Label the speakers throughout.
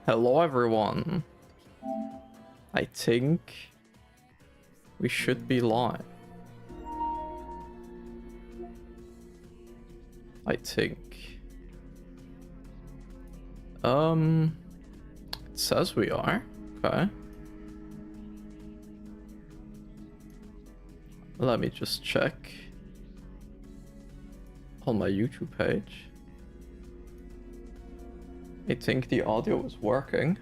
Speaker 1: Hello everyone. I think we should be live. I think. It says we are. Okay. Let me just check on my YouTube page. I think the audio is working.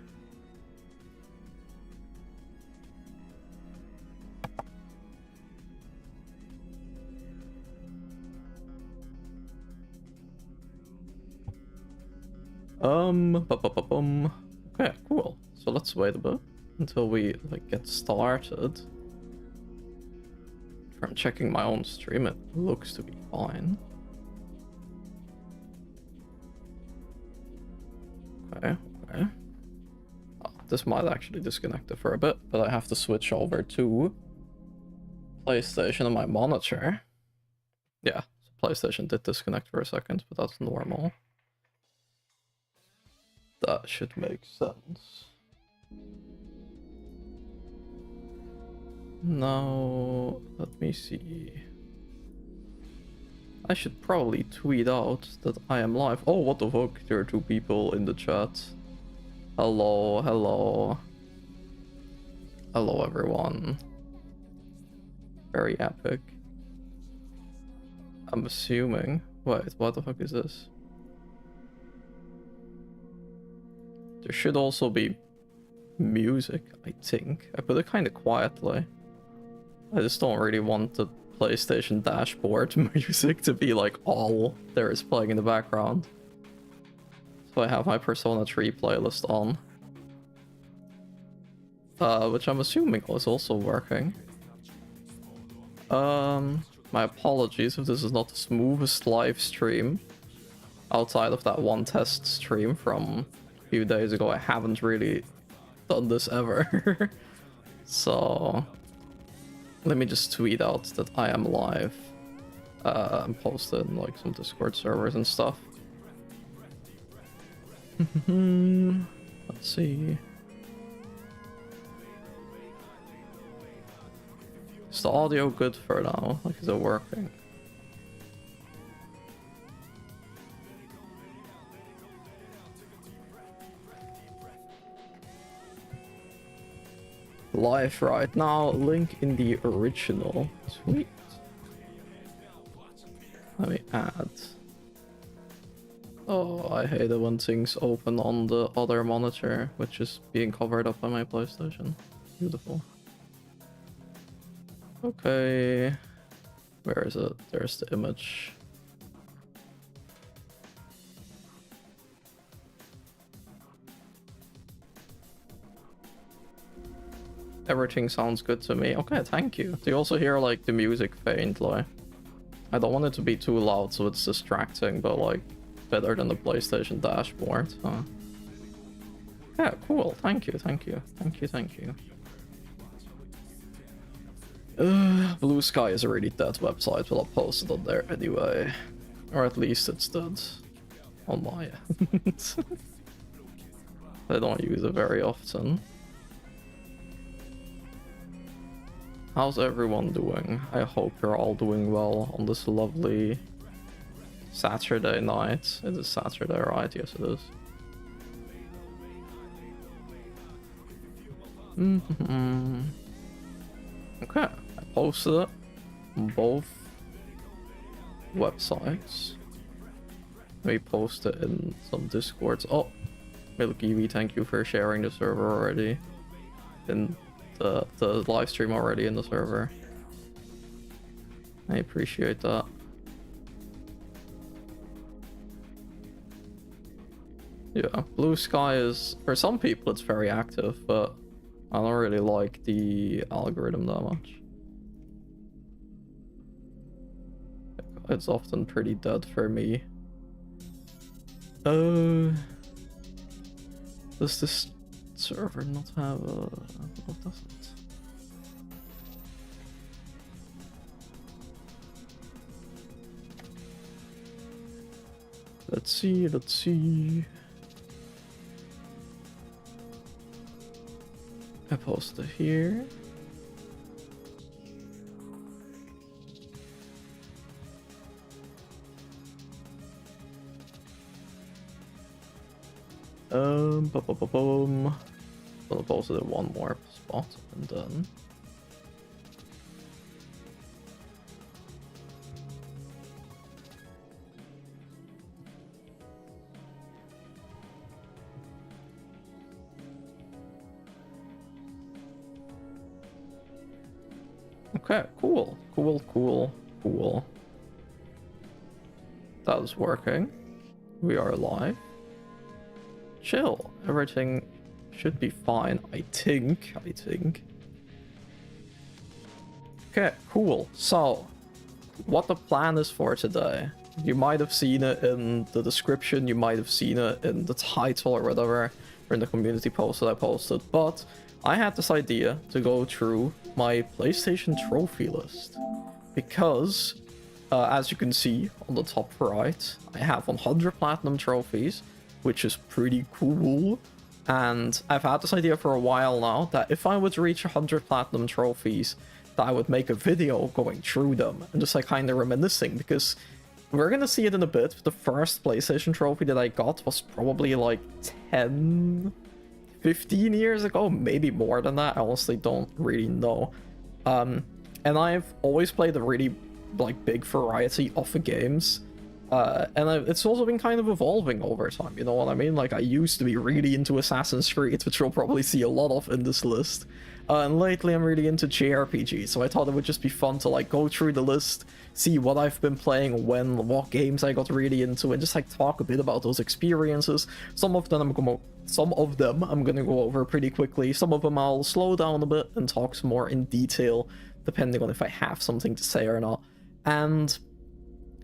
Speaker 1: Okay, cool. So let's wait a bit until we get started. From checking my own stream, it looks to be fine. Okay. Oh, this might actually disconnect it for a bit, but I have to switch over to PlayStation on my monitor. Yeah, so PlayStation did disconnect for a second, but that's normal. That should make sense. Now, let me see. I should probably tweet out that I am live. Oh, what the fuck? There are two people in the chat. Hello, hello. Hello, everyone. Very epic. I'm assuming. Wait, what the fuck is this? There should also be music, I think. I put it kind of quietly. I just don't really want the PlayStation dashboard music to be like all there is playing in the background. So I have my Persona 3 playlist on. Which I'm assuming is also working. My apologies if this is not the smoothest live stream. Outside of that one test stream from a few days ago, I haven't really done this ever. So let me just tweet out that I am live and post it in like some Discord servers and stuff. Let's see. Is the audio good for now? Like, is it working? Live right now, link in the original. Sweet. Let me add. Oh, I hate it when things open on the other monitor, which is being covered up by my PlayStation. Beautiful. Okay. Where is it? There's the image. Everything sounds good to me. Okay, thank you. Do you also hear like the music faintly? I don't want it to be too loud so it's distracting, but like better than the PlayStation dashboard. Huh? Yeah, cool. Thank you. Blue Sky is a really dead website, but I'll post it on there anyway. Or at least it's dead on my end. I don't use it very often. How's everyone doing? I hope you're all doing well on this lovely Saturday night. It is Saturday, right? Yes, it is. Okay, I posted it on both websites. We post it in some Discords. Oh, Milky V, thank you for sharing the server already. In the live stream already in the server. I appreciate that. Yeah, Blue Sky is, for some people it's very active, but I don't really like the algorithm that much. It's often pretty dead for me. Does this server not have a... What does it? Let's see. I posted it here. Boom. Gonna post it in one more spot and then. Okay, cool. That is working. We are live. Chill. Everything should be fine, I think. Okay, cool. So, what the plan is for today. You might have seen it in the description, you might have seen it in the title or whatever, or in the community post that I posted, but I had this idea to go through my PlayStation trophy list. Because, as you can see on the top right, I have 100 platinum trophies, which is pretty cool. And I've had this idea for a while now, that if I would reach 100 platinum trophies, that I would make a video going through them, and just like kind of reminiscing, because we're gonna see it in a bit. The first PlayStation trophy that I got was probably like 10, 15 years ago, maybe more than that. I honestly don't really know. And I've always played a really like big variety of games. It's also been kind of evolving over time, you know what I mean? Like, I used to be really into Assassin's Creed, which you'll probably see a lot of in this list. And lately I'm really into JRPG, so I thought it would just be fun to like go through the list, see what I've been playing when, what games I got really into, and just like talk a bit about those experiences. Some of them I'm gonna go over pretty quickly. Some of them I'll slow down a bit and talk some more in detail, depending on if I have something to say or not. And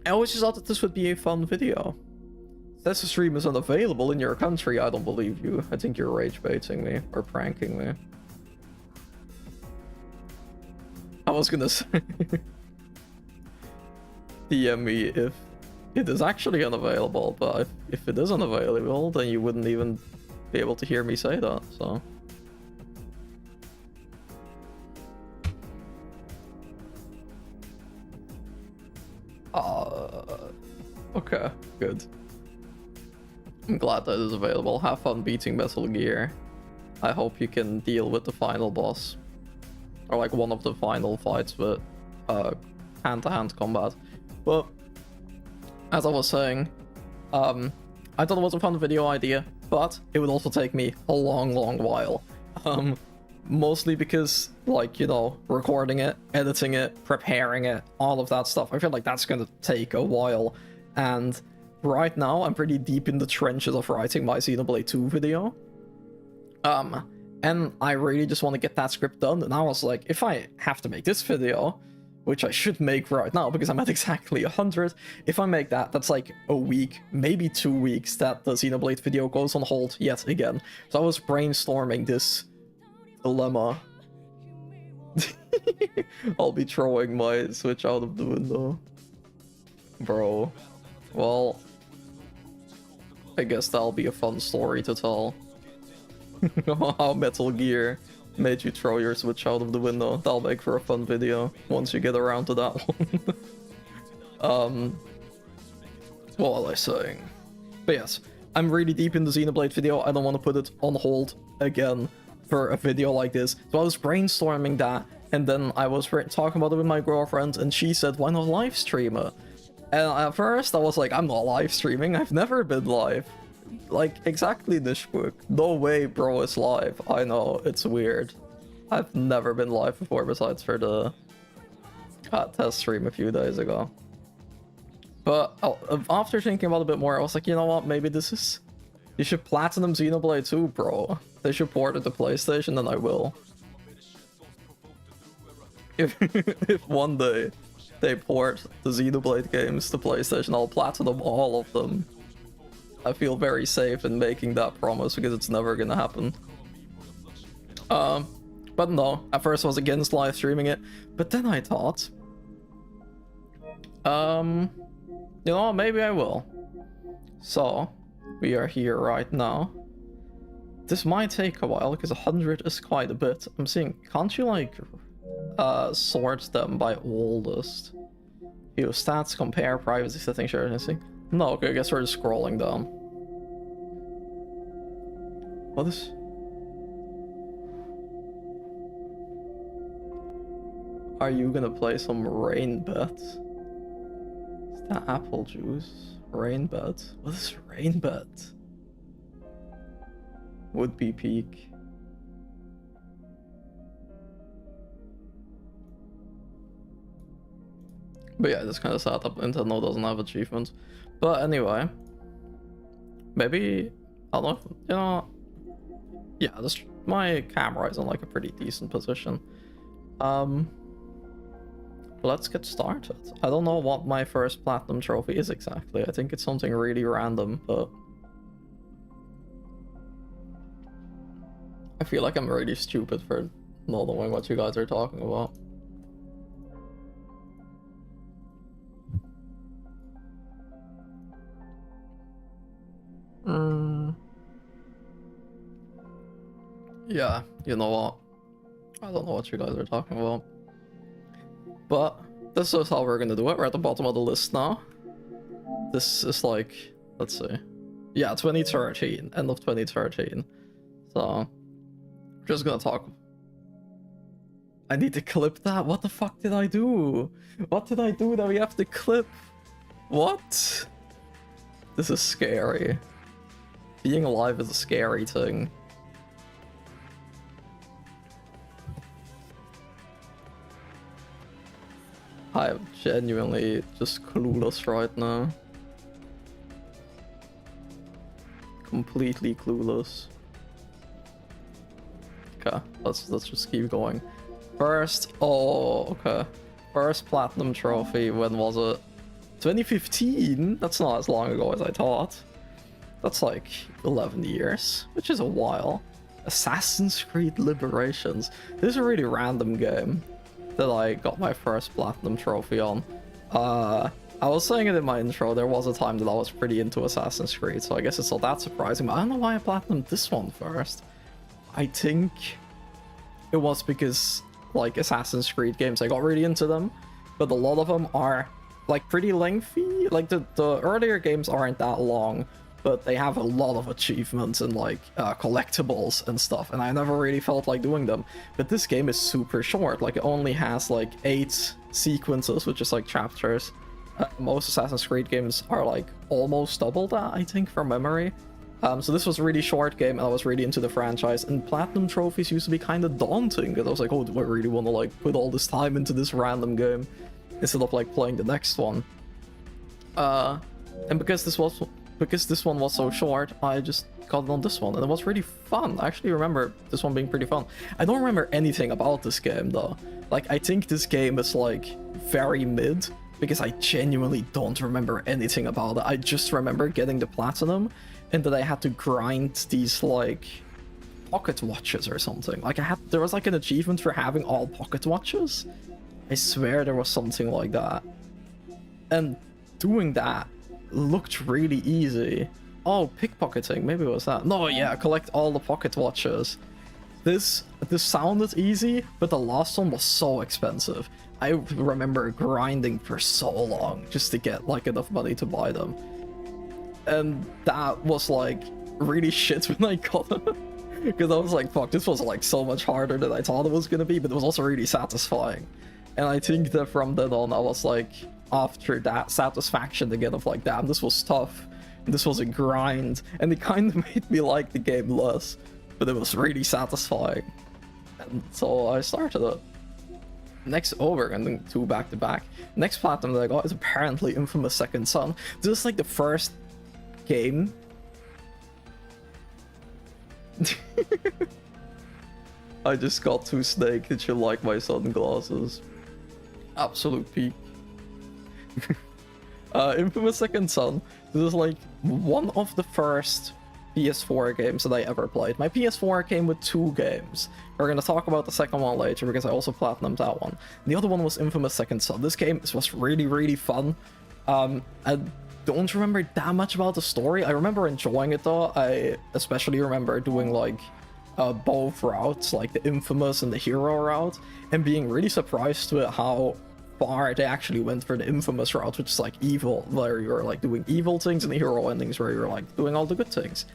Speaker 1: I always just thought that this would be a fun video. Since the stream is unavailable in your country, I don't believe you. I think you're rage baiting me or pranking me. I was gonna say DM me if it is actually unavailable, but if it is unavailable, then you wouldn't even be able to hear me say that, so. Okay, good. I'm glad that it is available. Have fun beating Metal Gear. I hope you can deal with the final boss. Or like one of the final fights with hand-to-hand combat. But as I was saying, I thought it was a fun video idea, but it would also take me a long while. Mostly because, like, you know, recording it, editing it, preparing it, all of that stuff. I feel like that's gonna take a while. And right now, I'm pretty deep in the trenches of writing my Xenoblade 2 video. And I really just want to get that script done. And I was like, if I have to make this video, which I should make right now because I'm at exactly 100, if I make that, that's like a week, maybe 2 weeks that the Xenoblade video goes on hold yet again. So I was brainstorming this dilemma. I'll be throwing my Switch out of the window. Bro. Well, I guess that'll be a fun story to tell. How Metal Gear made you throw your Switch out of the window. That'll make for a fun video once you get around to that one. What was I saying? But yes, I'm really deep in the Xenoblade video. I don't want to put it on hold again for a video like this. So I was brainstorming that, and then I was talking about it with my girlfriend, and she said, why not live stream it? And at first I was like, I'm not live streaming, I've never been live. Like, exactly, Nishbook. No way, bro, it's live. I know, it's weird. I've never been live before besides for the test stream a few days ago. But after thinking about it a bit more, I was like, you know what, maybe this is... You should platinum Xenoblade 2, bro. They should port it to PlayStation, then I will. If one day they port the Xenoblade games to PlayStation, I'll platinum all of them. I feel very safe in making that promise because it's never gonna happen. But no, at first I was against live streaming it, but then I thought, you know, maybe I will. So, we are here right now. This might take a while, because 100 is quite a bit. I'm seeing, can't you, like, sort them by oldest? View stats, compare, privacy settings, share anything? No, okay, I guess we're just scrolling down. What is... Are you gonna play some rain bet? Is that apple juice? Rain bet? What is rain bet? Would be peak. But yeah, this kind of sad that Nintendo doesn't have achievements. But anyway, maybe, I don't know, you know, yeah, this, my camera is in like a pretty decent position. Let's get started. I don't know what my first platinum trophy is exactly. I think it's something really random, but I feel like I'm really stupid for not knowing what you guys are talking about. Yeah, you know what? I don't know what you guys are talking about. But this is how we're gonna do it. We're at the bottom of the list now. This is like, let's see. Yeah, 2013, end of 2013. So, just gonna talk. I need to clip that? What the fuck did I do? What did I do that we have to clip? What? This is scary. Being alive is a scary thing. I'm genuinely just clueless right now. Completely clueless. Okay, let's just keep going. First, oh, okay. First platinum trophy, when was it? 2015? That's not as long ago as I thought. That's like 11 years, which is a while. Assassin's Creed Liberations. This is a really random game that I got my first platinum trophy on. I was saying it in my intro, there was a time that I was pretty into Assassin's Creed, so I guess it's not that surprising, but I don't know why I platinumed this one first. I think it was because, like, Assassin's Creed games, I got really into them, but a lot of them are, like, pretty lengthy. Like, the earlier games aren't that long, but they have a lot of achievements and, like, collectibles and stuff, and I never really felt like doing them. But this game is super short. Like, it only has, like, 8 sequences, which is, like, chapters. Most Assassin's Creed games are, like, almost double that, I think, from memory. So this was a really short game, and I was really into the franchise, and platinum trophies used to be kind of daunting, because I was like, oh, do I really want to, like, put all this time into this random game, instead of, like, playing the next one? And because this one was so short, I just got it on this one, and it was really fun. I actually remember this one being pretty fun. I don't remember anything about this game, though. Like, I think this game is, like, very mid, because I genuinely don't remember anything about it. I just remember getting the platinum, and that I had to grind these, like, pocket watches or something. Like, there was, like, an achievement for having all pocket watches. I swear there was something like that. And doing that looked really easy. Oh, pickpocketing, maybe it was that. No, yeah, collect all the pocket watches. This sounded easy, but the last one was so expensive. I remember grinding for so long just to get, like, enough money to buy them. And that was, like, really shit when I got it. Because I was like, fuck, this was, like, so much harder than I thought it was gonna be, but it was also really satisfying. And I think that from then on, I was, like, after that satisfaction again of, like, damn, this was tough. This was a grind. And it kind of made me like the game less. But it was really satisfying. And so I started it. Next over, and then 2 back-to-back. Next platinum that I got is apparently Infamous Second Son. This is, like, the first game. I just got to Snake. Did you like my sunglasses? Absolute peak. Infamous Second Son. This is, like, one of the first PS4 games that I ever played. My PS4 came with 2 games. We're gonna talk about the second one later because I also platinumed that one. The other one was Infamous Second Son. This game was really, really fun. And don't remember that much about the story. I remember enjoying it though. I especially remember doing like both routes, like the infamous and the hero route, and being really surprised with how far they actually went for the infamous route, which is like evil, where you're like doing evil things, and the hero endings where you're like doing all the good things.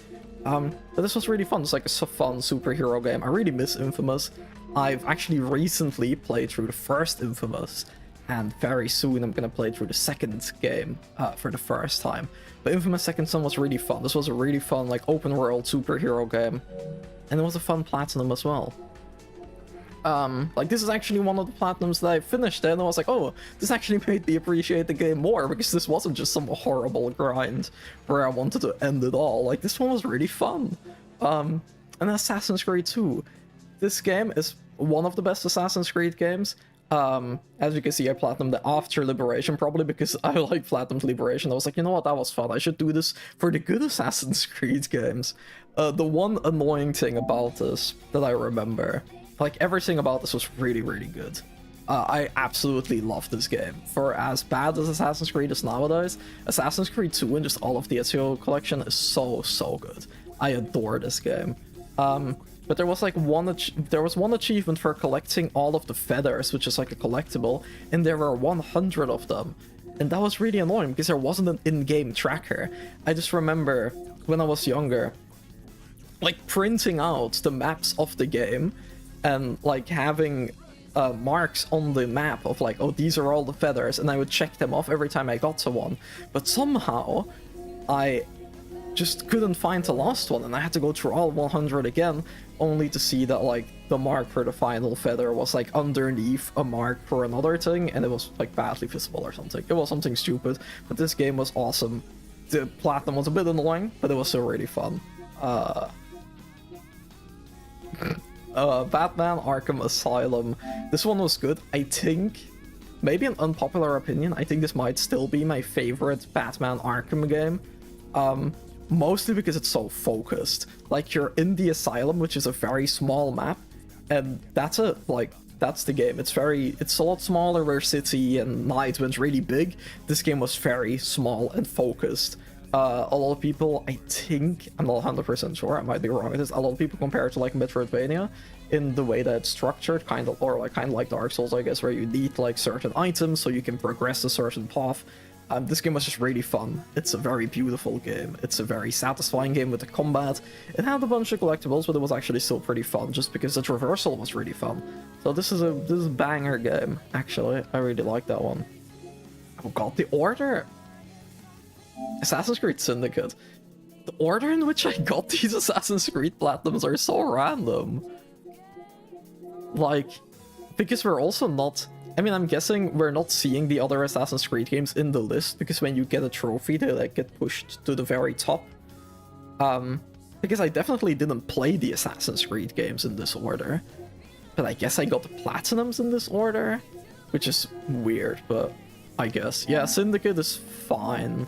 Speaker 1: But this was really fun. It's like a fun superhero game. I really miss Infamous. I've actually recently played through the first Infamous, and very soon I'm gonna play through the second game for the first time. But Infamous Second Son was really fun. This was a really fun like open world superhero game, and it was a fun platinum as well. Like this is actually one of the platinums that I finished, and I was like, oh, this actually made me appreciate the game more, because this wasn't just some horrible grind where I wanted to end it all. Like this one was really fun. And Assassin's Creed 2. This game is one of the best Assassin's Creed games. As you can see, I platinumed it after Liberation, probably because I like platinumed Liberation. I was like, you know what, that was fun. I should do this for the good Assassin's Creed games. The one annoying thing about this that I remember, like everything about this was really, really good. I absolutely love this game. For as bad as Assassin's Creed is nowadays, Assassin's Creed 2 and just all of the Ezio collection is so, so good. I adore this game. But there was like one achievement for collecting all of the feathers, which is like a collectible, and there were 100 of them. And that was really annoying because there wasn't an in-game tracker. I just remember when I was younger, like printing out the maps of the game and like having marks on the map of like, oh, these are all the feathers, and I would check them off every time I got to one. But somehow I just couldn't find the last one, and I had to go through all 100 again, only to see that like the mark for the final feather was like underneath a mark for another thing, and it was like badly visible or something. It was something stupid, but this game was awesome. The platinum was a bit annoying, but it was still really fun. Batman Arkham Asylum. This one was good. I think, maybe an unpopular opinion, I think this might still be my favorite Batman Arkham game. Mostly because it's so focused. Like, you're in the asylum, which is a very small map, and that's it. Like, that's the game. It's a lot smaller where City and Nightwind's really big. This game was very small and focused. A lot of people, I think, I'm not 100% sure, I might be wrong with this, a lot of people compare it to like Metroidvania in the way that it's structured, kind of like Dark Souls, I guess, where you need like certain items so you can progress a certain path. This game was just really fun. It's a very beautiful game. It's a very satisfying game with the combat. It had a bunch of collectibles, but it was actually still pretty fun, just because the traversal was really fun. So this is a banger game, actually. I really like that one. Oh god, the order... Assassin's Creed Syndicate. The order in which I got these Assassin's Creed Platinums are so random. Like, because we're also not... I mean, I'm guessing we're not seeing the other Assassin's Creed games in the list, because when you get a trophy, they like get pushed to the very top. Because I definitely didn't play the Assassin's Creed games in this order. But I guess I got the Platinums in this order, which is weird, but I guess. Yeah, Syndicate is fine.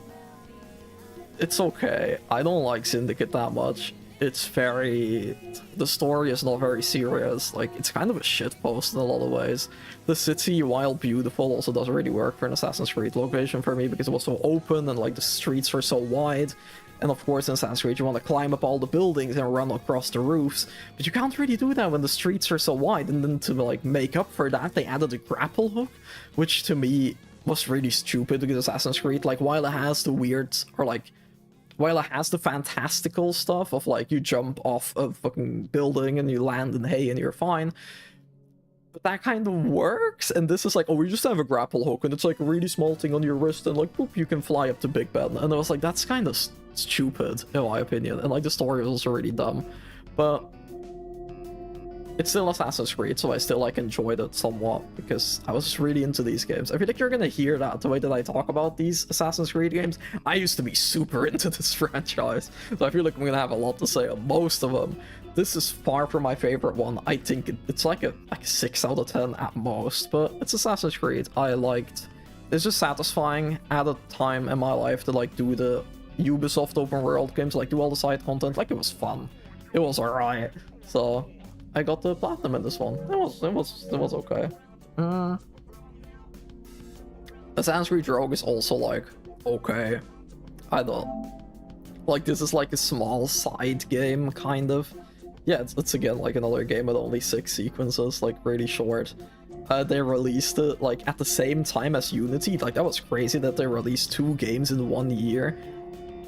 Speaker 1: It's okay. I don't like Syndicate that much. It's very... The story is not very serious. Like, it's kind of a shitpost in a lot of ways. The city, while beautiful, also doesn't really work for an Assassin's Creed location for me, because it was so open and like the streets were so wide. And of course in Assassin's Creed you want to climb up all the buildings and run across the roofs, but you can't really do that when the streets are so wide. And then to like make up for that, they added a grapple hook, which to me was really stupid, because Assassin's Creed, like, while it has the weird, or like, while it has the fantastical stuff of like you jump off a fucking building and you land in hay and you're fine, but that kind of works. And this is like, oh, we just have a grapple hook and it's like a really small thing on your wrist, and like, boop, you can fly up to Big Ben. And I was like, that's kind of stupid in my opinion, and like the story is also really dumb. But it's still Assassin's Creed, so I still like enjoyed it somewhat, because I was really into these games. I feel like you're gonna hear that the way that I talk about these Assassin's Creed games. I used to be super into this franchise, so I feel like I'm gonna have a lot to say on most of them. This is far from my favorite one. I think it's like a 6 out of 10 at most, but it's Assassin's Creed. I liked. It's just satisfying at a time in my life to like do the Ubisoft open world games, like do all the side content. Like, it was fun. It was alright. So I got the platinum in this one. It was okay. Assassin's Creed Rogue is also like okay. I don't... Like, this is like a small side game, kind of. Yeah, it's again like another game with only 6 sequences, like really short. They released it like at the same time as Unity. Like, that was crazy that they released 2 games in 1 year.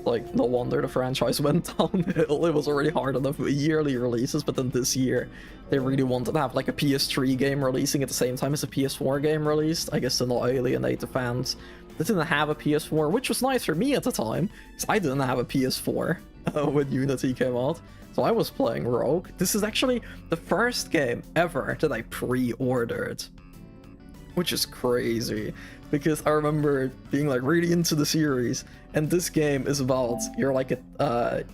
Speaker 1: Like, no wonder the franchise went downhill. It was already hard enough with yearly releases, but then this year they really wanted to have like a PS3 game releasing at the same time as a PS4 game released. I guess to not alienate the fans that didn't have a PS4, which was nice for me at the time, because I didn't have a PS4 when Unity came out. So I was playing Rogue. This is actually the first game ever that I pre-ordered, which is crazy, because I remember being like really into the series, and this game is about, you're like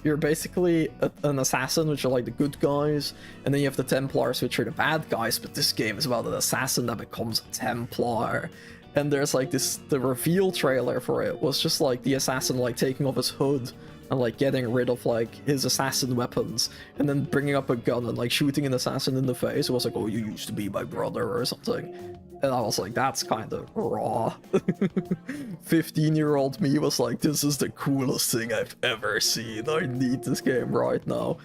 Speaker 1: you're basically an assassin, which are like the good guys, and then you have the Templars, which are the bad guys, but this game is about an assassin that becomes a Templar. And there's like the reveal trailer for it was just like the assassin like taking off his hood and like getting rid of like his assassin weapons, and then bringing up a gun and like shooting an assassin in the face. It was like, oh, you used to be my brother or something. And I was like, that's kind of raw. 15-year-old me was like, this is the coolest thing I've ever seen. I need this game right now.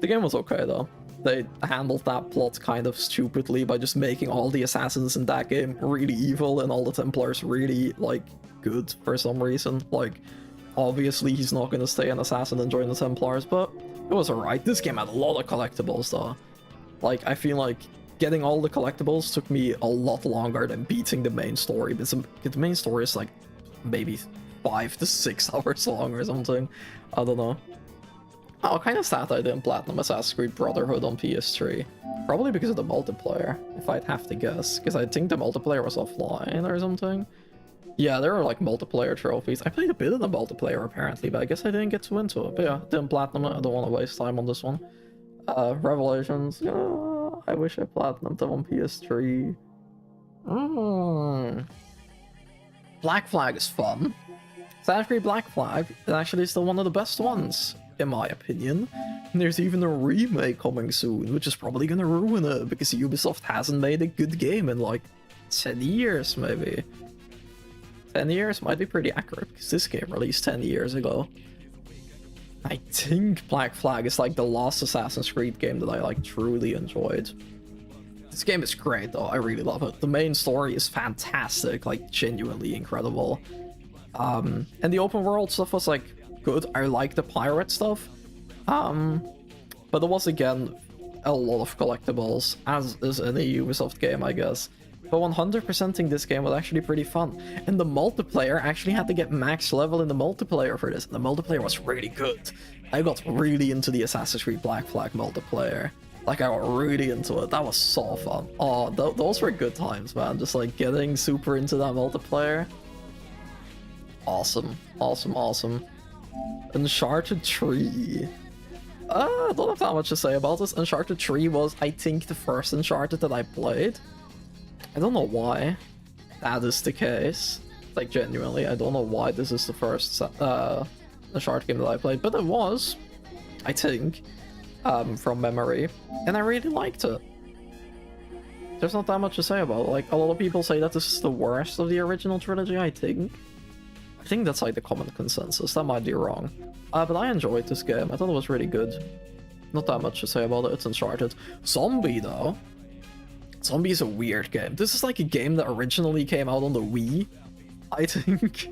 Speaker 1: The game was okay though. They handled that plot kind of stupidly by just making all the assassins in that game really evil and all the Templars really like good for some reason. Like, obviously he's not going to stay an assassin and join the Templars, but it was alright. This game had a lot of collectibles though. Like, I feel like getting all the collectibles took me a lot longer than beating the main story, because the main story is like maybe 5 to 6 hours long or something. I don't know. Oh, kind of sad I didn't platinum Assassin's Creed Brotherhood on PS3. Probably because of the multiplayer, if I'd have to guess. Because I think the multiplayer was offline or something. Yeah, there were like multiplayer trophies. I played a bit of the multiplayer apparently, but I guess I didn't get too into it. But yeah, didn't platinum it. I don't want to waste time on this one. Revelations. I wish I platinumed them on PS3. Black Flag is fun. Assassin's Creed Black Flag is actually still one of the best ones, in my opinion. And there's even a remake coming soon, which is probably gonna ruin it, because Ubisoft hasn't made a good game in like 10 years, maybe. 10 years might be pretty accurate, because this game released 10 years ago. I think Black Flag is like the last Assassin's Creed game that I like truly enjoyed. This game is great though, I really love it. The main story is fantastic, like genuinely incredible. And the open world stuff was like good. I like the pirate stuff. But there was again a lot of collectibles, as is any Ubisoft game, I guess. But 100%ing this game was actually pretty fun. And the multiplayer, actually had to get max level in the multiplayer for this. And the multiplayer was really good. I got really into the Assassin's Creed Black Flag multiplayer. Like, I got really into it. That was so fun. Oh, those were good times, man. Just like getting super into that multiplayer. Awesome. Awesome, awesome. Uncharted 3. I don't have that much to say about this. Uncharted 3 was, I think, the first Uncharted that I played. I don't know why that is the case. Like, genuinely, I don't know why this is the first Uncharted game that I played, but it was, I think, from memory, and I really liked it. There's not that much to say about it. Like, a lot of people say that this is the worst of the original trilogy, I think. I think that's like the common consensus. That might be wrong. But I enjoyed this game. I thought it was really good. Not that much to say about it. It's Uncharted. Zombie, though. Zombie is a weird game. This is like a game that originally came out on the Wii, I think.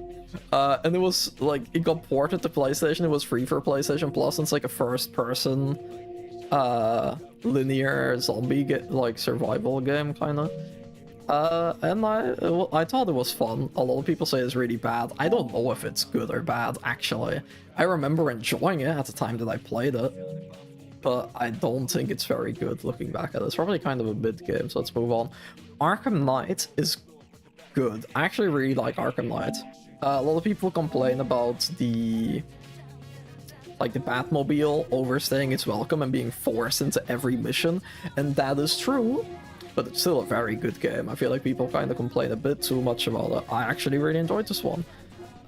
Speaker 1: And it was like, it got ported to PlayStation. It was free for PlayStation Plus. And it's like a first-person linear zombie like survival game, kind of. And I thought it was fun. A lot of people say it's really bad. I don't know if it's good or bad, actually. I remember enjoying it at the time that I played it, but I don't think it's very good looking back at it. It's probably kind of a mid game, so let's move on. Arkham Knight is good. I actually really like Arkham Knight. A lot of people complain about the Batmobile overstaying its welcome and being forced into every mission, and that is true. But it's still a very good game. I feel like people kind of complain a bit too much about it. I actually really enjoyed this one.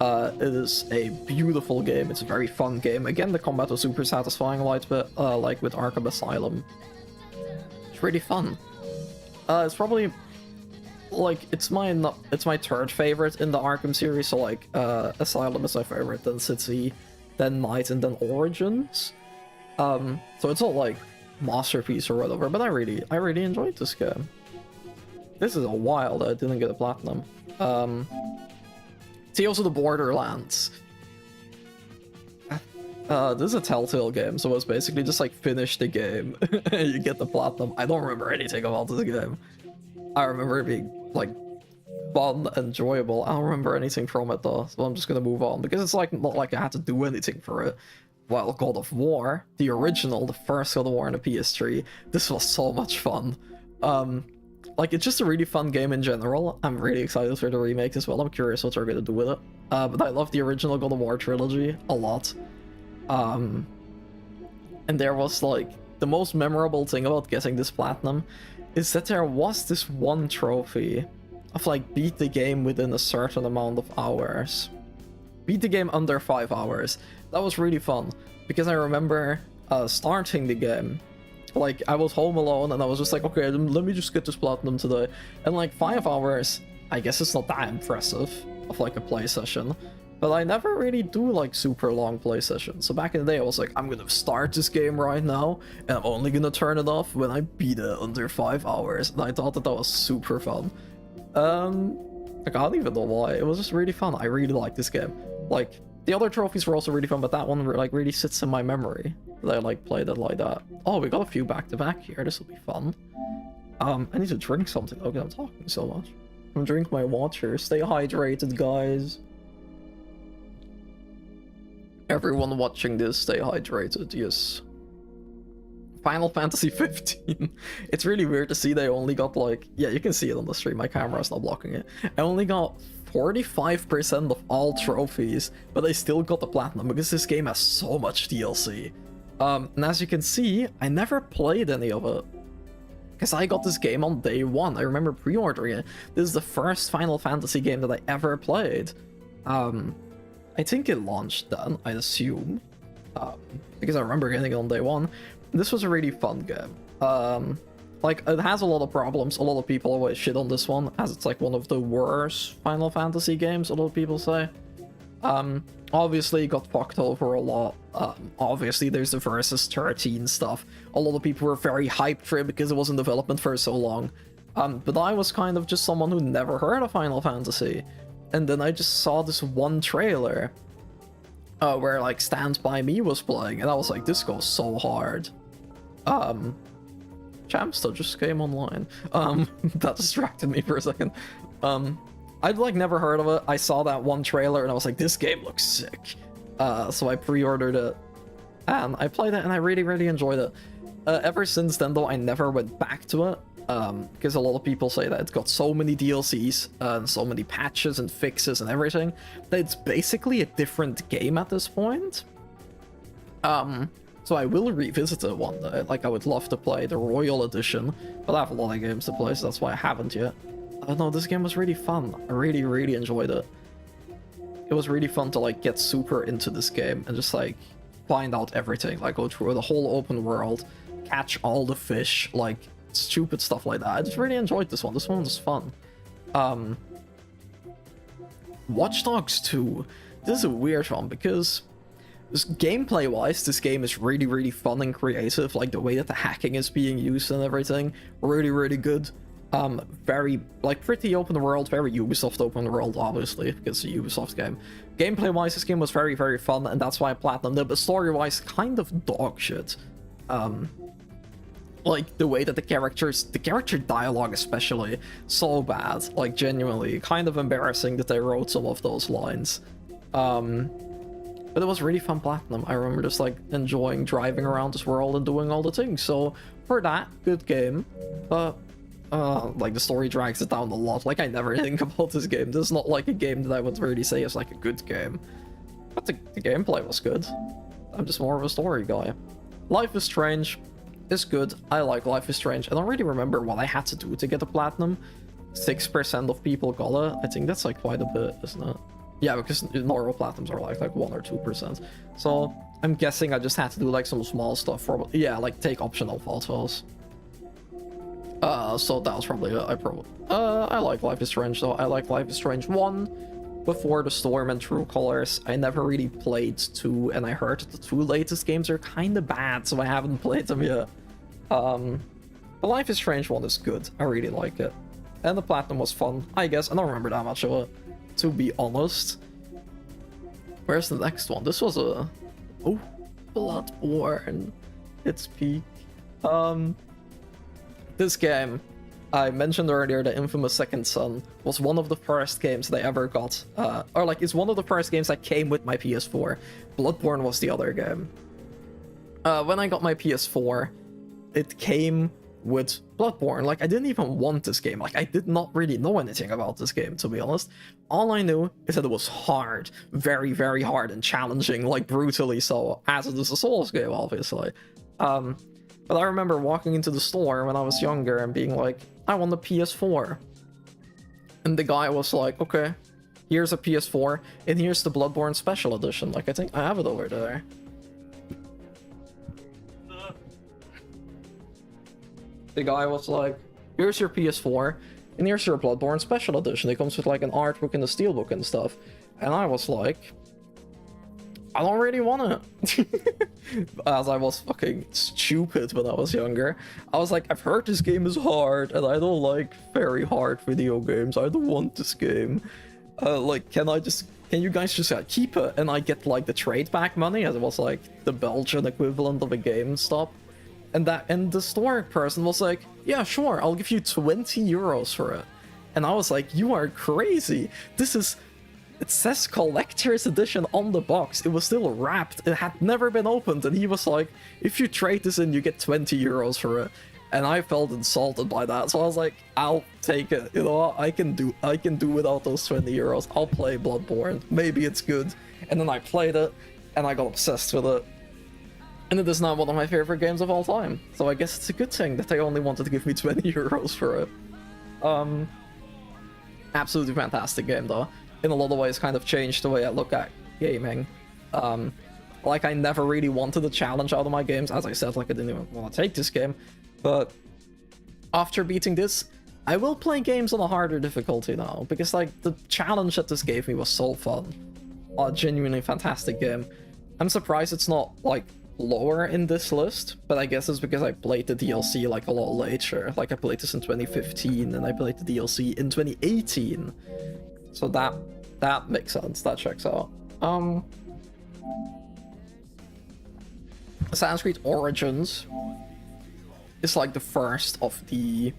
Speaker 1: It is a beautiful game. It's a very fun game. Again, the combat was super satisfying, like with Arkham Asylum. It's really fun. It's probably like it's my third favorite in the Arkham series. So like Asylum is my favorite, then City, then Night, and then Origins. So it's not like masterpiece or whatever, but I really enjoyed this game. This is a while that I didn't get a platinum. Tales of the Borderlands. This is a Telltale game, so it's basically just like finish the game, you get the platinum. I don't remember anything about this game. I remember it being like fun, enjoyable. I don't remember anything from it though, so I'm just gonna move on because it's like not like I had to do anything for it. While God of War, the original, the first God of War on the PS3, this was so much fun. Like it's just a really fun game in general. I'm really excited for the remake as well. I'm curious what they're gonna do with it. But I love the original God of War trilogy a lot. And there was like the most memorable thing about getting this platinum is that there was this one trophy of like beat the game within a certain amount of hours. Beat the game under 5 hours. That was really fun because I remember starting the game. Like I was home alone and I was just like, okay, let me just get this platinum today. And like 5 hours, I guess it's not that impressive of like a play session. But I never really do like super long play sessions. So back in the day I was like, I'm gonna start this game right now and I'm only gonna turn it off when I beat it under 5 hours. And I thought that was super fun. Like I don't even know why. It was just really fun. I really like this game. Like the other trophies were also really fun, but that one like really sits in my memory that I like played it like that. Oh, we got a few back to back here. This will be fun. I need to drink something. Okay, I'm talking so much. I'm drinking my water. Stay hydrated, guys. Everyone watching this, stay hydrated, yes. Final Fantasy 15. It's really weird to see they only got like... Yeah, you can see it on the stream, my camera's not blocking it. I only got 45% of all trophies, but I still got the platinum because this game has so much DLC. And as you can see, I never played any of it. Because I got this game on day one. I remember pre-ordering it. This is the first Final Fantasy game that I ever played. I think it launched then, I assume, because I remember getting it on day one. This was a really fun game. Like, it has a lot of problems. A lot of people always shit on this one, as it's like one of the worst Final Fantasy games, a lot of people say. Obviously, it got fucked over a lot. Obviously, there's the Versus 13 stuff. A lot of people were very hyped for it because it was in development for so long. But I was kind of just someone who never heard of Final Fantasy. And then I just saw this one trailer where like Stand By Me was playing, and I was like, this goes so hard. Chamsta just came online. That distracted me for a second. I'd like never heard of it. I saw that one trailer and I was like, this game looks sick. So I pre-ordered it and I played it and I really enjoyed it. Ever since then though, I never went back to it. Because a lot of people say that it's got so many DLCs and so many patches and fixes and everything that it's basically a different game at this point. So I will revisit it one day. Like, I would love to play the Royal Edition, but I have a lot of games to play, so that's why I haven't yet. I don't know, this game was really fun. I really enjoyed it. It was really fun to like get super into this game and just like find out everything, like go through the whole open world, catch all the fish, like stupid stuff like that. I just really enjoyed this one. This one was fun. Watch Dogs 2. This is a weird one because gameplay wise this game is really fun and creative. Like the way that the hacking is being used and everything, really good. Very like pretty open world, very Ubisoft open world, obviously, because it's a Ubisoft game. Gameplay wise this game was very fun, and that's why I platinumed it. But story wise, kind of dog shit. Like the way that the character dialogue especially, so bad, like genuinely kind of embarrassing that they wrote some of those lines. But it was really fun platinum. I remember just like enjoying driving around this world and doing all the things. So for that, good game. But like the story drags it down a lot. Like I never think about this game. This is not like a game that I would really say is like a good game. But the gameplay was good. I'm just more of a story guy. Life is Strange is good. I like Life is Strange. I don't really remember what I had to do to get the platinum. 6% of people got it. I think that's like quite a bit, isn't it? Yeah, because normal platinums are like 1 or 2%. So I'm guessing I just had to do like some small stuff for, yeah, like take optional photos. So that was probably it. I like Life is Strange though. I like Life is Strange 1 before the Storm and True Colors. I never really played 2, and I heard the 2 latest games are kind of bad, so I haven't played them yet. The Life is Strange 1 is good. I really like it. And the Platinum was fun, I guess. I don't remember that much of it, to be honest. Where's the next one? This was a... Oh, Bloodborne. Its peak. This game, I mentioned earlier, the infamous Second Son, was one of the first games that I ever got. Or like, it's one of the first games that came with my PS4. Bloodborne was the other game. When I got my PS4, it came with Bloodborne. Like, I didn't even want this game. Like, I did not really know anything about this game, to be honest. All I knew is that it was hard. Very, very hard and challenging, like, brutally so, as it is a Souls game, obviously. But I remember walking into the store when I was younger and being like, I want a PS4. And the guy was like, okay, here's a PS4, and here's the Bloodborne Special Edition. Like, I think I have it over there. The guy was like, here's your PS4, and here's your Bloodborne Special Edition. It comes with like an art book and a steelbook and stuff. And I was like, I don't really want it. As I was fucking stupid when I was younger. I was like, I've heard this game is hard, and I don't like very hard video games. I don't want this game. Like, can you guys just keep it? And I get like the trade back money, as it was like the Belgian equivalent of a GameStop. And the store person was like, yeah, sure, I'll give you 20 euros for it. And I was like, you are crazy. It says collector's edition on the box. It was still wrapped. It had never been opened. And he was like, if you trade this in, you get 20 euros for it. And I felt insulted by that. So I was like, I'll take it. You know, I can do without those 20 euros. I'll play Bloodborne. Maybe it's good. And then I played it, and I got obsessed with it. And it is now one of my favorite games of all time. So I guess it's a good thing that they only wanted to give me 20 euros for it. Absolutely fantastic game, though. In a lot of ways, kind of changed the way I look at gaming. Like, I never really wanted a challenge out of my games. As I said, like, I didn't even want to take this game. But after beating this, I will play games on a harder difficulty now. Because, like, the challenge that this gave me was so fun. A genuinely fantastic game. I'm surprised it's not, like, lower in this list. But I guess it's because I played the DLC, like, a lot later. Like, I played this in 2015, and I played the DLC in 2018. So that makes sense. That checks out. Assassin's Creed Origins is like the first of the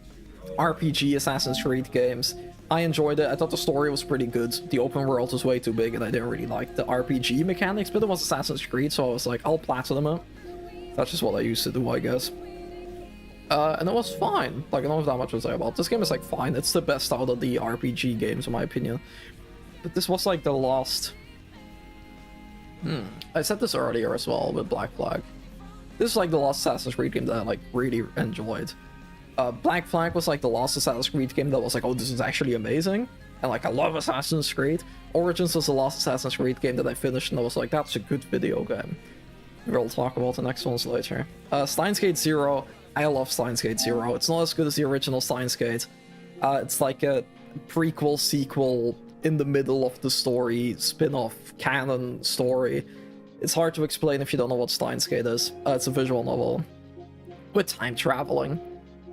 Speaker 1: RPG Assassin's Creed games. I enjoyed it. I thought the story was pretty good. The open world was way too big, and I didn't really like the RPG mechanics, but it was Assassin's Creed, so I was like, I'll platinum it. That's just what I used to do, I guess. And it was fine. Like, I don't have that much to say about it. This game is, like, fine. It's the best out of the RPG games, in my opinion. But this was, like, the last... I said this earlier as well with Black Flag. This is, like, the last Assassin's Creed game that I, like, really enjoyed. Black Flag was, like, the last Assassin's Creed game that was like, oh, this is actually amazing. And, like, I love Assassin's Creed. Origins was the last Assassin's Creed game that I finished, and I was like, that's a good video game. We'll talk about the next ones later. Steins Gate Zero... I love Steins Gate Zero. It's not as good as the original Steins Gate. It's like a prequel, sequel, in the middle of the story, spin-off, canon story. It's hard to explain if you don't know what Steins Gate is. It's a visual novel with time traveling.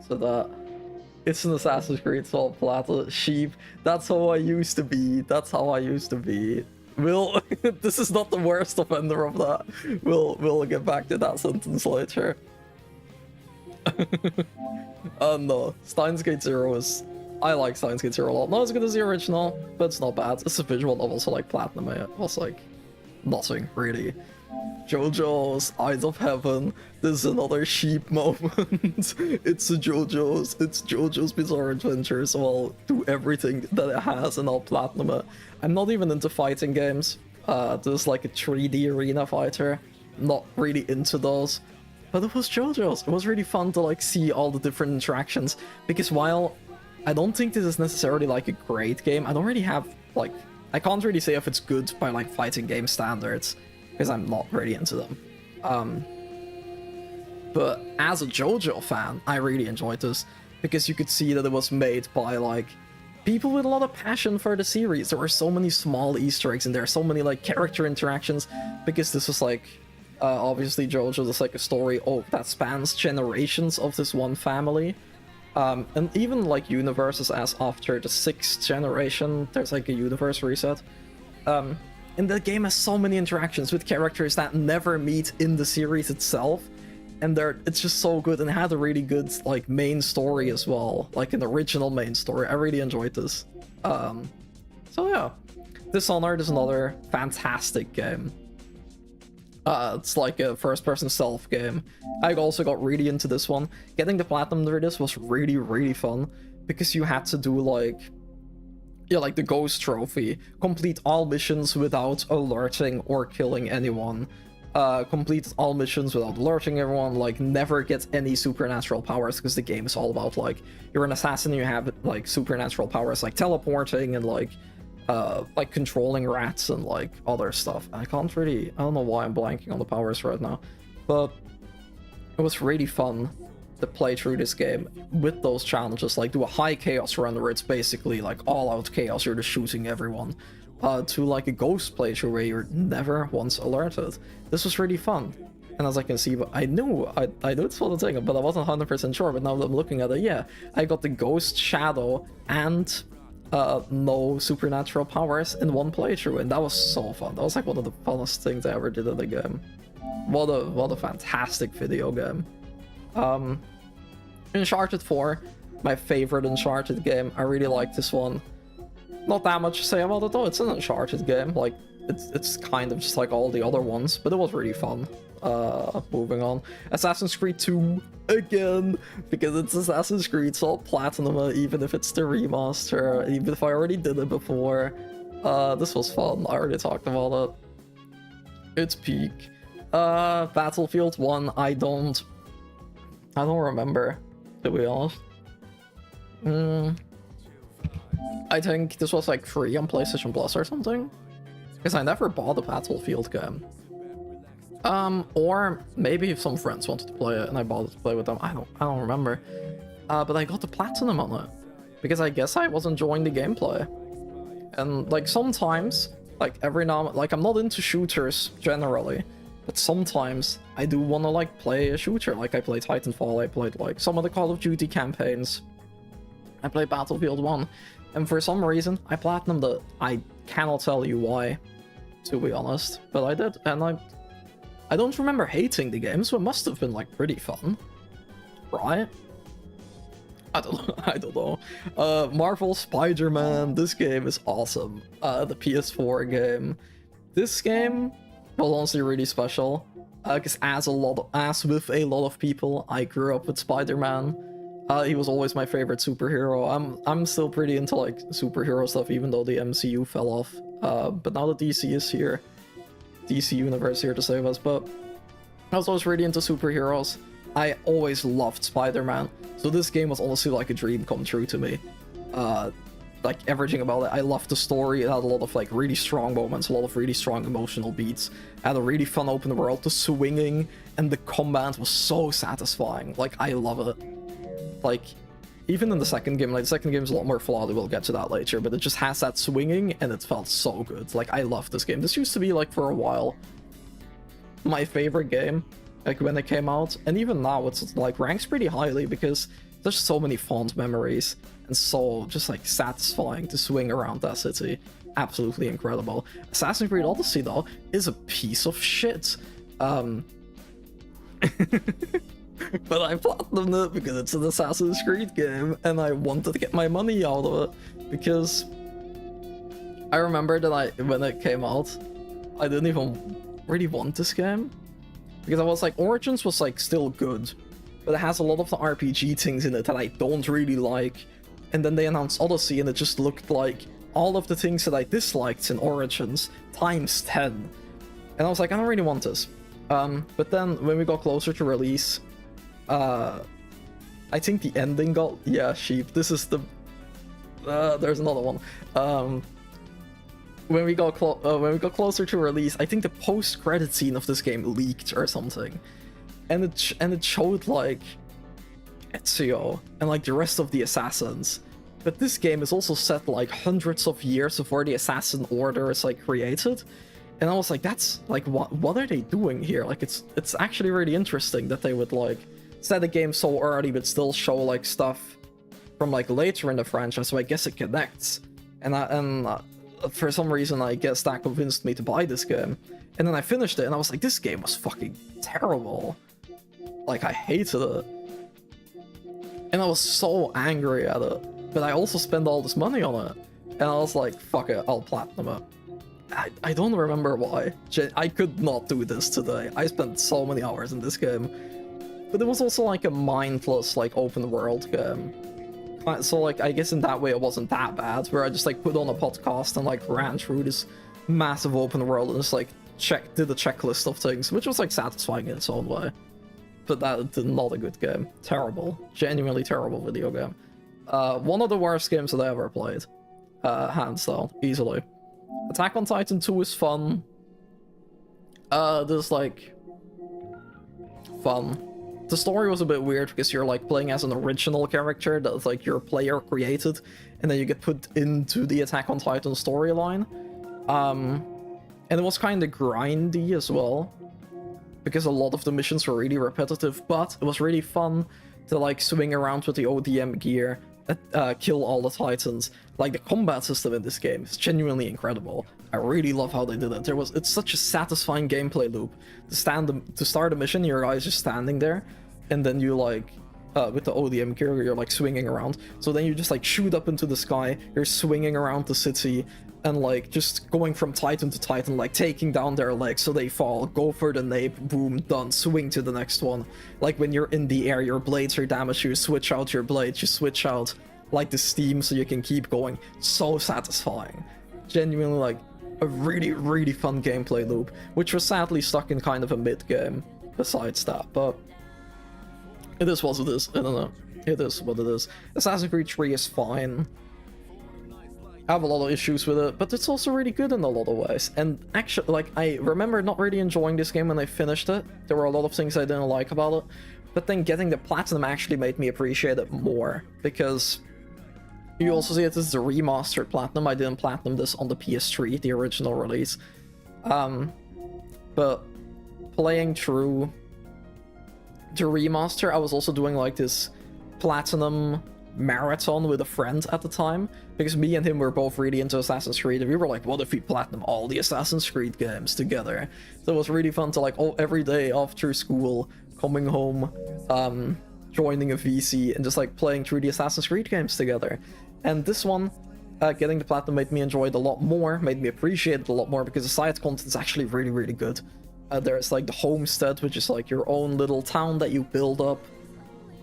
Speaker 1: So that it's an Assassin's Creed Salt Platter sheep. That's how I used to be. That's how I used to be. This is not the worst offender of that. We'll get back to that sentence later. No, Steins Gate Zero is... I like Steins Gate Zero a lot. Not as good as the original, but it's not bad. It's a visual novel, so like platinum it was like nothing really. JoJo's Eyes of Heaven. This is another sheep moment. It's JoJo's Bizarre Adventure, so I'll do everything that it has and I'll platinum it. I'm not even into fighting games. There's like a 3D arena fighter. Not really into those. But it was JoJo's. It was really fun to like see all the different interactions. Because while I don't think this is necessarily like a great game, I don't really have like... I can't really say if it's good by like fighting game standards. Because I'm not really into them. But as a JoJo fan, I really enjoyed this. because you could see that it was made by like people with a lot of passion for the series. There were so many small Easter eggs in there, so many like character interactions, because this was like obviously JoJo is like a story that spans generations of this one family. And even like universes, as after the 6th generation, there's like a universe reset. And the game has so many interactions with characters that never meet in the series itself, and it's just so good, and it had a really good like main story as well, like an original main story. I really enjoyed this. So yeah, Dishonored is another fantastic game. It's like a first-person stealth game. I also got really into this one. Getting the platinum for this was really, really fun, because you had to do like, yeah, like the ghost trophy. Complete all missions without alerting or killing anyone. Complete all missions without alerting everyone. Like, never get any supernatural powers, because the game is all about like, you're an assassin and you have like supernatural powers like teleporting and like controlling rats and like other stuff. I don't know why I'm blanking on the powers right now, but it was really fun to play through this game with those challenges, like do a high chaos run where it's basically like all out chaos, you're just shooting everyone, to like a ghost playthrough where you're never once alerted. This was really fun, and as I can see, I knew it's for the thing, but I wasn't 100% sure. But now that I'm looking at it, yeah, I got the ghost, shadow, and no supernatural powers in one playthrough, and that was so fun. That was like one of the funnest things I ever did in the game. What a fantastic video game. Uncharted 4, my favorite Uncharted game. I really like this one. Not that much to say about it though. It's an Uncharted game. Like, it's kind of just like all the other ones, but it was really fun. Moving on. Assassin's Creed 2 again, because it's Assassin's Creed, so I'll platinum it, even if it's the remaster, even if I already did it before. This was fun. I already talked about it. It's peak. Battlefield 1, I don't remember, to be honest. I think this was like free on PlayStation Plus or something, because I never bought a Battlefield game. Or maybe if some friends wanted to play it and I bought it to play with them, I don't remember. But I got the platinum on it, because I guess I was enjoying the gameplay. And like sometimes, like every now, like I'm not into shooters generally, but sometimes I do want to like play a shooter. Like I played Titanfall, I played like some of the Call of Duty campaigns, I played Battlefield 1, and for some reason I platinumed it. I cannot tell you why, to be honest, but I did, and I don't remember hating the game, so it must have been like pretty fun, right? I don't know. Marvel Spider-Man, this game is awesome. The PS4 game. This game was honestly really special, because as with a lot of people, I grew up with Spider-Man. He was always my favorite superhero. I'm still pretty into like superhero stuff, even though the MCU fell off. But now that DC is here, DC Universe here to save us. But I was always really into superheroes. I always loved Spider-Man, so this game was honestly like a dream come true to me. Like everything about it. I loved the story. It had a lot of like really strong moments, a lot of really strong emotional beats. It had a really fun open world. The swinging and the combat was so satisfying. Like, I love it. Like, even in the second game, like the second game is a lot more flawed, we'll get to that later, but it just has that swinging and it felt so good. Like, I love this game. This used to be like for a while my favorite game, like when it came out, and even now it's like ranks pretty highly because there's so many fond memories and so just like satisfying to swing around that city. Absolutely incredible. Assassin's Creed Odyssey though is a piece of shit. But I platinumed it because it's an Assassin's Creed game and I wanted to get my money out of it, because I remember that when it came out, I didn't even really want this game, because I was like, Origins was like still good, but it has a lot of the RPG things in it that I don't really like, and then they announced Odyssey and it just looked like all of the things that I disliked in Origins times 10, and I was like, I don't really want this. But then when we got closer to release, I think the ending got, yeah, sheep. This is the, there's another one. When we got closer to release, I think the post-credit scene of this game leaked or something, and it showed like Ezio and like the rest of the assassins. But this game is also set like hundreds of years before the Assassin Order is like created. And I was like, that's like, what are they doing here? Like, it's actually really interesting that they would like set a game so early but still show like stuff from like later in the franchise. So I guess it connects. And for some reason, I guess that convinced me to buy this game. And then I finished it and I was like, this game was fucking terrible. Like, I hated it. And I was so angry at it. But I also spent all this money on it. And I was like, fuck it, I'll platinum it. I don't remember why. I could not do this today. I spent so many hours in this game. But it was also like a mindless, like, open world game. So, like, I guess in that way it wasn't that bad, where I just, like, put on a podcast and, like, ran through this massive open world and just, like, did a checklist of things, which was, like, satisfying in its own way. But that's not a good game. Terrible. Genuinely terrible video game. One of the worst games that I ever played. Hands down. Easily. Attack on Titan 2 is fun. There's, like... fun. The story was a bit weird because you're like playing as an original character that like your player created, and then you get put into the Attack on Titan storyline. And it was kind of grindy as well, because a lot of the missions were really repetitive, but it was really fun to like swing around with the ODM gear, kill all the Titans. Like, the combat system in this game is genuinely incredible. I really love how they did it. It's such a satisfying gameplay loop. To start a mission, your guy's just standing there, and then you like, with the ODM gear, you're like swinging around. So then you just like shoot up into the sky, you're swinging around the city, and like just going from Titan to Titan, like taking down their legs so they fall, go for the nape, boom, done, swing to the next one. Like when you're in the air, your blades are damaged, you switch out your blades, you switch out like the steam so you can keep going. So satisfying. Genuinely like a really, really fun gameplay loop, which was sadly stuck in kind of a mid-game besides that, but it is what it is. I don't know. It is what it is. Assassin's Creed 3 is fine. I have a lot of issues with it, but it's also really good in a lot of ways. And actually, like, I remember not really enjoying this game when I finished it. There were a lot of things I didn't like about it, but then getting the platinum actually made me appreciate it more, because you also see this is a remastered platinum. I didn't platinum this on the PS3, the original release. But playing through the remaster, I was also doing like this platinum marathon with a friend at the time, because me and him were both really into Assassin's Creed, and we were like, what if we platinum all the Assassin's Creed games together? So it was really fun to like, every day after school, coming home, joining a VC, and just like playing through the Assassin's Creed games together. And this one, getting the platinum made me enjoy it a lot more, made me appreciate it a lot more, because the side content is actually really, really good. There's like the homestead, which is like your own little town that you build up,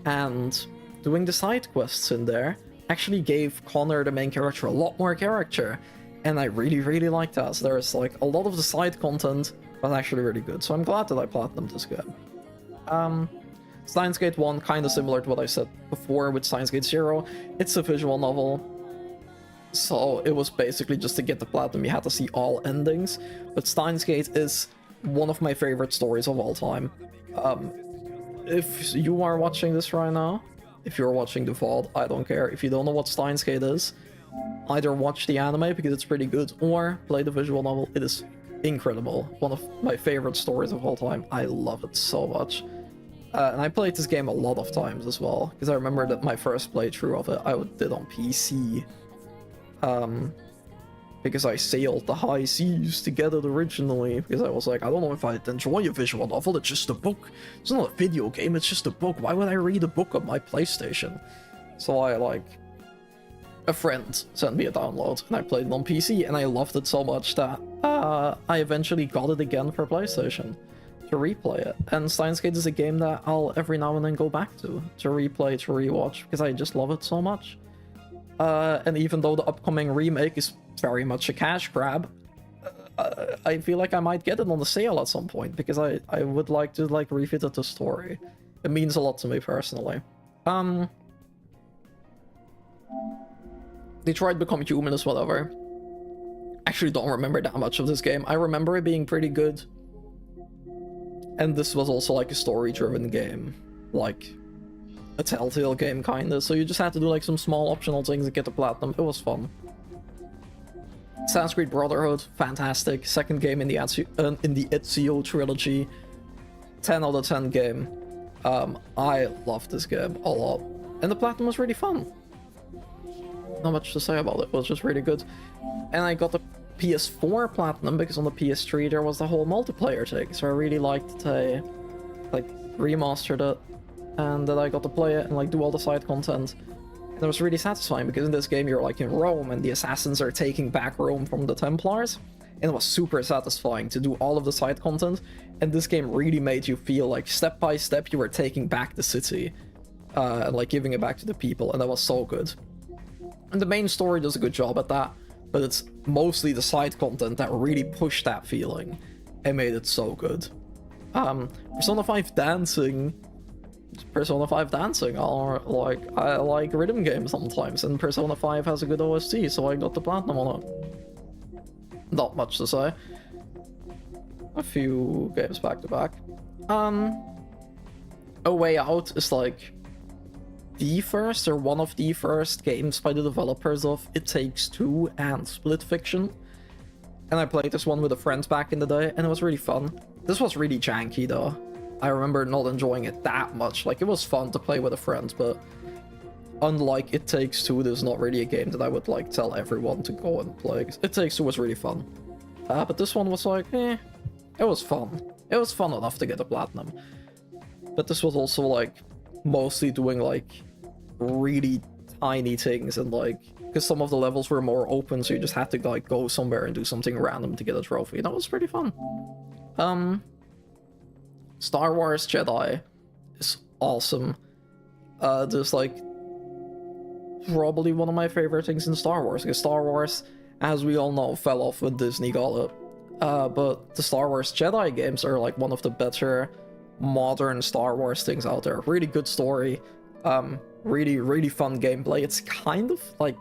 Speaker 1: and doing the side quests in there actually gave Connor, the main character, a lot more character, and I really, really like that. So there's like a lot of the side content was actually really good, so I'm glad that I platinumed this game. Steins Gate 1, kind of similar to what I said before with Steins Gate 0. It's a visual novel, so it was basically just to get the platinum, you had to see all endings. But Steins Gate is one of my favorite stories of all time. If you are watching this right now, if you're watching the VOD, I don't care. If you don't know what Steins Gate is, either watch the anime because it's pretty good, or play the visual novel. It is incredible. One of my favorite stories of all time. I love it so much. And I played this game a lot of times as well, because I remember that my first playthrough of it I did on PC. Because I sailed the high seas to get it originally, because I was like, I don't know if I'd enjoy a visual novel, it's just a book. It's not a video game, it's just a book. Why would I read a book on my PlayStation? So a friend sent me a download, and I played it on PC, and I loved it so much that I eventually got it again for PlayStation to replay it. And Steins Gate is a game that I'll every now and then go back to replay, to rewatch, because I just love it so much. And even though the upcoming remake is very much a cash grab, I feel like I might get it on the sale at some point, because I would like to like revisit the story. It means a lot to me personally. Detroit Become Human is whatever. Actually don't remember that much of this game. I remember it being pretty good. And this was also like a story-driven game. Like, a Telltale game, kinda, so you just had to do like some small optional things to get the platinum. It was fun. Assassin's Creed Brotherhood, fantastic. Second game in the Ezio trilogy. 10 out of 10 game. I love this game a lot. And the platinum was really fun. Not much to say about it, it was just really good. And I got the PS4 platinum because on the PS3 there was the whole multiplayer thing, so I really liked to like remastered it, and then I got to play it and like do all the side content. And it was really satisfying because in this game you're like in Rome and the assassins are taking back Rome from the Templars, and it was super satisfying to do all of the side content. And this game really made you feel like step by step you were taking back the city and like giving it back to the people, and that was so good. And the main story does a good job at that, but it's mostly the side content that really pushed that feeling and made it so good. Persona 5 dancing, or like, I like rhythm games sometimes, and Persona 5 has a good OST, so I got the platinum on it. Not much to say. A few games back to back. A Way Out is like the first or one of the first games by the developers of It Takes Two and Split Fiction. And I played this one with a friend back in the day, and it was really fun. This was really janky though. I remember not enjoying it that much. Like, it was fun to play with a friend, but unlike It Takes Two, there's not really a game that I would like tell everyone to go and play. It Takes Two was really fun. But this one was like, it was fun. It was fun enough to get a platinum. But this was also like mostly doing like really tiny things, and like, because some of the levels were more open, so you just had to like go somewhere and do something random to get a trophy. That was pretty fun. Star Wars Jedi is awesome. There's like probably one of my favorite things in Star Wars, because Star Wars, as we all know, fell off when Disney got it. But the Star Wars Jedi games are like one of the better modern Star Wars things out there. Really good story, really fun gameplay. It's kind of like,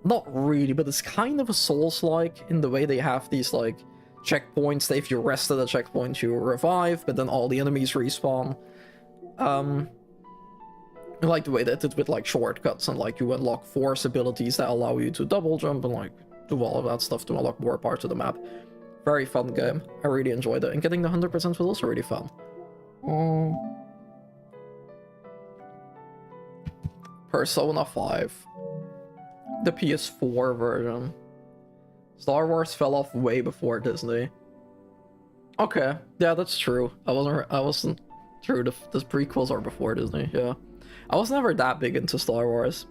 Speaker 1: not really, but it's kind of a Souls-like in the way they have these like checkpoints that if you rest at a checkpoint you revive, but then all the enemies respawn. I like the way that it with like shortcuts, and like you unlock force abilities that allow you to double jump and like do all of that stuff to unlock more parts of the map. Very fun game. I really enjoyed it, and getting the 100% was also really fun. Persona 5. The PS4 version. Star Wars fell off way before Disney. Okay, yeah, that's true. I wasn't true. The prequels are before Disney. Yeah, I was never that big into Star Wars.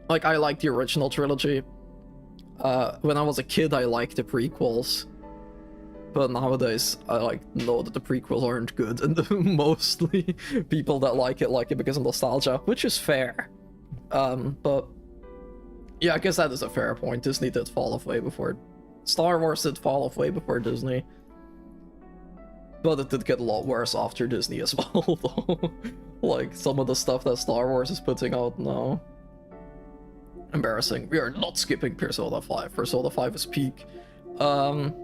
Speaker 1: Like, I liked the original trilogy. When I was a kid, I liked the prequels. But nowadays, I like know that the prequels aren't good, and mostly people that like it because of nostalgia, which is fair. But yeah, I guess that is a fair point. Disney did fall off way before. Star Wars did fall off way before Disney. But it did get a lot worse after Disney as well, though. Like, some of the stuff that Star Wars is putting out now. Embarrassing. We are not skipping Persona 5. Persona 5 is peak. When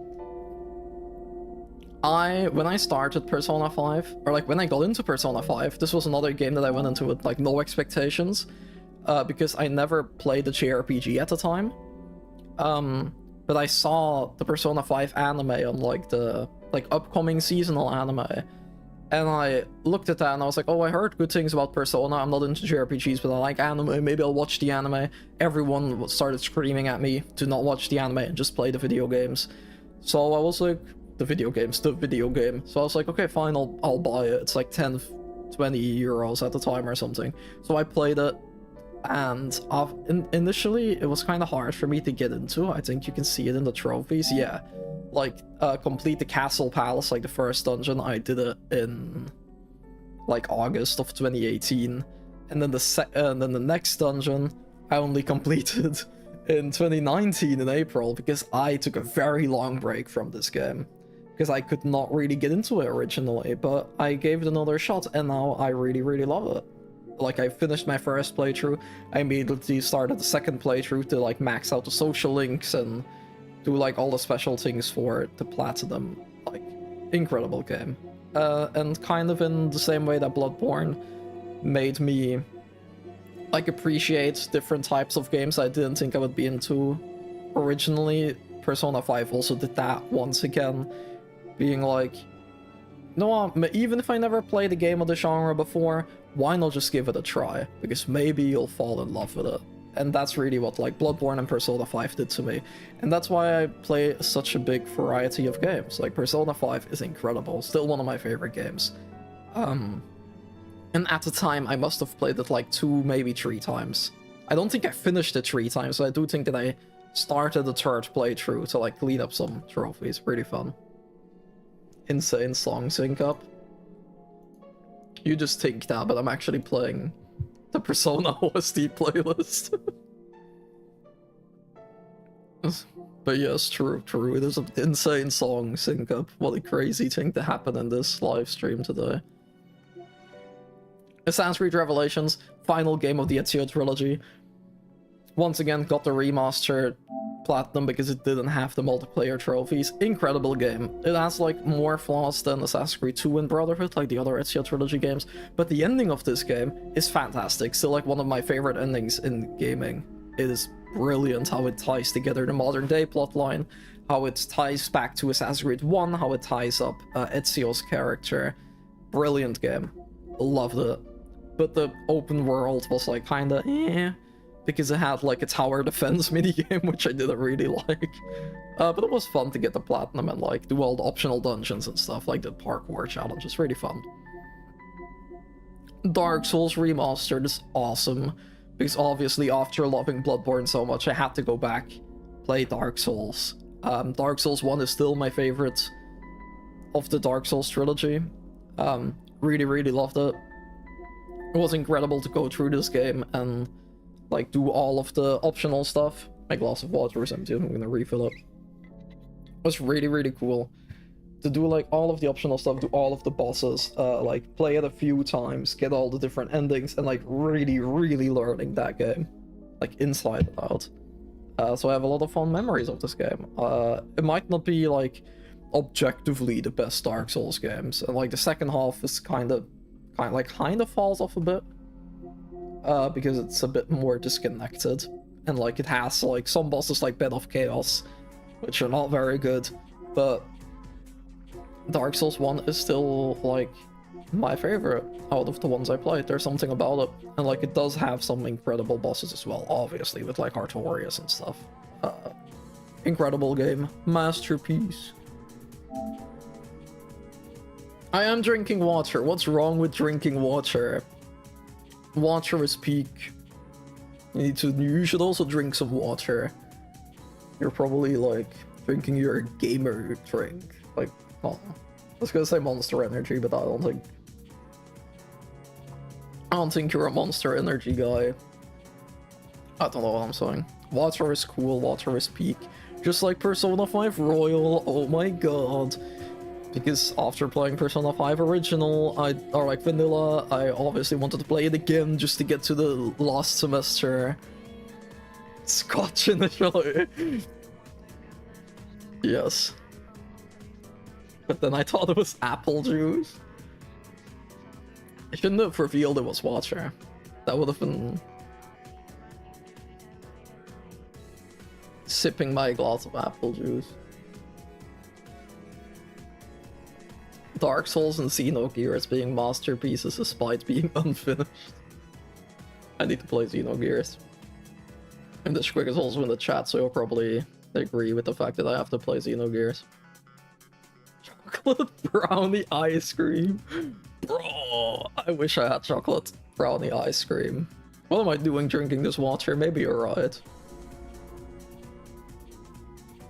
Speaker 1: I started Persona 5, or like when I got into Persona 5, this was another game that I went into with like no expectations. Because I never played the JRPG at the time. But I saw the Persona 5 anime on like the upcoming seasonal anime. And I looked at that and I was like, oh, I heard good things about Persona. I'm not into JRPGs, but I like anime. Maybe I'll watch the anime. Everyone started screaming at me to not watch the anime and just play the video games. So I was like, the video game. So I was like, okay, fine, I'll buy it. It's like 10, 20 euros at the time or something. So I played it. And initially, it was kind of hard for me to get into. I think you can see it in the trophies. Yeah, like complete the Castle Palace, like the first dungeon. I did it in like August of 2018, and then the next dungeon I only completed in 2019 in April, because I took a very long break from this game because I could not really get into it originally. But I gave it another shot, and now I really love it. Like, I finished my first playthrough, I immediately started the second playthrough to like max out the social links and do like all the special things for the platinum. Like, incredible game. and kind of in the same way that Bloodborne made me like appreciate different types of games I didn't think I would be into originally. Persona 5 also did that once again, being like, no, even if I never played a game of the genre before, why not just give it a try? Because maybe you'll fall in love with it. And that's really what like Bloodborne and Persona 5 did to me. And that's why I play such a big variety of games. Like Persona 5 is incredible, still one of my favorite games. And at the time, I must have played it like 2, maybe 3 times. I don't think I finished it 3 times, but I do think that I started the 3rd playthrough to like clean up some trophies. Pretty fun. Insane song sync up. You just think that, but I'm actually playing the Persona OST playlist. But yes, true. It is an insane song sync up. What a crazy thing to happen in this live stream today. Assassin's Creed Revelations, final game of the Ezio trilogy. Once again, got the remaster platinum because it didn't have the multiplayer trophies. Incredible game. It has like more flaws than Assassin's Creed 2 and Brotherhood, like the other Ezio trilogy games, but the ending of this game is fantastic. Still like one of my favorite endings in gaming. It is brilliant how it ties together the modern day plotline, how it ties back to Assassin's Creed 1, how it ties up Ezio's character. Brilliant game. Loved it. But the open world was like kinda because it had like a tower defense minigame, which I didn't really like. But it was fun to get the platinum and like do all the optional dungeons and stuff, like the parkour challenge. It's really fun. Dark Souls Remastered is awesome, because obviously after loving Bloodborne so much, I had to go back, play Dark Souls. Dark Souls 1 is still my favorite of the Dark Souls trilogy. Really loved it. It was incredible to go through this game and like do all of the optional stuff. My glass of water is empty, I'm gonna refill it. It was really cool to do like all of the optional stuff, do all of the bosses, like play it a few times, get all the different endings, and like really learning that game, like inside and out. So I have a lot of fond memories of this game. It might not be like objectively the best Dark Souls games, and like the second half is kind of falls off a bit. Because it's a bit more disconnected, and like it has like some bosses like Bed of Chaos, which are not very good, but Dark Souls 1 is still like my favorite out of the ones I played. There's something about it, and like it does have some incredible bosses as well, obviously with like Artorias and stuff. Incredible game, masterpiece. I am drinking water. What's wrong with drinking water? Water is peak. You should also drink some water. You're probably like drinking your gamer drink. Like, oh, I was gonna say Monster Energy, but I don't think you're a Monster Energy guy. I don't know what I'm saying. Water is cool, water is peak. Just like Persona 5 Royal, oh my god. Because after playing Persona 5 Original, or like Vanilla, I obviously wanted to play it again just to get to the last semester. Scotch initially. Yes. But then I thought it was apple juice. I shouldn't have revealed it was water. That would have been sipping my glass of apple juice. Dark Souls and Xenogears being masterpieces despite being unfinished. I need to play Xenogears. And this quick is also in the chat, so you'll probably agree with the fact that I have to play Xenogears. Chocolate brownie ice cream. Bro, I wish I had chocolate brownie ice cream. What am I doing drinking this water? Maybe you're right.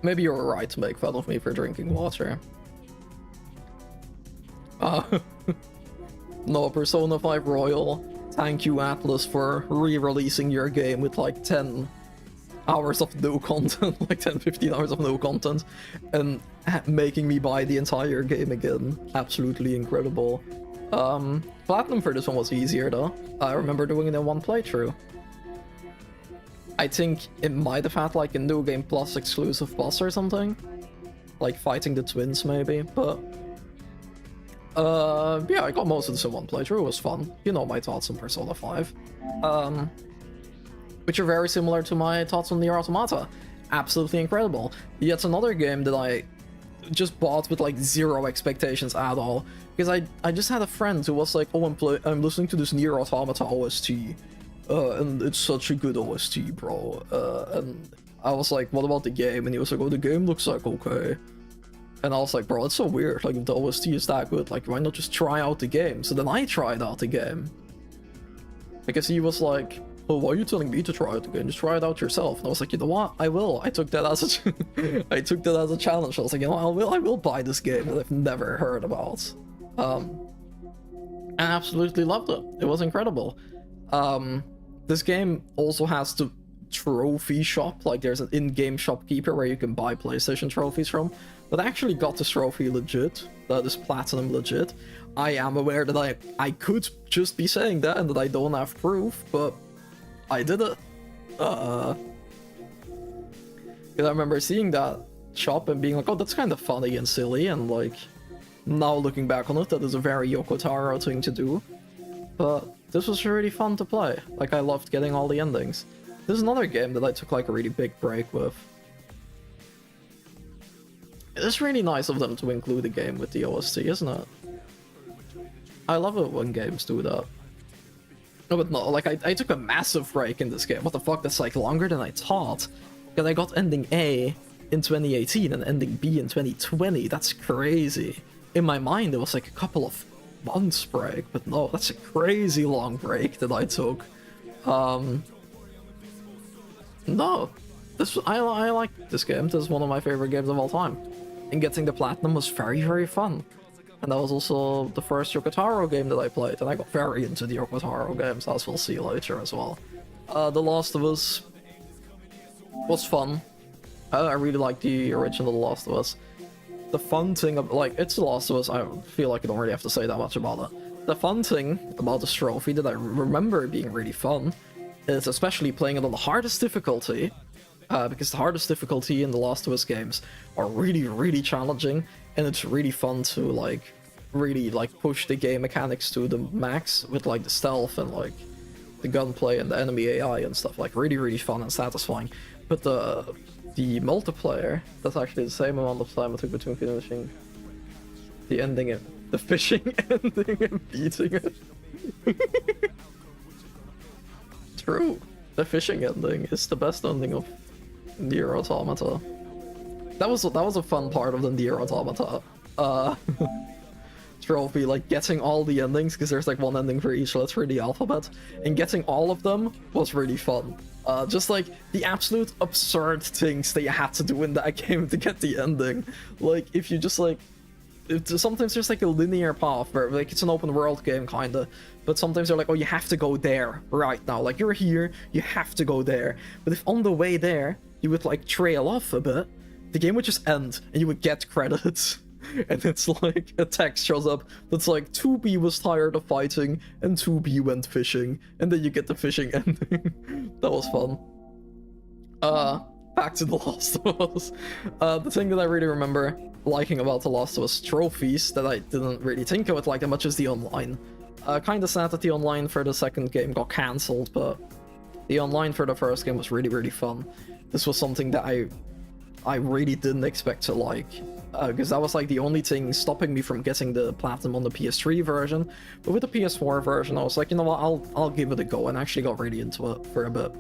Speaker 1: Maybe you're right to make fun of me for drinking water. No, Persona 5 Royal, thank you Atlas for re-releasing your game with like 10 hours of no content, like 10-15 hours of no content, and making me buy the entire game again. Absolutely incredible. Platinum for this one was easier though. I remember doing it in one playthrough. I think it might have had like a New Game Plus exclusive boss or something. Like fighting the twins maybe, but Yeah, I got most of this in one playthrough. It was fun. You know my thoughts on Persona 5. Which are very similar to my thoughts on Nier Automata. Absolutely incredible. Yet another game that I just bought with like zero expectations at all. Because I just had a friend who was like, oh, I'm listening to this Nier Automata OST. And it's such a good OST, bro. And I was like, what about the game? And he was like, oh, the game looks like okay. And I was like, bro, it's so weird. Like, if the OST is that good, like, why not just try out the game? So then I tried out the game. Because he was like, oh, why are you telling me to try out the game? Just try it out yourself. And I was like, you know what? I will. I took that as a I took that as a challenge. I was like, you know, I will buy this game that I've never heard about. I absolutely loved it. It was incredible. This game also has the trophy shop. Like, there's an in-game shopkeeper where you can buy PlayStation trophies from. But I actually got this trophy legit. This platinum legit. I am aware that I could just be saying that and that I don't have proof, but I did it. Because I remember seeing that shop and being like, oh, that's kind of funny and silly, and like, now looking back on it, that is a very Yoko Taro thing to do. But this was really fun to play. Like, I loved getting all the endings. This is another game that I took like a really big break with. It's really nice of them to include a game with the OST, isn't it? I love it when games do that. No, but no, like, I took a massive break in this game. What the fuck, that's like longer than I thought. Because I got ending A in 2018 and ending B in 2020. That's crazy. In my mind, it was like a couple of months break, but no, that's a crazy long break that I took. No, I like this game. This is one of my favorite games of all time. And getting the platinum was very, very fun. And that was also the first Yoko Taro game that I played, and I got very into the Yoko Taro games, as we'll see later as well. The Last of Us was fun. I really like the original The Last of Us. The fun thing, like, it's The Last of Us, I feel like I don't really have to say that much about it. The fun thing about this trophy that I remember being really fun is especially playing it on the hardest difficulty, because the hardest difficulty in the Last of Us games are really, really challenging, and it's really fun to, like, really, like, push the game mechanics to the max with, like, the stealth and, like, the gunplay and the enemy AI and stuff. Like, really, really fun and satisfying. But the multiplayer, that's actually the same amount of time it took between finishing the ending and the fishing ending and beating it. True. The fishing ending is the best ending of Nier Automata. That was a fun part of the Nier Automata trophy, like getting all the endings, because there's like one ending for each letter for the alphabet, and getting all of them was really fun. Just like the absolute absurd things that you had to do in that game to get the ending. Like, if you just like, sometimes there's like a linear path where like it's an open world game kinda, but sometimes they're like, oh, you have to go there right now, like you're here, you have to go there. But if on the way there you would like trail off a bit, the game would just end and you would get credits. And it's like a text shows up that's like 2B was tired of fighting and 2B went fishing, and then you get the fishing ending. That was fun. Back to The Last of Us. The thing that I really remember liking about The Last of Us trophies that I didn't really think of it like that much is the online. Kinda sad that the online for the second game got cancelled, but the online for the first game was really, really fun. This was something that I really didn't expect to like, because that was like the only thing stopping me from getting the platinum on the PS3 version. But with the PS4 version, I was like, you know what, I'll give it a go, and actually got really into it for a bit.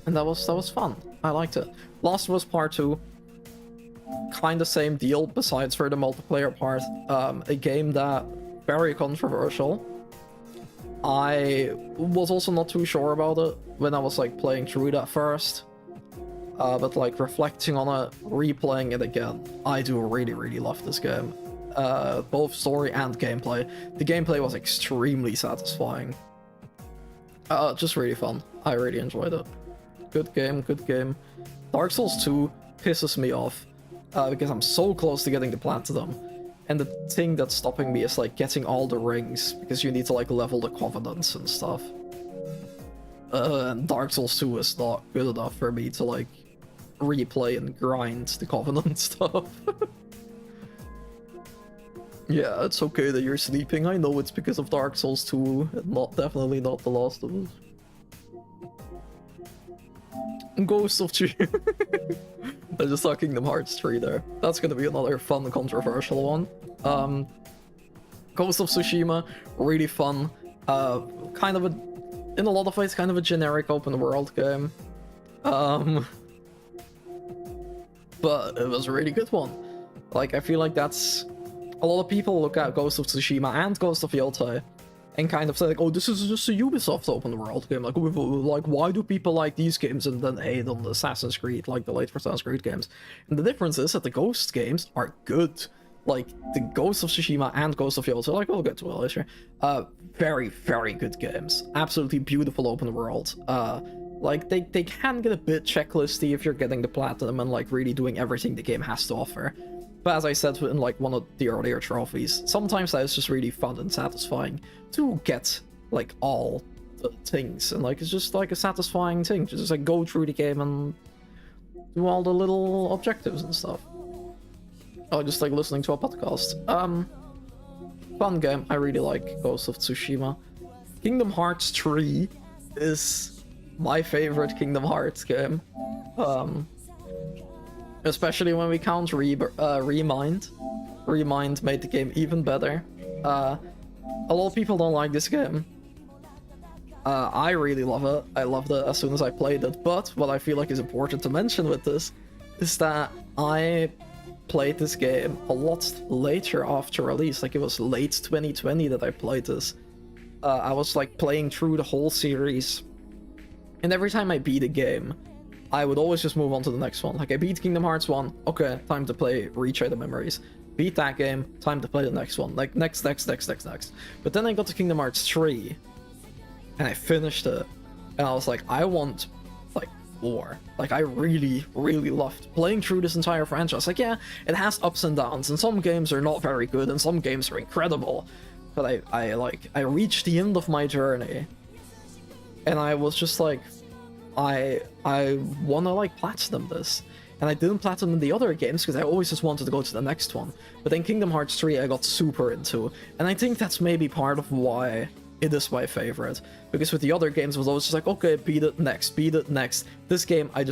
Speaker 1: And that was fun. I liked it. Last of Us Part 2, kind of same deal, besides for the multiplayer part. A game that, very controversial. I was also not too sure about it when I was like playing through that first. But like reflecting on it, replaying it again, I do really, really love this game. Both story and gameplay. The gameplay was extremely satisfying. Just really fun. I really enjoyed it. Good game, good game. Dark Souls 2 pisses me off, because I'm so close to getting the platinum. And the thing that's stopping me is like getting all the rings, because you need to like level the covenants and stuff. And Dark Souls 2 is not good enough for me to like replay and grind the covenant stuff. Yeah, it's okay that you're sleeping. I know it's because of Dark Souls 2, and definitely not The Last of Us. Ghost of Tsushima. I just saw Kingdom Hearts 3 there. That's gonna be another fun, controversial one. Ghost of Tsushima, really fun. Kind of in a lot of ways, kind of a generic open world game. But it was a really good one. Like, I feel like that's... A lot of people look at Ghost of Tsushima and Ghost of Yotei and kind of say, like, oh, this is just a Ubisoft open world game. Like, why do people like these games and then hate on the Assassin's Creed, like the later Assassin's Creed games? And the difference is that the Ghost games are good. Like, the Ghost of Tsushima and Ghost of Yotei, like, we'll get to it later. Very, very good games. Absolutely beautiful open world. Like, they can get a bit checklisty if you're getting the platinum and, like, really doing everything the game has to offer. But as I said in, like, one of the earlier trophies, sometimes that is just really fun and satisfying to get, like, all the things. And, like, it's just, like, a satisfying thing to just, like, go through the game and do all the little objectives and stuff. Oh, just, like, listening to a podcast. Fun game. I really like Ghost of Tsushima. Kingdom Hearts 3 is my favorite Kingdom Hearts game, especially when we count Remind. Remind made the game even better. A lot of people don't like this game. I really love it. I loved it as soon as I played it, but what I feel like is important to mention with this is that I played this game a lot later after release. Like, it was late 2020 that I played this. I was, like, playing through the whole series. And every time I beat a game, I would always just move on to the next one. Like, I beat Kingdom Hearts 1, okay, time to play Retry the Memories. Beat that game, time to play the next one. Like, next. But then I got to Kingdom Hearts 3, and I finished it, and I was like, I want, like, more. Like, I really, really loved playing through this entire franchise. Like, yeah, it has ups and downs, and some games are not very good, and some games are incredible. But I reached the end of my journey, and I was just like, I want to, like, platinum this. And I didn't platinum the other games because I always just wanted to go to the next one. But then Kingdom Hearts 3 I got super into. And I think that's maybe part of why it is my favorite. Because with the other games it was always just like, okay, beat it next. This game I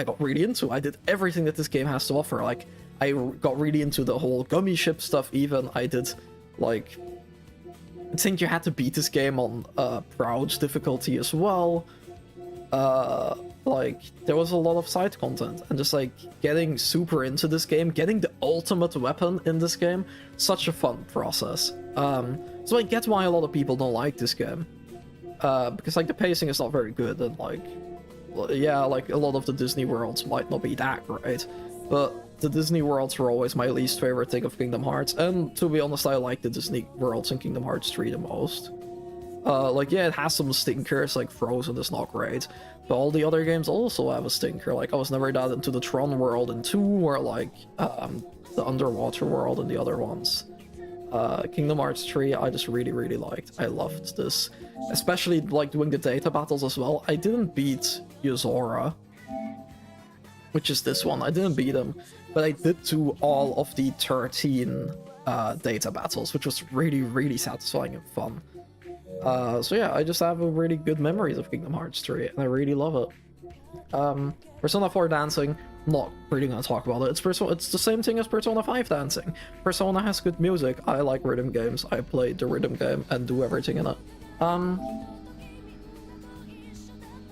Speaker 1: got really into. I did everything that this game has to offer. Like, I got really into the whole gummy ship stuff even. I did, like... I think you had to beat this game on Proud difficulty as well. Like, there was a lot of side content, and just, like, getting super into this game, getting the ultimate weapon in this game, such a fun process. So I get why a lot of people don't like this game. Because, like, the pacing is not very good, and, like, yeah, like, a lot of the Disney worlds might not be that great, but the Disney worlds were always my least favorite thing of Kingdom Hearts, and to be honest, I like the Disney worlds in Kingdom Hearts 3 the most. Like, yeah, it has some stinkers, like Frozen is not great, but all the other games also have a stinker. Like, I was never that into the Tron world in 2, or, like, the underwater world in the other ones. Kingdom Hearts 3, I just really, really liked. I loved this. Especially, like, doing the data battles as well. I didn't beat Yozora, which is this one. I didn't beat him, but I did do all of the 13 data battles, which was really, really satisfying and fun. So yeah, I just have a really good memories of Kingdom Hearts 3, and I really love it. Persona 4 dancing, not really gonna talk about it. It's the same thing as Persona 5 dancing. Persona has good music. I like rhythm games. I play the rhythm game and do everything in it.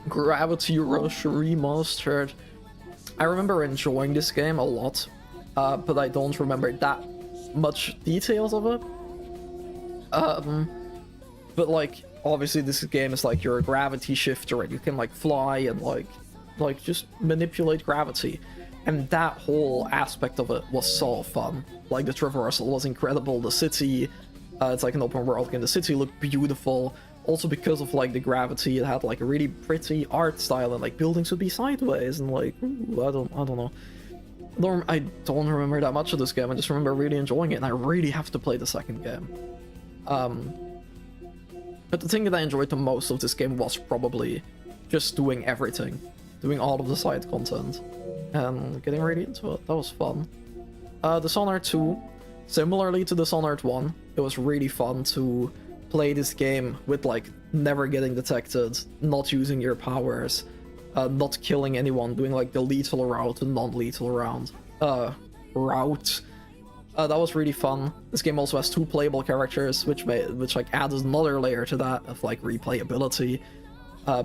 Speaker 1: Gravity Rush Remastered. I remember enjoying this game a lot, but I don't remember that much details of it. But, like, obviously this game is like you're a gravity shifter and you can, like, fly and like just manipulate gravity, and that whole aspect of it was so fun. Like, the traversal was incredible. The city, it's like an open world game. The city looked beautiful, also because of, like, the gravity. It had, like, a really pretty art style, and, like, buildings would be sideways, and, like, ooh, I don't know. I don't remember that much of this game. I just remember really enjoying it, and I really have to play the second game. But the thing that I enjoyed the most of this game was probably just doing everything. Doing all of the side content. And getting really into it. That was fun. Dishonored 2. similarly to Dishonored 1, it was really fun to play this game with like never getting detected, not using your powers, not killing anyone, doing like the lethal route and non-lethal route. That was really fun. This game also has 2 playable characters, which like adds another layer to that of like replayability,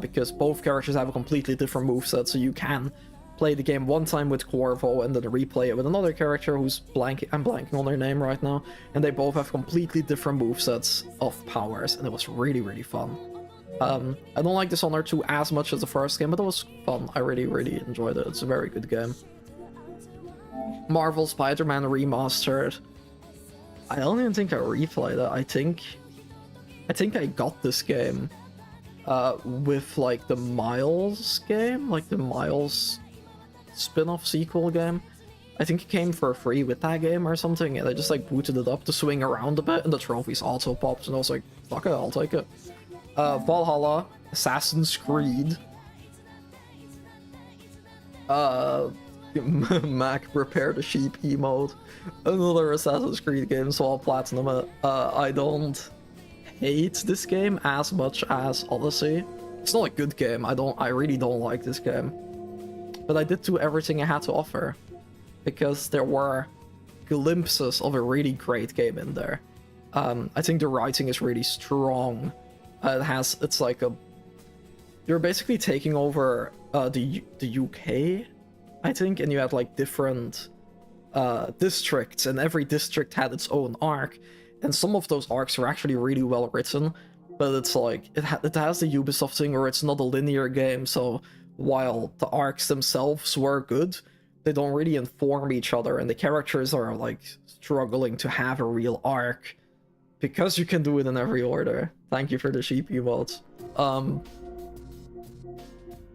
Speaker 1: because both characters have a completely different moveset, so you can play the game one time with Corvo and then replay it with another character who's I'm blanking on their name right now, and they both have completely different movesets of powers, and it was really, really fun. I don't like Dishonored 2 as much as the first game, but it was fun. I really, really enjoyed it. It's a very good game. Marvel Spider-Man Remastered. I don't even think I replayed it. I think I got this game with like the Miles game, like the Miles spin-off sequel game. I think it came for free with that game or something, and I just like booted it up to swing around a bit, and the trophies also popped, and I was like, fuck it, I'll take it. Valhalla, Assassin's Creed. Mac, prepare the sheep emote. Another Assassin's Creed game, so I'll platinum it. I don't hate this game as much as Odyssey. It's not a good game. I really don't like this game. But I did do everything I had to offer, because there were glimpses of a really great game in there. I think the writing is really strong. It's like you're basically taking over the UK, I think, and you had like different districts, and every district had its own arc, and some of those arcs are actually really well written, but it's like it has the Ubisoft thing where it's not a linear game, so while the arcs themselves were good, they don't really inform each other, and the characters are like struggling to have a real arc because you can do it in every order. Thank you for the sheep emotes.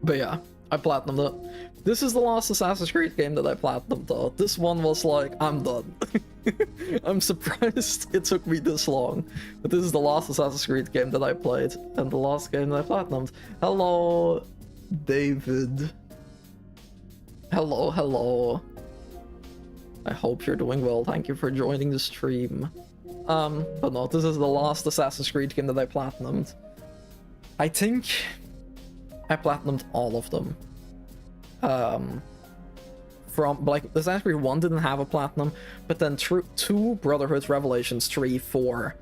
Speaker 1: But yeah, I platinumed it. This is the last Assassin's Creed game that I platinumed though. This one was like, I'm done. I'm surprised it took me this long, but this is the last Assassin's Creed game that I played, and the last game that I platinumed. Hello, David. Hello. I hope you're doing well. Thank you for joining the stream. But no, this is the last Assassin's Creed game that I platinumed. I think I platinumed all of them. From like Assassin's Creed 1 didn't have a platinum, but then 2 Brotherhood, Revelations, 3, 4,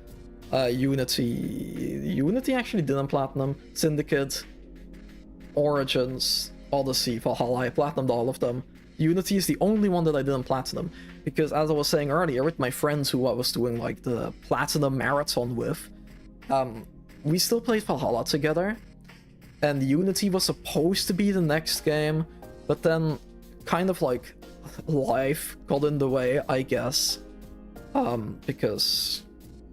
Speaker 1: Unity actually didn't platinum, Syndicate, Origins, Odyssey, Valhalla, I platinumed all of them. Unity is the only one that I didn't platinum, because as I was saying earlier, with my friends who I was doing like the platinum marathon with, we still played Valhalla together, and Unity was supposed to be the next game, but then kind of like life got in the way, I guess, because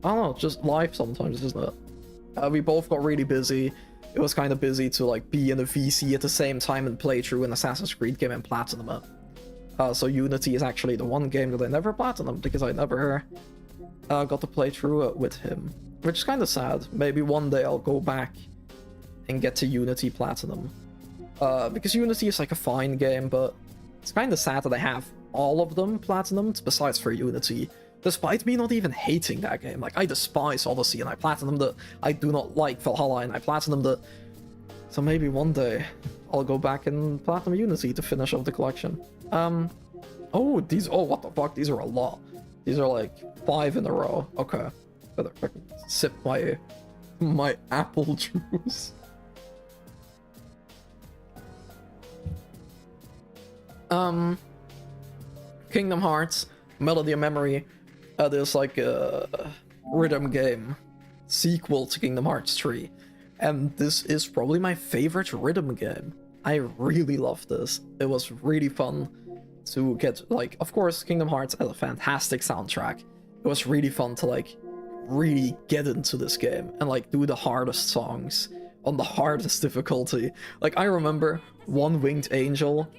Speaker 1: I don't know, just life sometimes, isn't it? We both got really busy. It was kind of busy to like be in a VC at the same time and play through an Assassin's Creed game and platinum it. So Unity is actually the one game that I never platinumed, because I never got to play through it with him, which is kind of sad. Maybe one day I'll go back and get to Unity Platinum, because Unity is like a fine game, but it's kind of sad that I have all of them platinumed besides for Unity, despite me not even hating that game. Like, I despise Odyssey and I platinumed it. I do not like Valhalla and I platinumed it. So maybe one day I'll go back and platinum Unity to finish off the collection. Oh, what the fuck? These are a lot. These are like 5 in a row. Okay. Better sip my apple juice. Kingdom Hearts, Melody of Memory. There's like a rhythm game sequel to Kingdom Hearts 3, and this is probably my favorite rhythm game. I really love this. It was really fun to get, like, of course, Kingdom Hearts has a fantastic soundtrack. It was really fun to like really get into this game and like do the hardest songs on the hardest difficulty. Like, I remember One Winged Angel,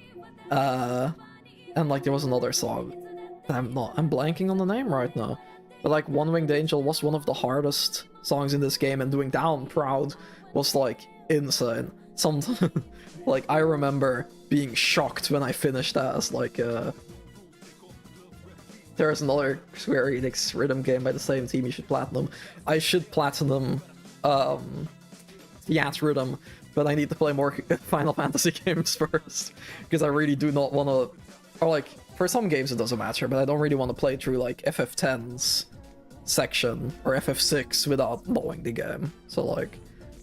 Speaker 1: and like there was another song. I'm blanking on the name right now. But like One Winged Angel was one of the hardest songs in this game, and doing Down Proud was like insane. Sometimes, like, I remember being shocked when I finished that as like there's another Square Enix rhythm game by the same team you should platinum. I should platinum Yacht Rhythm, but I need to play more Final Fantasy games first, because I really do not want to, or like, for some games it doesn't matter, but I don't really want to play through like FF10's section or FF6 without knowing the game. So like,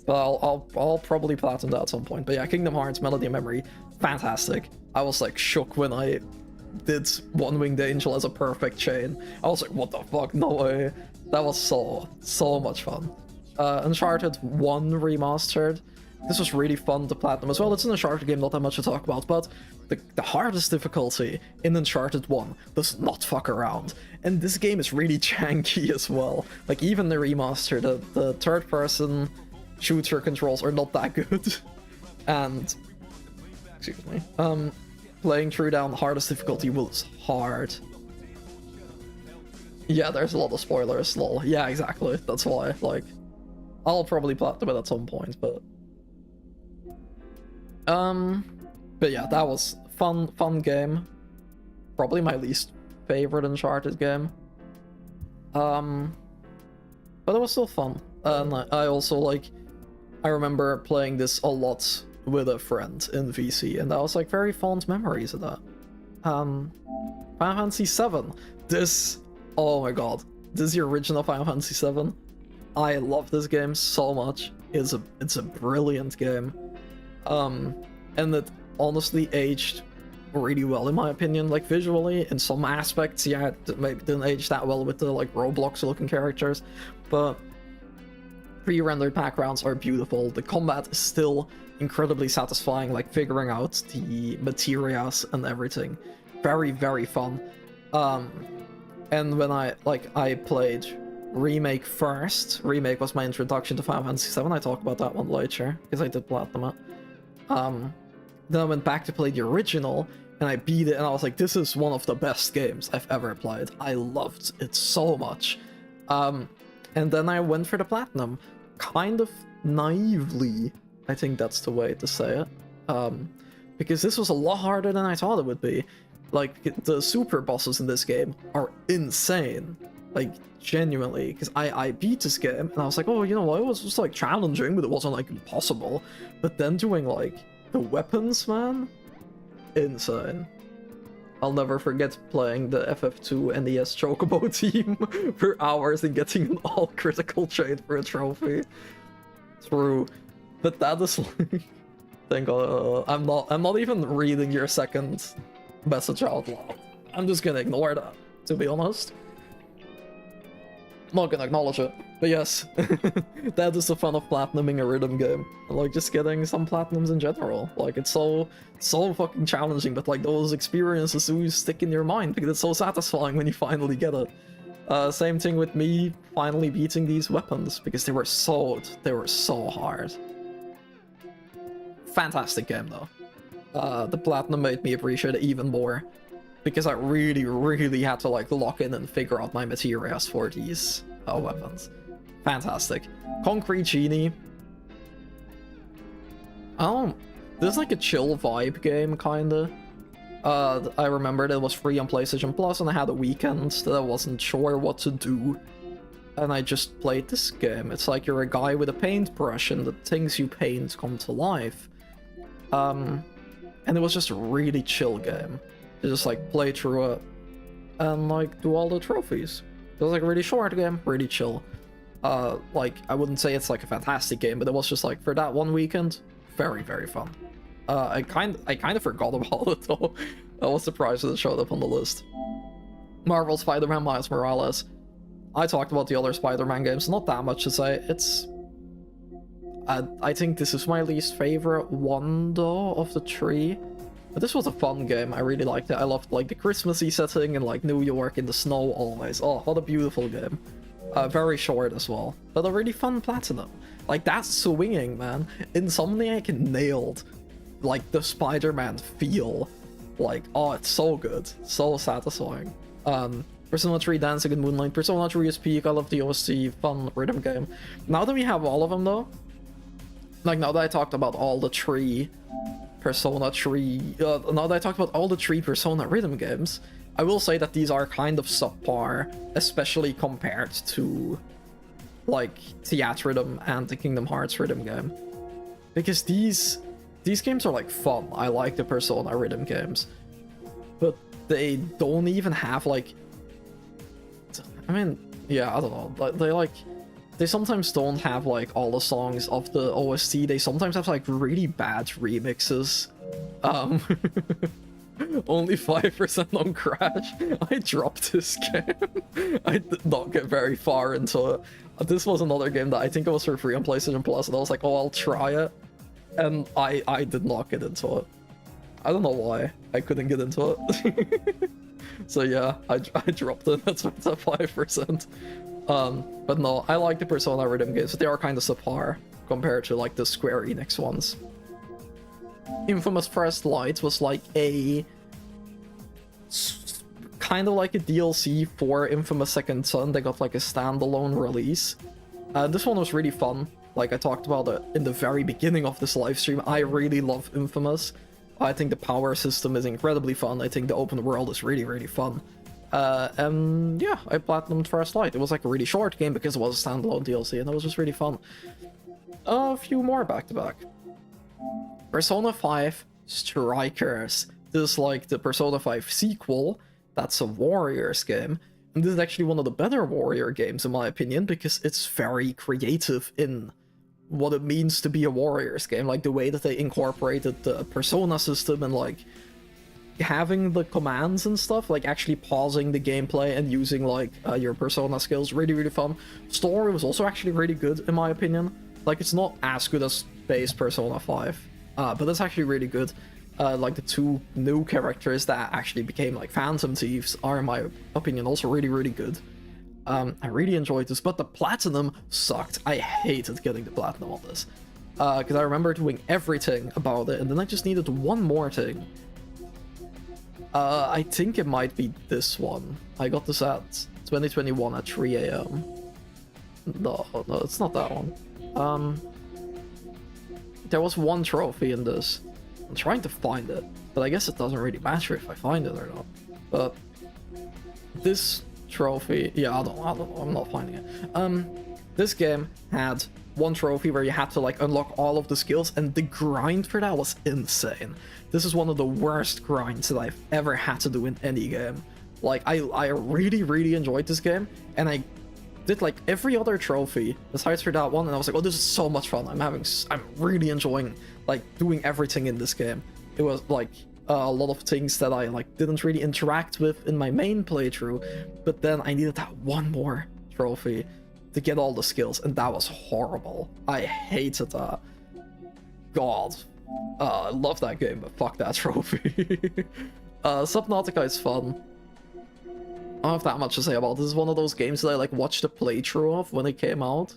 Speaker 1: but I'll probably platinum that at some point. But yeah, Kingdom Hearts Melody of Memory, fantastic. I was like shook when I did One Winged Angel as a perfect chain. I was like, what the fuck, no way. That was so much fun. Uncharted 1 Remastered. This was really fun to platinum as well. It's an Uncharted game, not that much to talk about, but the hardest difficulty in Uncharted 1 does not fuck around. And this game is really janky as well. Like, even the remaster, the third-person shooter controls are not that good. And, excuse me, playing through down the hardest difficulty was hard. Yeah, there's a lot of spoilers, lol. Yeah, exactly. That's why, like, I'll probably platinum it at some point, but yeah, that was fun game. Probably my least favorite Uncharted game. But it was still fun. And I also, like, I remember playing this a lot with a friend in VC, and that was like very fond memories of that. Final Fantasy VII. This, oh my god, this is the original Final Fantasy VII. I love this game so much. It's a brilliant game. And it honestly aged really well in my opinion. Like visually, in some aspects, yeah, it maybe didn't age that well with the like Roblox looking characters, but pre-rendered backgrounds are beautiful. The combat is still incredibly satisfying, like figuring out the materials and everything. Very, very fun. And when I played Remake first. Remake was my introduction to Final Fantasy VII. I talk about that one later, because I did platinum it. Then I went back to play the original, and I beat it, and I was like, this is one of the best games I've ever played. I loved it so much. And then I went for the platinum, kind of naively. I think that's the way to say it. Because this was a lot harder than I thought it would be. Like, the super bosses in this game are insane. Like, genuinely, because I beat this game, and I was like, oh, you know what, it was just, like, challenging, but it wasn't, like, impossible. But then doing, like, the weapons, man, insane. I'll never forget playing the FF2 NES Chocobo team for hours and getting an all-critical chain for a trophy. True. But that is, like... Thank God, I'm not even reading your second message out loud. I'm just gonna ignore that, to be honest. I'm not gonna acknowledge it, but yes, that is the fun of platinuming a rhythm game. And, like, just getting some platinums in general. Like, it's so fucking challenging, but, like, those experiences do stick in your mind because it's so satisfying when you finally get it. Same thing with me finally beating these weapons, because they were so hard. Fantastic game, though. The platinum made me appreciate it even more, because I really had to, like, lock in and figure out my materials for these weapons. Fantastic. Concrete Genie. This is like a chill vibe game, kinda. I remembered it was free on PlayStation Plus, and I had a weekend that I wasn't sure what to do. And I just played this game. It's like you're a guy with a paintbrush, and the things you paint come to life. And it was just a really chill game. You just, like, play through it and, like, do all the trophies. It was, like, a really short game, really chill. Like, I wouldn't say it's, like, a fantastic game, but it was just, like, for that one weekend, very, very fun. I kind of forgot about it, though. I was surprised that it showed up on the list. Marvel Spider-Man Miles Morales. I talked about the other Spider-Man games, not that much to say. It's... I think this is my least favorite one, though, of the three. But this was a fun game. I really liked it. I loved, like, the Christmassy setting and, like, New York in the snow always. Oh, what a beautiful game. Very short as well, but a really fun platinum. Like, that's swinging, man. Insomniac nailed, like, the Spider-Man feel. Like, oh, it's so good. So satisfying. Persona 3 Dancing in Moonlight, Persona 3 is peak. I love the OST, fun rhythm game. Now that we have all of them, though, like, now that I talked about all the three Persona 3, now that I talked about all the three Persona rhythm games, I will say that these are kind of subpar, especially compared to like Theatrhythm and the Kingdom Hearts rhythm game, because these games are like fun. I like the Persona rhythm games, but they don't even have like, I mean, yeah, I don't know, they sometimes don't have like all the songs of the OST. They sometimes have like really bad remixes. Only 5% on Crash. I dropped this game. I did not get very far into it. This was another game that I think it was for free on PlayStation Plus, and I was like, oh, I'll try it. And I did not get into it. I don't know why I couldn't get into it. So yeah, I dropped it. That's 5%. But no, I like the Persona rhythm games. They are kind of subpar compared to like the Square Enix ones. Infamous First Light was like a kind of like a DLC for Infamous Second Son. They got like a standalone release. This one was really fun. Like I talked about it in the very beginning of this live stream. I really love Infamous. I think the power system is incredibly fun. I think the open world is really, really fun. And yeah, I platinumed First Light. It was like a really short game because it was a standalone DLC, and it was just really fun. A few more back-to-back. Persona 5 Strikers. This is like the Persona 5 sequel. That's a Warriors game. And this is actually one of the better Warrior games, in my opinion, because it's very creative in what it means to be a Warriors game. Like the way that they incorporated the Persona system and like having the commands and stuff, like actually pausing the gameplay and using like your Persona skills. Really, really fun. Story was also actually really good, in my opinion. Like it's not as good as base Persona 5, but it's actually really good. Like the two new characters that actually became like Phantom Thieves are, in my opinion, also really, really good. I really enjoyed this, but the platinum sucked. I hated getting the platinum on this. Because I remember doing everything about it, and then I just needed one more thing. I think it might be this one. I got this at 2021 at 3 AM. No, it's not that one. There was one trophy in this. I'm trying to find it, but I guess it doesn't really matter if I find it or not. But this trophy, yeah, I don't know, I'm not finding it. This game had one trophy where you had to like unlock all of the skills, and the grind for that was insane. This is one of the worst grinds that I've ever had to do in any game. Like I really, really enjoyed this game, and I did like every other trophy besides for that one, and I was like, oh, this is so much fun. I'm really enjoying like doing everything in this game. It was like a lot of things that I like didn't really interact with in my main playthrough, but then I needed that one more trophy to get all the skills, and that was horrible. I hated that. God, I love that game, but fuck that trophy. Subnautica is fun. I don't have that much to say about this. This is one of those games that I like watched a playthrough of when it came out,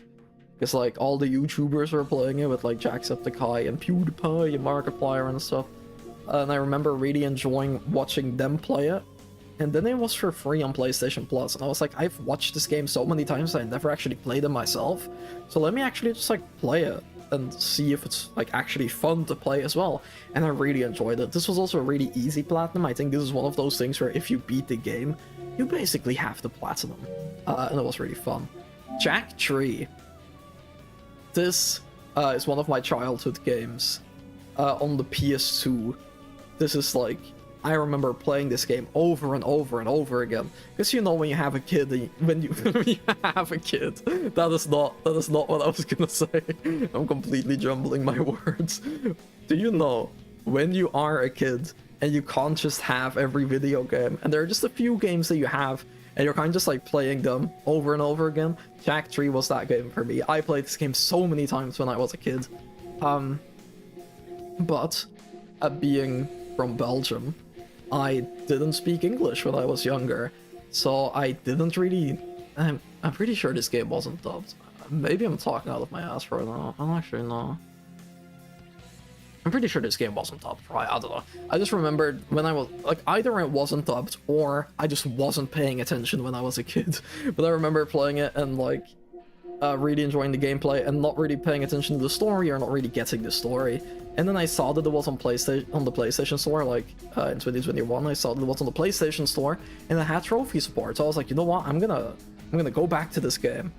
Speaker 1: because like all the YouTubers were playing it with like Jacksepticeye and PewDiePie and Markiplier and stuff, and I remember really enjoying watching them play it. And then it was for free on PlayStation Plus, and I was like, I've watched this game so many times I never actually played it myself, so let me actually just like play it and see if it's like actually fun to play as well. And I really enjoyed it. This was also a really easy platinum. I think this is one of those things where if you beat the game, you basically have the platinum, and it was really fun. Jack Tree. This is one of my childhood games on the PS2. This is like, I remember playing this game over and over and over again. Because you know, when you have a kid, when you have a kid, that is not what I was gonna say. I'm completely jumbling my words. Do you know, when you are a kid and you can't just have every video game, and there are just a few games that you have, and you're kind of just like playing them over and over again? Jack 3 was that game for me. I played this game so many times when I was a kid. But being from Belgium, I didn't speak English when I was younger, so I didn't really... I'm pretty sure this game wasn't dubbed. Maybe I'm talking out of my ass right now. I don't actually know. I'm pretty sure this game wasn't dubbed, right? I don't know. I just remembered when I was... like, either it wasn't dubbed, or I just wasn't paying attention when I was a kid. But I remember playing it and, like, really enjoying the gameplay and not really paying attention to the story, or not really getting the story. And then I saw that it was on the PlayStation Store, like in 2021. I saw that it was on the PlayStation Store, and it had trophy support. So I was like, you know what? I'm gonna go back to this game,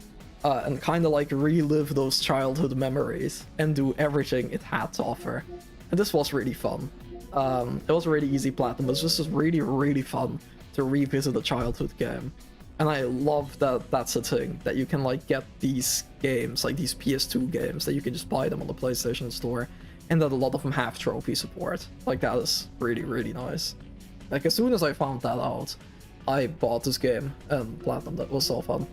Speaker 1: and kind of like relive those childhood memories and do everything it had to offer. And this was really fun. It was a really easy platinum. It was just really, really fun to revisit a childhood game. And I love that that's a thing, that you can like get these games, like these PS2 games, that you can just buy them on the PlayStation Store, and that a lot of them have trophy support. Like, that is really, really nice. Like, as soon as I found that out, I bought this game and platinum. That was so fun.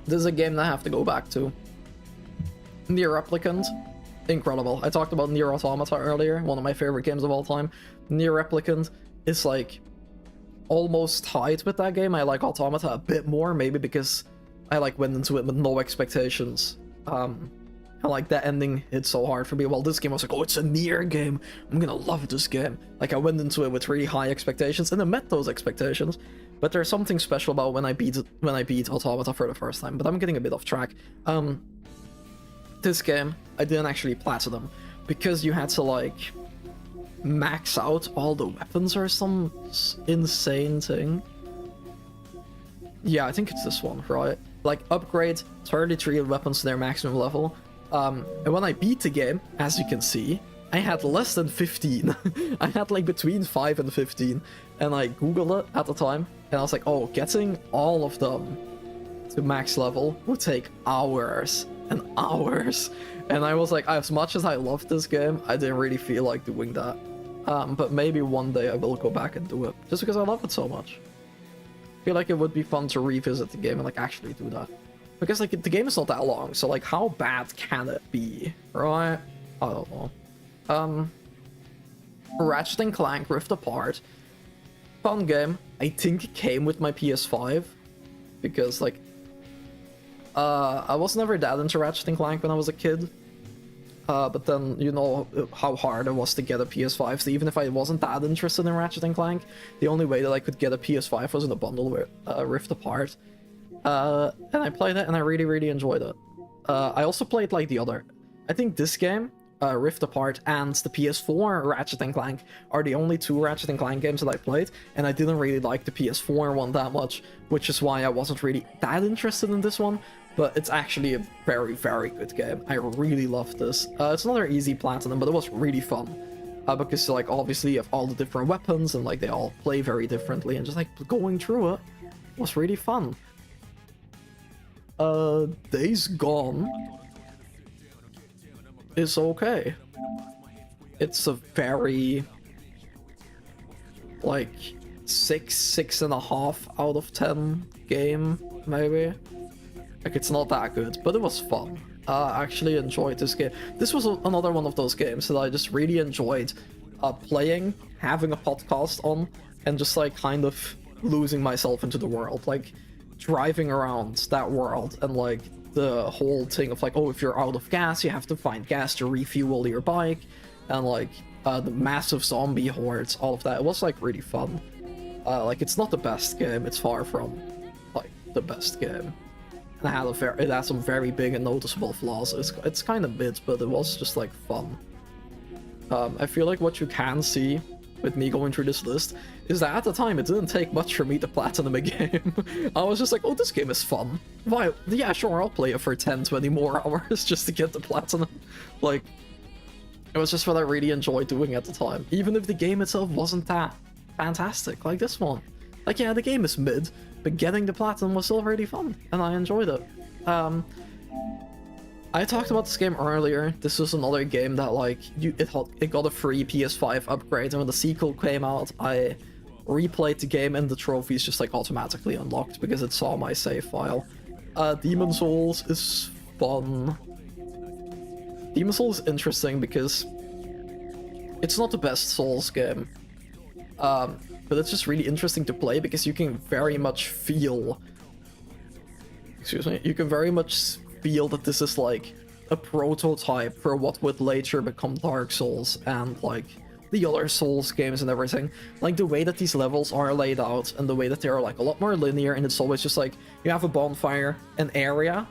Speaker 1: This is a game that I have to go back to. Nier Replicant, incredible. I talked about Nier Automata earlier, one of my favorite games of all time. Nier Replicant is like almost tied with that game. I like Automata a bit more, maybe because I like went into it with no expectations. And like that ending hit so hard for me. Well, this game I was like, oh, it's a Nier game, I'm gonna love this game. Like, I went into it with really high expectations, and I met those expectations. But there's something special about when I beat Automata for the first time. But I'm getting a bit off track. This game I didn't actually platinum because you had to like max out all the weapons or some insane thing. Yeah, I think it's this one, right? Like, upgrade 33 weapons to their maximum level. And when I beat the game, as you can see, I had less than 15. I had like between 5 and 15. And I googled it at the time, and I was like, oh, getting all of them to max level would take hours and hours. And I was like, as much as I love this game, I didn't really feel like doing that. But maybe one day I will go back and do it, just because I love it so much. I feel like it would be fun to revisit the game and like actually do that. Because like the game is not that long, so like how bad can it be, right? I don't know. Ratchet & Clank Rift Apart. Fun game. I think it came with my PS5. Because like, I was never that into Ratchet & Clank when I was a kid. But then, you know how hard it was to get a PS5, so even if I wasn't that interested in Ratchet & Clank, the only way that I could get a PS5 was in a bundle with Rift Apart. And I played it, and I really, really enjoyed it. I also played, like, the other... I think this game, Rift Apart, and the PS4 Ratchet & Clank are the only two Ratchet & Clank games that I played, and I didn't really like the PS4 one that much, which is why I wasn't really that interested in this one. But it's actually a very, very good game. I really love this. It's another easy platinum, but it was really fun. Because, like, obviously you have all the different weapons, and, like, they all play very differently, and just, like, going through it was really fun. Days Gone is okay. It's a very, like, 6.5 out of 10 game, maybe. Like, it's not that good, but it was fun. I actually enjoyed this game. This was another one of those games that I just really enjoyed playing, having a podcast on, and just, like, kind of losing myself into the world. Like, driving around that world, and, like, the whole thing of, like, oh, if you're out of gas, you have to find gas to refuel your bike, and, like, the massive zombie hordes, all of that. It was, like, really fun. Like, it's not the best game. It's far from, like, the best game. It had some very big and noticeable flaws. It's kind of mid, but it was just like fun. I feel like what you can see with me going through this list is that at the time it didn't take much for me to platinum a game. I was just like, oh, this game is fun. Why? Yeah, sure, I'll play it for 10-20 more hours just to get the platinum. Like, it was just what I really enjoyed doing at the time, even if the game itself wasn't that fantastic like this one. Like, yeah, the game is mid, but getting the platinum was still really fun, and I enjoyed it. I talked about this game earlier. This was another game that, like, it got a free PS5 upgrade, and when the sequel came out, I replayed the game, and the trophies just, like, automatically unlocked because it saw my save file. Demon's Souls is fun. Demon's Souls is interesting because it's not the best Souls game. But it's just really interesting to play because you can very much feel... you can very much feel that this is like a prototype for what would later become Dark Souls and like the other Souls games and everything. Like the way that these levels are laid out and the way that they are like a lot more linear, and it's always just like you have a bonfire, an area,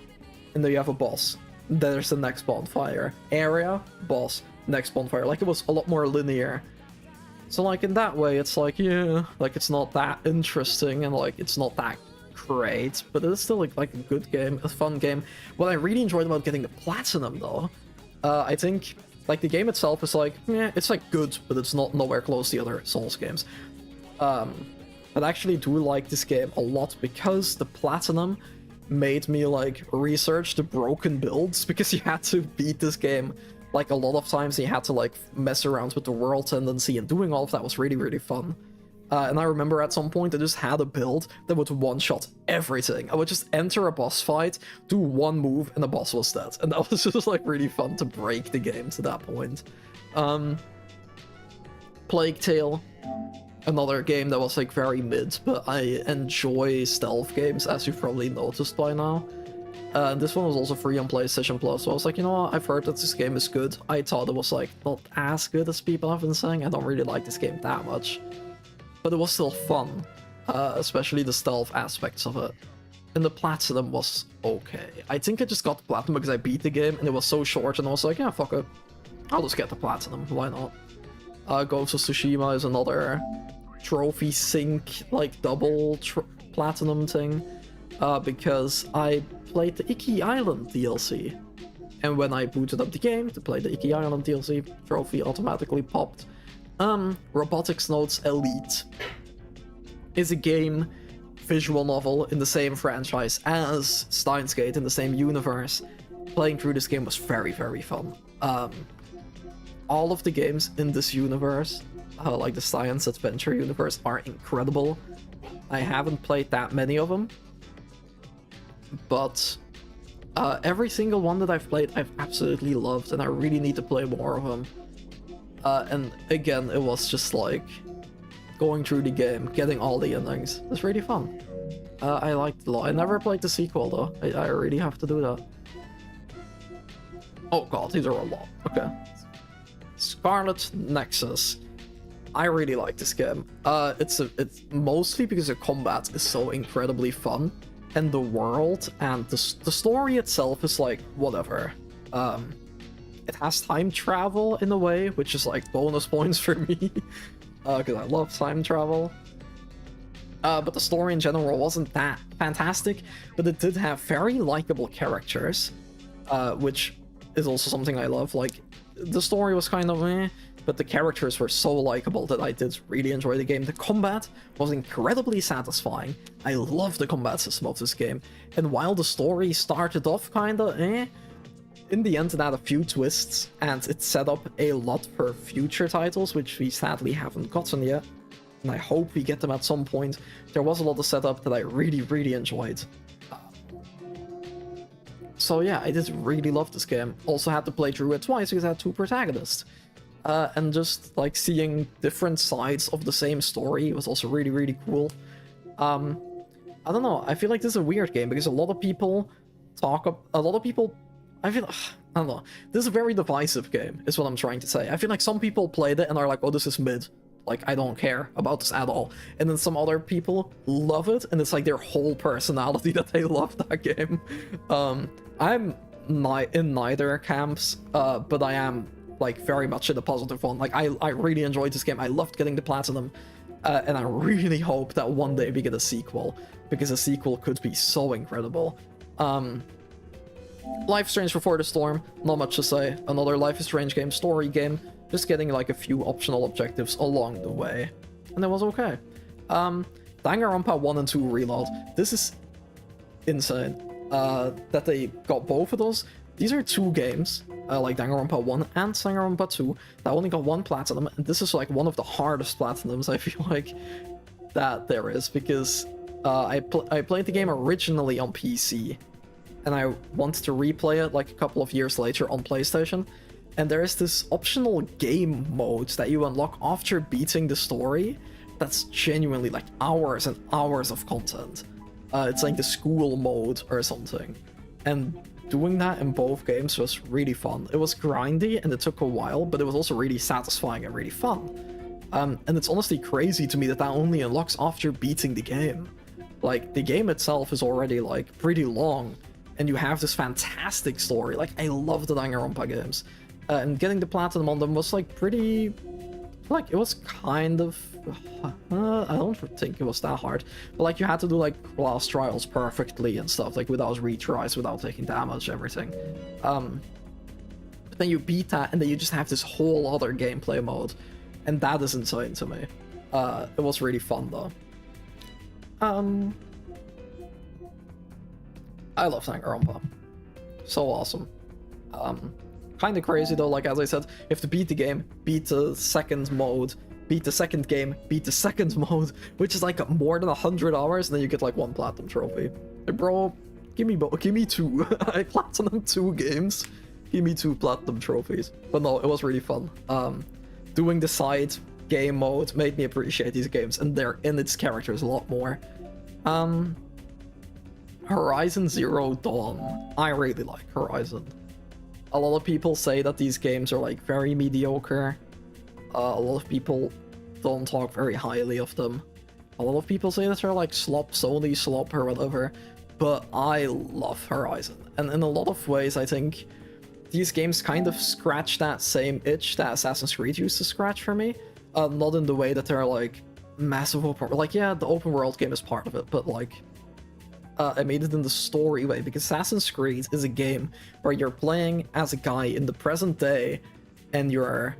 Speaker 1: and then you have a boss. there's the next bonfire. Area, boss, next bonfire. Like, it was a lot more linear. So, like, in that way, it's like, yeah, like, it's not that interesting, and, like, it's not that great, but it's still, like a good game, a fun game. What I really enjoyed about getting the platinum, though, I think, like, the game itself is, like, yeah, it's, like, good, but it's not nowhere close to the other Souls games. But I actually do like this game a lot because the platinum made me, like, research the broken builds, because you had to beat this game, like, a lot of times. You had to, like, mess around with the world tendency, and doing all of that was really, really fun. And I remember at some point I just had a build that would one-shot everything. I would just enter a boss fight, do one move, and the boss was dead. And that was just, like, really fun to break the game to that point. Plague Tale, another game that was, like, very mid, but I enjoy stealth games, as you've probably noticed by now. This one was also free on PlayStation Plus, so I was like, you know what, I've heard that this game is good. I thought it was, like, not as good as people have been saying. I don't really like this game that much. But it was still fun, especially the stealth aspects of it. And the platinum was okay. I think I just got the platinum because I beat the game, and it was so short, and I was like, yeah, fuck it. I'll just get the platinum, why not? Ghost of Tsushima is another trophy sync, like, double platinum thing, because I played the Iki Island DLC. And when I booted up the game to play the Iki Island DLC, trophy automatically popped. Robotics Notes Elite is a game visual novel in the same franchise as Steins Gate, in the same universe. Playing through this game was very, very fun. All of the games in this universe, like the science adventure universe, are incredible. I haven't played that many of them, but every single one that I've played, I've absolutely loved, and I really need to play more of them. And again, it was just like going through the game, getting all the endings. It was really fun. I liked it a lot. I never played the sequel though. I really have to do that. Oh god, these are a lot. Okay. Scarlet Nexus. I really like this game. It's mostly because the combat is so incredibly fun, and the world and the story itself is like whatever. It has time travel in a way, which is like bonus points for me, because I love time travel. But the story in general wasn't that fantastic, but it did have very likable characters, which is also something I love. Like, the story was kind of meh, but the characters were so likable that I did really enjoy the game. The combat was incredibly satisfying. I love the combat system of this game, and while the story started off kinda eh, in the end it had a few twists, and it set up a lot for future titles, which we sadly haven't gotten yet, and I hope we get them at some point. There was a lot of setup that I really, really enjoyed. So yeah, I did really love this game. Also had to play through it twice because I had two protagonists. And just like seeing different sides of the same story was also really, really cool. I don't know, I feel like this is a weird game because a lot of people I don't know, this is a very divisive game, is what I'm trying to say. I feel like some people played it and are like, oh, this is mid. Like, I don't care about this at all. And then some other people love it, and it's like their whole personality that they love that game. I'm in neither camps, but I am like very much in the positive one. Like, I really enjoyed this game. I loved getting the platinum, and I really hope that one day we get a sequel, because a sequel could be so incredible. Life is Strange Before the Storm, not much to say. Another Life is Strange game, story game, just getting like a few optional objectives along the way, and it was okay. Danganronpa 1 and 2 Reload. This is insane that they got both of those. These are two games, like Danganronpa 1 and Danganronpa 2, that only got one platinum, and this is like one of the hardest platinums I feel like that there is, because I played the game originally on PC, and I wanted to replay it like a couple of years later on PlayStation, and there is this optional game mode that you unlock after beating the story that's genuinely like hours and hours of content. It's like the school mode or something, and doing that in both games was really fun. It was grindy and it took a while, but it was also really satisfying and really fun. And it's honestly crazy to me that only unlocks after beating the game. Like, the game itself is already like pretty long, and you have this fantastic story. Like, I love the Danganronpa games. And getting the platinum on them was like pretty... Like, it was kind of... I don't think it was that hard. But like, you had to do like class trials perfectly and stuff, like without retries, without taking damage, everything. But then you beat that, and then you just have this whole other gameplay mode. And that is insane to me. It was really fun though. I love Danganronpa. So awesome. Kind of crazy though, like as I said, you have to beat the game, beat the second mode, beat the second game, beat the second mode, which is like more than 100 hours, and then you get like 1 platinum trophy. Hey, bro, give me 2. I platinum 2 games. Give me 2 platinum trophies. But no, it was really fun. Doing the side game mode made me appreciate these games, and they're in its characters a lot more. Horizon Zero Dawn. I really like Horizon. A lot of people say that these games are like very mediocre. A lot of people don't talk very highly of them. A lot of people say that they're like slop, Sony slop or whatever. But I love Horizon. And in a lot of ways, I think these games kind of scratch that same itch that Assassin's Creed used to scratch for me. Not in the way that they're like massive open... Like, yeah, the open world game is part of it, but like... I made it in the story way, because Assassin's Creed is a game where you're playing as a guy in the present day, and you're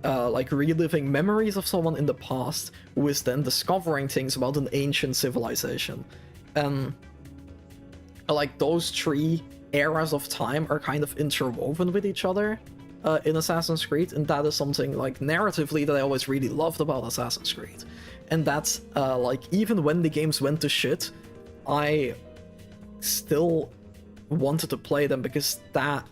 Speaker 1: like reliving memories of someone in the past who is then discovering things about an ancient civilization. And like those 3 eras of time are kind of interwoven with each other in Assassin's Creed, and that is something like narratively that I always really loved about Assassin's Creed. And that's like, even when the games went to shit, I still wanted to play them because that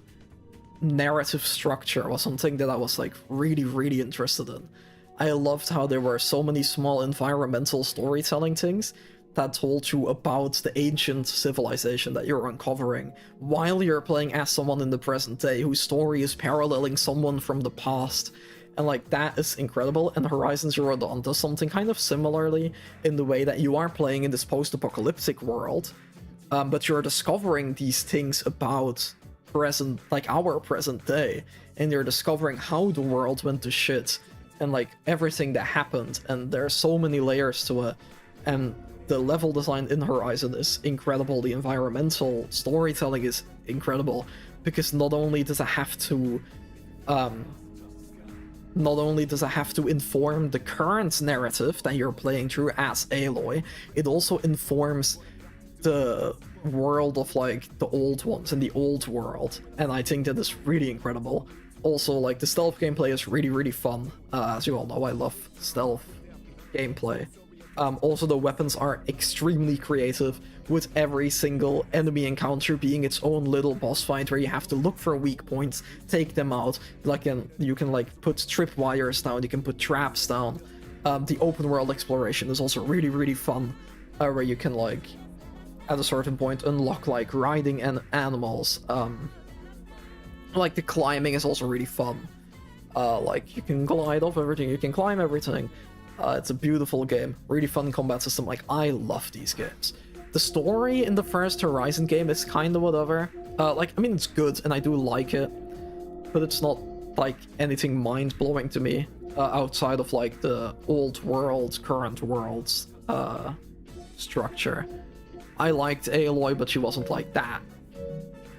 Speaker 1: narrative structure was something that I was like really interested in. I loved how there were so many small environmental storytelling things that told you about the ancient civilization that you're uncovering while you're playing as someone in the present day whose story is paralleling someone from the past. And like, that is incredible, and Horizon Zero Dawn does something kind of similarly in the way that you are playing in this post-apocalyptic world, but you're discovering these things about present, like our present day, and you're discovering how the world went to shit, and like everything that happened, and there are so many layers to it, and the level design in Horizon is incredible, the environmental storytelling is incredible, because not only does it have to inform the current narrative that you're playing through as Aloy, it also informs the world of like the old ones in the old world, and I think that is really incredible. Also, like, the stealth gameplay is really fun. As you all know, I love stealth gameplay. Also, the weapons are extremely creative, with every single enemy encounter being its own little boss fight where you have to look for weak points, take them out. Like, you can like put tripwires down, you can put traps down. The open world exploration is also really fun, where you can like at a certain point unlock like riding and animals. Like, the climbing is also really fun. Like, you can glide off everything, you can climb everything. It's a beautiful game, really fun combat system. Like, I love these games. The story in the first Horizon game is kind of whatever. Like, I mean, it's good and I do like it, but it's not like anything mind-blowing to me outside of like the old world, current world's structure. I liked Aloy, but she wasn't like that.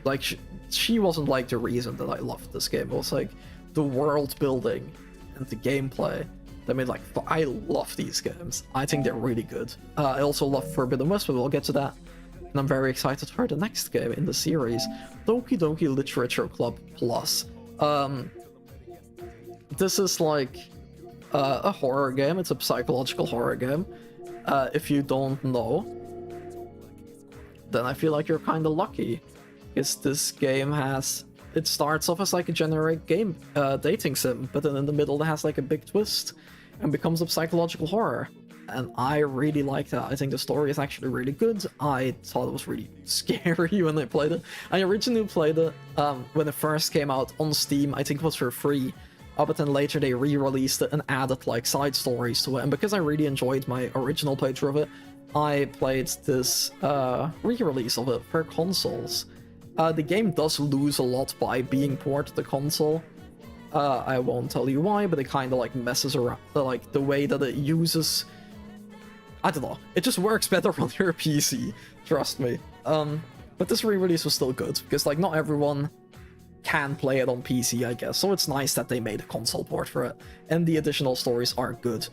Speaker 1: Like, she wasn't like the reason that I loved this game. It was like the world building and the gameplay that made like, I love these games. I think they're really good. I also love Forbidden West, but we'll get to that. And I'm very excited for the next game in the series, Doki Doki Literature Club Plus. This is like a horror game. It's a psychological horror game. If you don't know, then I feel like you're kind of lucky, because this game it starts off as like a generic game dating sim, but then in the middle it has like a big twist and becomes a psychological horror, and I really like that. I think the story is actually really good. I thought it was really scary when I played it. I originally played it when it first came out on Steam. I think it was for free, but then later they re-released it and added like side stories to it, and because I really enjoyed my original playthrough of it, I played this re-release of it for consoles, The game does lose a lot by being ported to console. I won't tell you why, but it kind of like messes around, like the way that it uses. I don't know. It just works better on your PC. Trust me. But this re-release was still good because like not everyone can play it on PC, I guess. So it's nice that they made a console port for it, and the additional stories are good.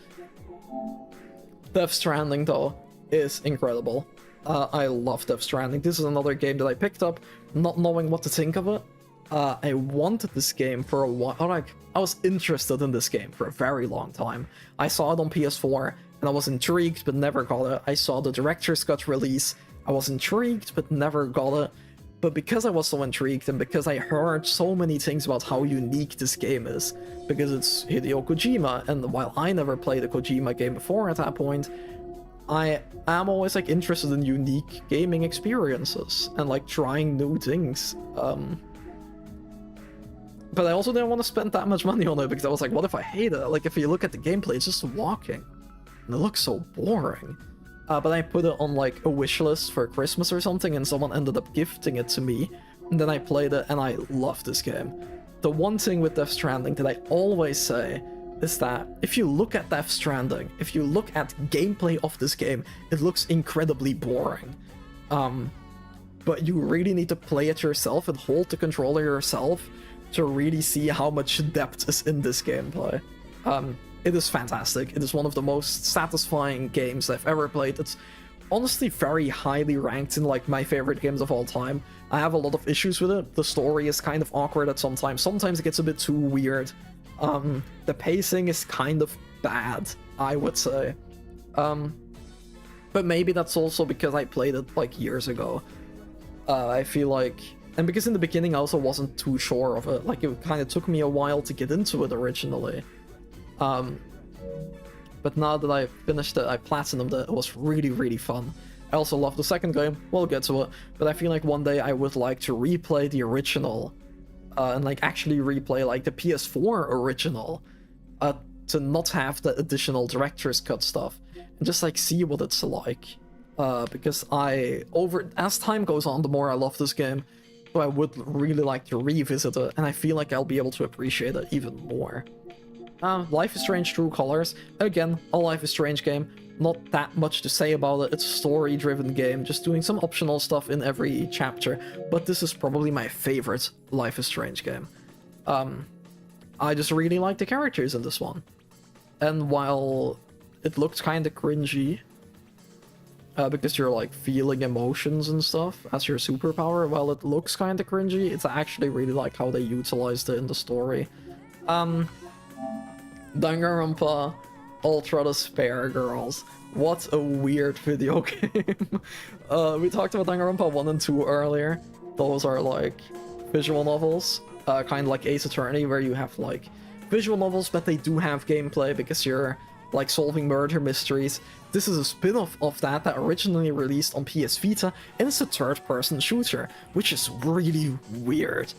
Speaker 1: Death Stranding though is incredible. I love Death Stranding. This is another game that I picked up, not knowing what to think of it. I wanted this game for a while. Like, I was interested in this game for a very long time. I saw it on PS4, and I was intrigued, but never got it. I saw the Director's Cut release. I was intrigued, but never got it. But because I was so intrigued, and because I heard so many things about how unique this game is, because it's Hideo Kojima, and while I never played a Kojima game before at that point, I am always like interested in unique gaming experiences and like trying new things. But I also didn't want to spend that much money on it because I was like, what if I hate it? Like, if you look at the gameplay, it's just walking, and it looks so boring. But I put it on like a wish list for Christmas or something, and someone ended up gifting it to me, and then I played it, and I love this game. The one thing with Death Stranding that I always say is that if you look at Death Stranding, if you look at gameplay of this game, it looks incredibly boring. But you really need to play it yourself and hold the controller yourself to really see how much depth is in this gameplay. It is fantastic. It is one of the most satisfying games I've ever played. It's honestly very highly ranked in like my favorite games of all time. I have a lot of issues with it. The story is kind of awkward at sometimes. Sometimes it gets a bit too weird. The pacing is kind of bad, I would say. But maybe that's also because I played it like years ago. I feel like, and because in the beginning I also wasn't too sure of it. Like, it kind of took me a while to get into it originally. But now that I finished it, I platinumed it. It was really, really fun. I also love the second game. We'll get to it. But I feel like one day I would like to replay the original. And like actually replay like the PS4 original. To not have the additional director's cut stuff. And just like see what it's like. Because as time goes on, the more I love this game. So I would really like to revisit it. And I feel like I'll be able to appreciate it even more. Life is Strange True Colors. Again, a Life is Strange game. Not that much to say about it. It's a story-driven game, just doing some optional stuff in every chapter. But this is probably my favorite Life is Strange game. I just really like the characters in this one. And while it looked kind of cringy, because you're like feeling emotions and stuff as your superpower, while it looks kind of cringy, it's actually really like how they utilized it in the story. Danganronpa Ultra Despair Girls. What a weird video game. We talked about Danganronpa 1 and 2 earlier. Those are like visual novels, kind of like Ace Attorney, where you have like visual novels, but they do have gameplay because you're like solving murder mysteries. This is a spin-off of that originally released on PS Vita, and it's a third-person shooter, which is really weird.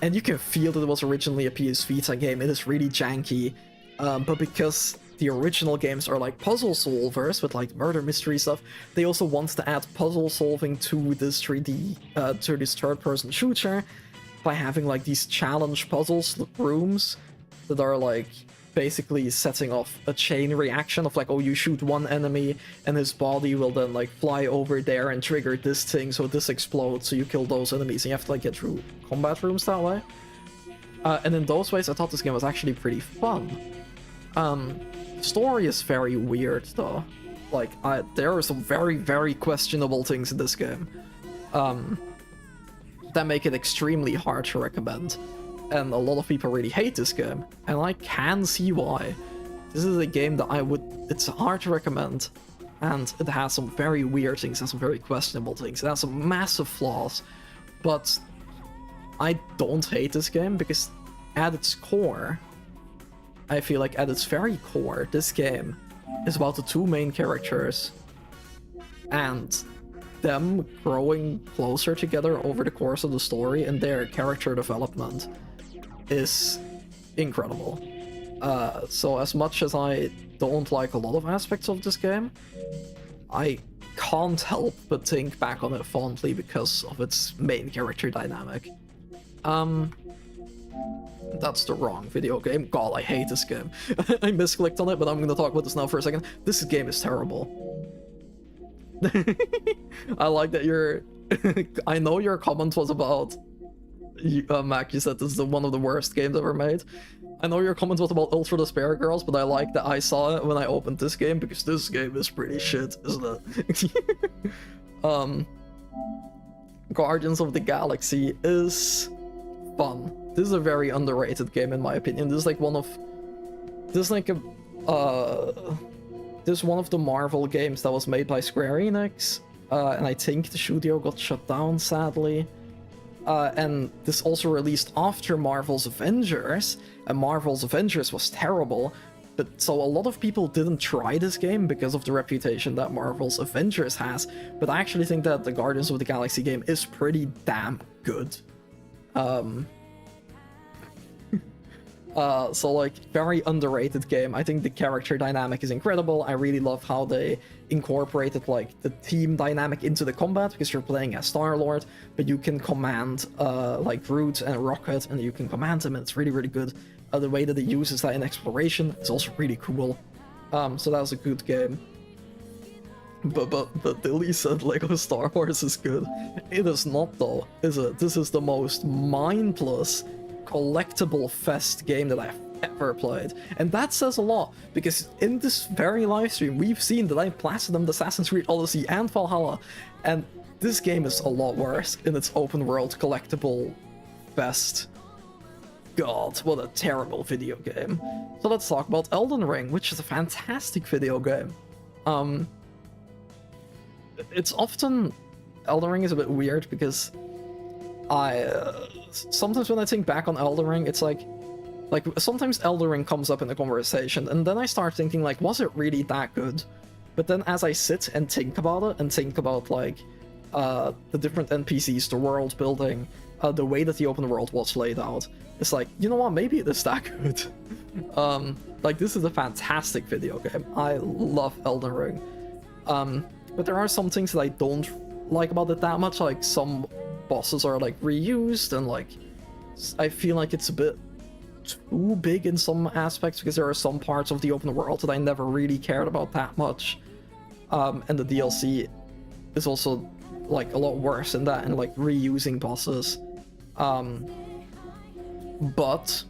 Speaker 1: And you can feel that it was originally a PS Vita game. It is really janky, but because the original games are like puzzle solvers with like murder mystery stuff, they also want to add puzzle solving to this 3D, to this third-person shooter by having like these challenge puzzles rooms that are like basically setting off a chain reaction of like, oh, you shoot one enemy and his body will then like fly over there and trigger this thing, so this explodes, so you kill those enemies, and you have to like get through combat rooms that way. And in those ways I thought this game was actually pretty fun. Story is very weird though. Like, there are some very, very questionable things in this game that make it extremely hard to recommend. And a lot of people really hate this game, and I can see why. This is a game that it's hard to recommend, and it has some very weird things, and some very questionable things, it has some massive flaws, but I don't hate this game, because at its core, I feel like at its very core, this game is about the two main characters, and them growing closer together over the course of the story, and their character development is incredible. So as much as I don't like a lot of aspects of this game, I can't help but think back on it fondly because of its main character dynamic. That's the wrong video game. God, I hate this game. I misclicked on it, but I'm gonna talk about this now for a second. This game is terrible. I like that your... I know your comment was about... Mac, you said this is one of the worst games ever made. I know your comment was about Ultra Despair Girls, but I like that I saw it when I opened this game, because this game is pretty shit, isn't it? Guardians of the Galaxy is fun. This is a very underrated game in my opinion. This is like one of... This is like a... This is one of the Marvel games that was made by Square Enix, and I think the studio got shut down, sadly. And this also released after Marvel's Avengers, and Marvel's Avengers was terrible, but so a lot of people didn't try this game because of the reputation that Marvel's Avengers has, but I actually think that the Guardians of the Galaxy game is pretty damn good. So like, very underrated game. I think the character dynamic is incredible. I really love how they incorporated like the team dynamic into the combat, because you're playing as Star-Lord, but you can command like Groot and Rocket, and you can command them, and it's really, really good. The way that it uses that in exploration is also really cool. So that was a good game. But Dilly said Lego Star Wars is good. It is not though, is it? This is the most mindless collectible fest game that I've ever played, and that says a lot, because in this very live stream we've seen that I platinumed Assassin's Creed Odyssey and Valhalla, and this game is a lot worse in its open world collectible fest. God, what a terrible video game. So let's talk about Elden Ring, which is a fantastic video game. It's often... Elden Ring is a bit weird because sometimes when I think back on Elden Ring, it's like sometimes Elden Ring comes up in the conversation, and then I start thinking like, was it really that good? But then as I sit and think about it, and think about like the different NPCs, the world building, the way that the open world was laid out, it's like, you know what, maybe it is that good. Like, this is a fantastic video game. I love Elden Ring. But there are some things that I don't like about it that much, like some bosses are like reused, and like I feel like it's a bit too big in some aspects, because there are some parts of the open world that I never really cared about that much, and the DLC is also like a lot worse in that, and like reusing bosses. But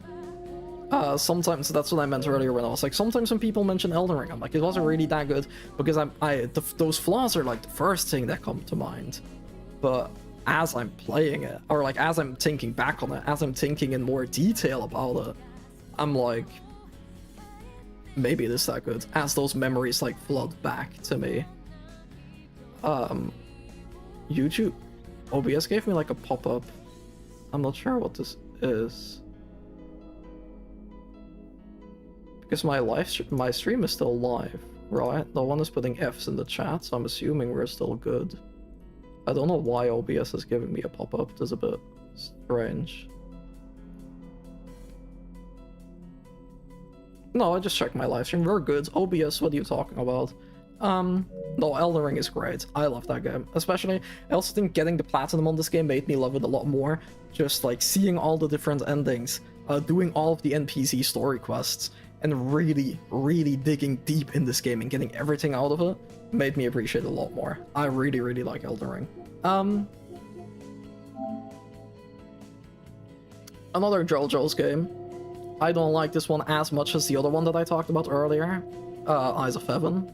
Speaker 1: sometimes, that's what I meant earlier when I was like, sometimes when people mention Elden Ring, I'm like, it wasn't really that good, because those flaws are like the first thing that come to mind. But as I'm playing it, or like as I'm thinking back on it, as I'm thinking in more detail about it, I'm like, maybe it is that good, as those memories like flood back to me. YouTube, OBS gave me like a pop-up. I'm not sure what this is, because my stream is still live, right? No one is putting Fs in the chat, so I'm assuming we're still good. I don't know why OBS is giving me a pop-up. That's a bit strange. No, I just checked my live stream. We're good. OBS, what are you talking about? No, Elden Ring is great. I love that game. Especially, I also think getting the platinum on this game made me love it a lot more. Just like seeing all the different endings, doing all of the NPC story quests, and really, really digging deep in this game and getting everything out of it made me appreciate it a lot more. I really, really like Elden Ring. Another JoJo's game. I don't like this one as much as the other one that I talked about earlier, Eyes of Heaven.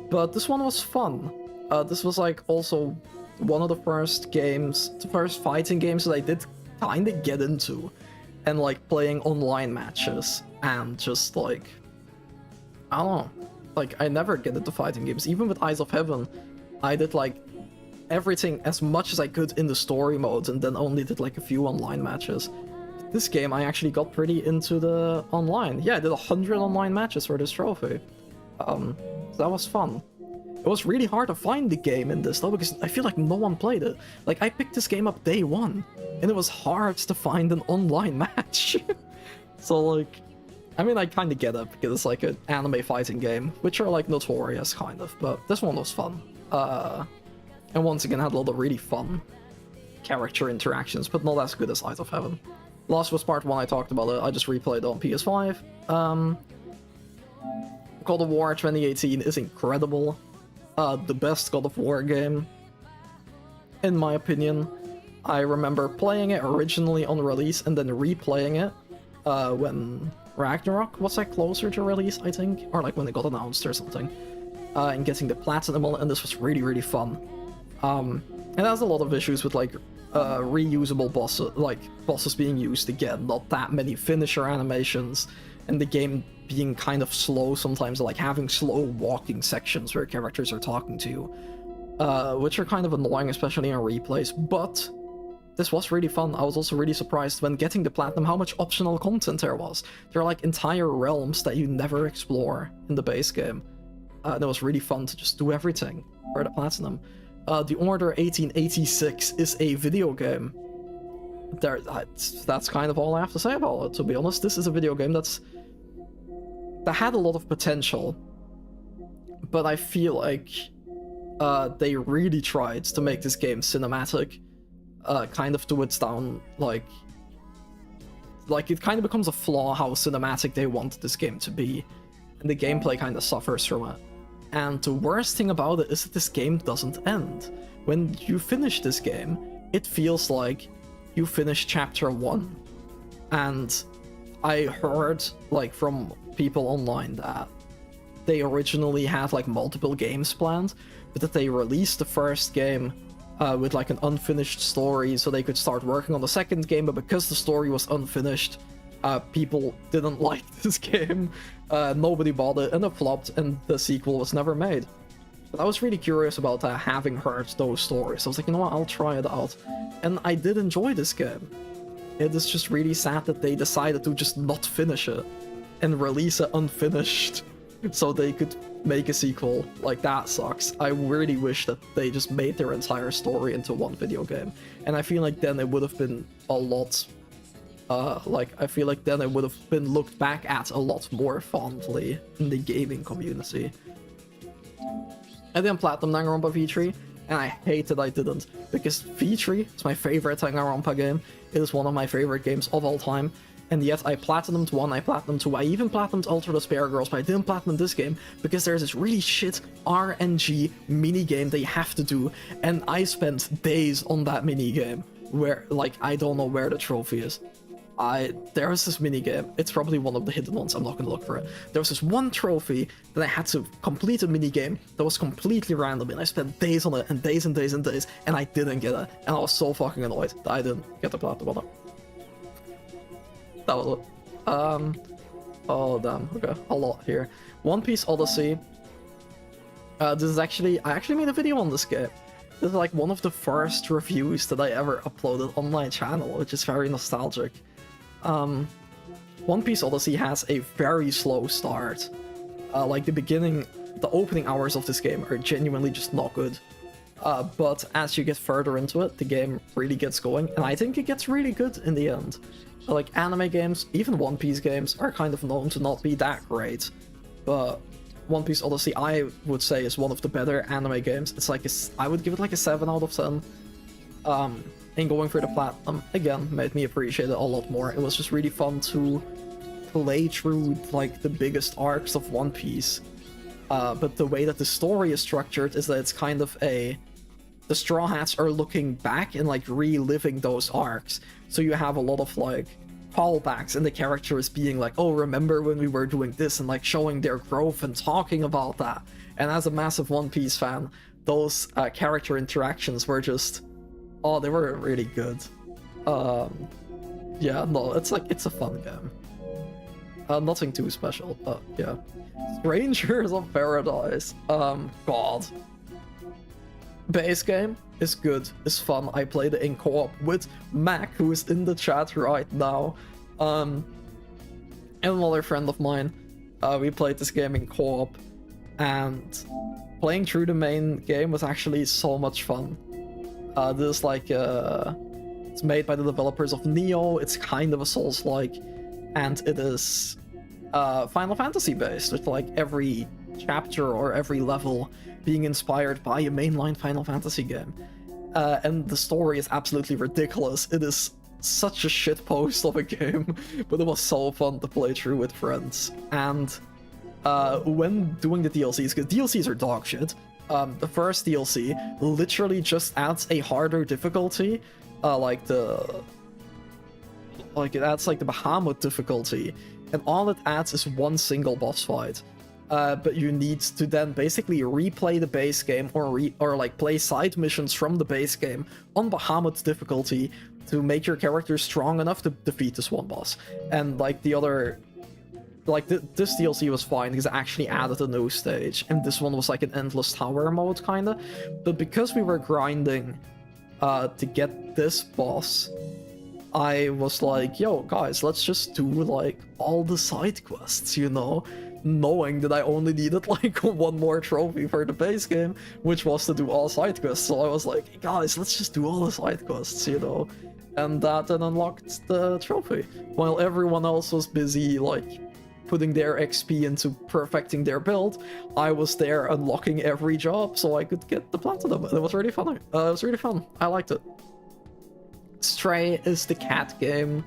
Speaker 1: But this one was fun. This was like also one of the first fighting games that I did kinda get into. And like playing online matches, and just like, I don't know, like I never get into fighting games. Even with Eyes of Heaven, I did like everything as much as I could in the story mode, and then only did like a few online matches. This game, I actually got pretty into the online. Yeah, I did 100 online matches for this trophy. So that was fun. It was really hard to find the game in this though, because I feel like no one played it. Like, I picked this game up day one, and it was hard to find an online match. So like, I mean, I kind of get it, because it's like an anime fighting game, which are like notorious, kind of, but this one was fun. And once again, had a lot of really fun character interactions, but not as good as Light of Heaven. Last was part 1, I talked about it, I just replayed it on PS5. God of War 2018 is incredible. The best God of War game, in my opinion. I remember playing it originally on release and then replaying it when Ragnarok was like closer to release, I think, or like when it got announced or something, and getting the platinum on it, and this was really, really fun. It has a lot of issues with like reusable bosses being used again, not that many finisher animations, and the game being kind of slow sometimes, like having slow walking sections where characters are talking to you, which are kind of annoying, especially in replays, but this was really fun. I was also really surprised when getting the platinum how much optional content there was. There are like entire realms that you never explore in the base game. And it was really fun to just do everything for the platinum. The Order 1886 is a video game. That's kind of all I have to say about it, to be honest. This is a video game that had a lot of potential, but I feel like they really tried to make this game cinematic, kind of to its down, like it kind of becomes a flaw how cinematic they want this game to be, and the gameplay kind of suffers from it. And the worst thing about it is that this game doesn't end. When you finish this game, it feels like you finished chapter 1. And I heard like from people online that they originally had like multiple games planned, but that they released the first game with like an unfinished story so they could start working on the second game, but because the story was unfinished, people didn't like this game, nobody bought it, and it flopped, and the sequel was never made. But I was really curious about that, having heard those stories. I was like, you know what, I'll try it out. And I did enjoy this game. It is just really sad that they decided to just not finish it and release it unfinished so they could make a sequel. Like, that sucks. I really wish that they just made their entire story into one video game. And I feel like then it would have been a lot... I feel like then it would have been looked back at a lot more fondly in the gaming community. I didn't platinum Danganronpa V3, and I hate that I didn't, because V3 is my favorite Danganronpa game. It is one of my favorite games of all time, and yet I platinumed 1, I platinumed 2, I even platinumed Ultra Despair Girls, but I didn't platinum this game because there's this really shit RNG minigame that you have to do, and I spent days on that minigame where, like, I don't know where the trophy is. There was this minigame, it's probably one of the hidden ones, I'm not gonna look for it. There was this one trophy that I had to complete a minigame that was completely random, and I spent days on it, and days and days and days, and I didn't get it, and I was so fucking annoyed that I didn't get the platinum on it. That was it. Oh damn, okay, a lot here. One Piece Odyssey. This is actually, I actually made a video on this game. This is like one of the first reviews that I ever uploaded on my channel, which is very nostalgic. One Piece Odyssey has a very slow start. Like the opening hours of this game are genuinely just not good. But as you get further into it, the game really gets going, and I think it gets really good in the end. Like, anime games, even One Piece games, are kind of known to not be that great. But One Piece Odyssey, I would say, is one of the better anime games. It's like, I would give it like a 7 out of 10. And going for the platinum, again, made me appreciate it a lot more. It was just really fun to play through, like, the biggest arcs of One Piece. But the way that the story is structured is that it's kind of the Straw Hats are looking back and, like, reliving those arcs. So you have a lot of, like, callbacks, and the character is being like, oh, remember when we were doing this, and, like, showing their growth and talking about that. And as a massive One Piece fan, those character interactions were just... Oh, they were really good. Yeah, no, it's a fun game. Nothing too special, but yeah. Strangers of Paradise. God. Base game is good, is fun. I played it in co-op with Mac, who is in the chat right now. And another friend of mine. We played this game in co-op, and playing through the main game was actually so much fun. This is like, it's made by the developers of Neo, it's kind of a Souls-like, and it is Final Fantasy based, with like every chapter or every level being inspired by a mainline Final Fantasy game. And the story is absolutely ridiculous. It is such a shitpost of a game, but it was so fun to play through with friends. And when doing the DLCs, because DLCs are dog shit, the first DLC literally just adds a harder difficulty, it adds like the Bahamut difficulty, and all it adds is one single boss fight. But you need to then basically replay the base game or like play side missions from the base game on Bahamut's difficulty to make your character strong enough to defeat this one boss. And like the other, this DLC was fine because it actually added a new stage, and this one was like an endless tower mode kinda. But because we were grinding to get this boss, I was like, yo guys, let's just do like all the side quests, you know? Knowing that I only needed like one more trophy for the base game, which was to do all side quests. So I was like, hey guys, let's just do all the side quests, you know? And that then unlocked the trophy, while everyone else was busy like putting their XP into perfecting their build. I was there unlocking every job so I could get the platinum. It was really fun. It was really fun. I liked it. Stray is the cat game,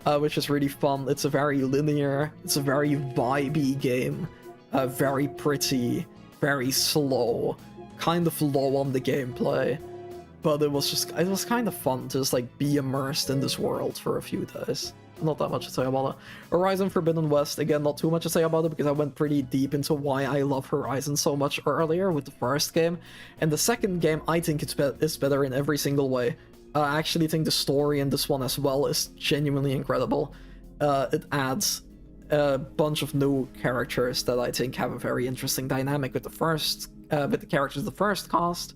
Speaker 1: which is really fun. It's a very linear, it's a very vibey game, very pretty, very slow, kind of low on the gameplay, but it was kind of fun to just like be immersed in this world for a few days. Not that much to say about it. Horizon Forbidden West, again, not too much to say about it because I went pretty deep into why I love Horizon so much earlier with the first game, and the second game I think is better in every single way. I actually think the story in this one as well is genuinely incredible. It adds a bunch of new characters that I think have a very interesting dynamic with the characters of the first cast.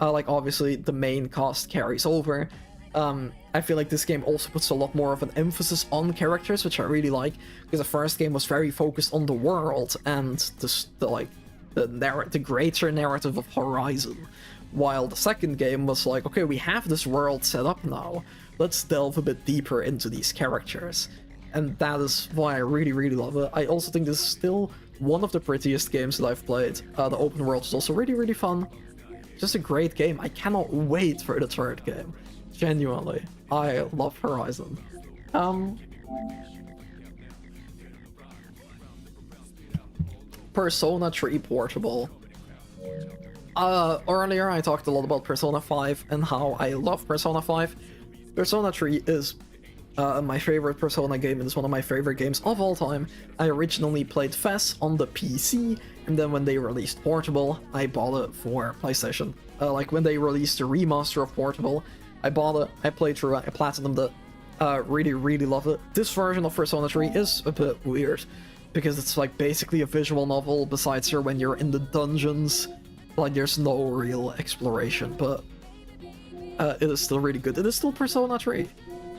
Speaker 1: Like obviously the main cast carries over. I feel like this game also puts a lot more of an emphasis on characters, which I really like, because the first game was very focused on the world and the greater narrative of Horizon. While the second game was like, okay, we have this world set up now, let's delve a bit deeper into these characters. And that is why I really, really love it. I also think this is still one of the prettiest games that I've played. The open world is also really, really fun. Just a great game. I cannot wait for the third game. Genuinely. I love Horizon. Persona 3 Portable. Earlier I talked a lot about Persona 5 and how I love Persona 5. Persona 3 is my favorite Persona game, and it's one of my favorite games of all time. I originally played FES on the PC, and then when they released Portable, I bought it for PlayStation. Like when they released the remaster of Portable, I bought it, I played through it, I platinumed it. Really, really love it. This version of Persona 3 is a bit weird, because it's like basically a visual novel, besides for when you're in the dungeons. Like there's no real exploration, but it is still really good. It is still Persona 3.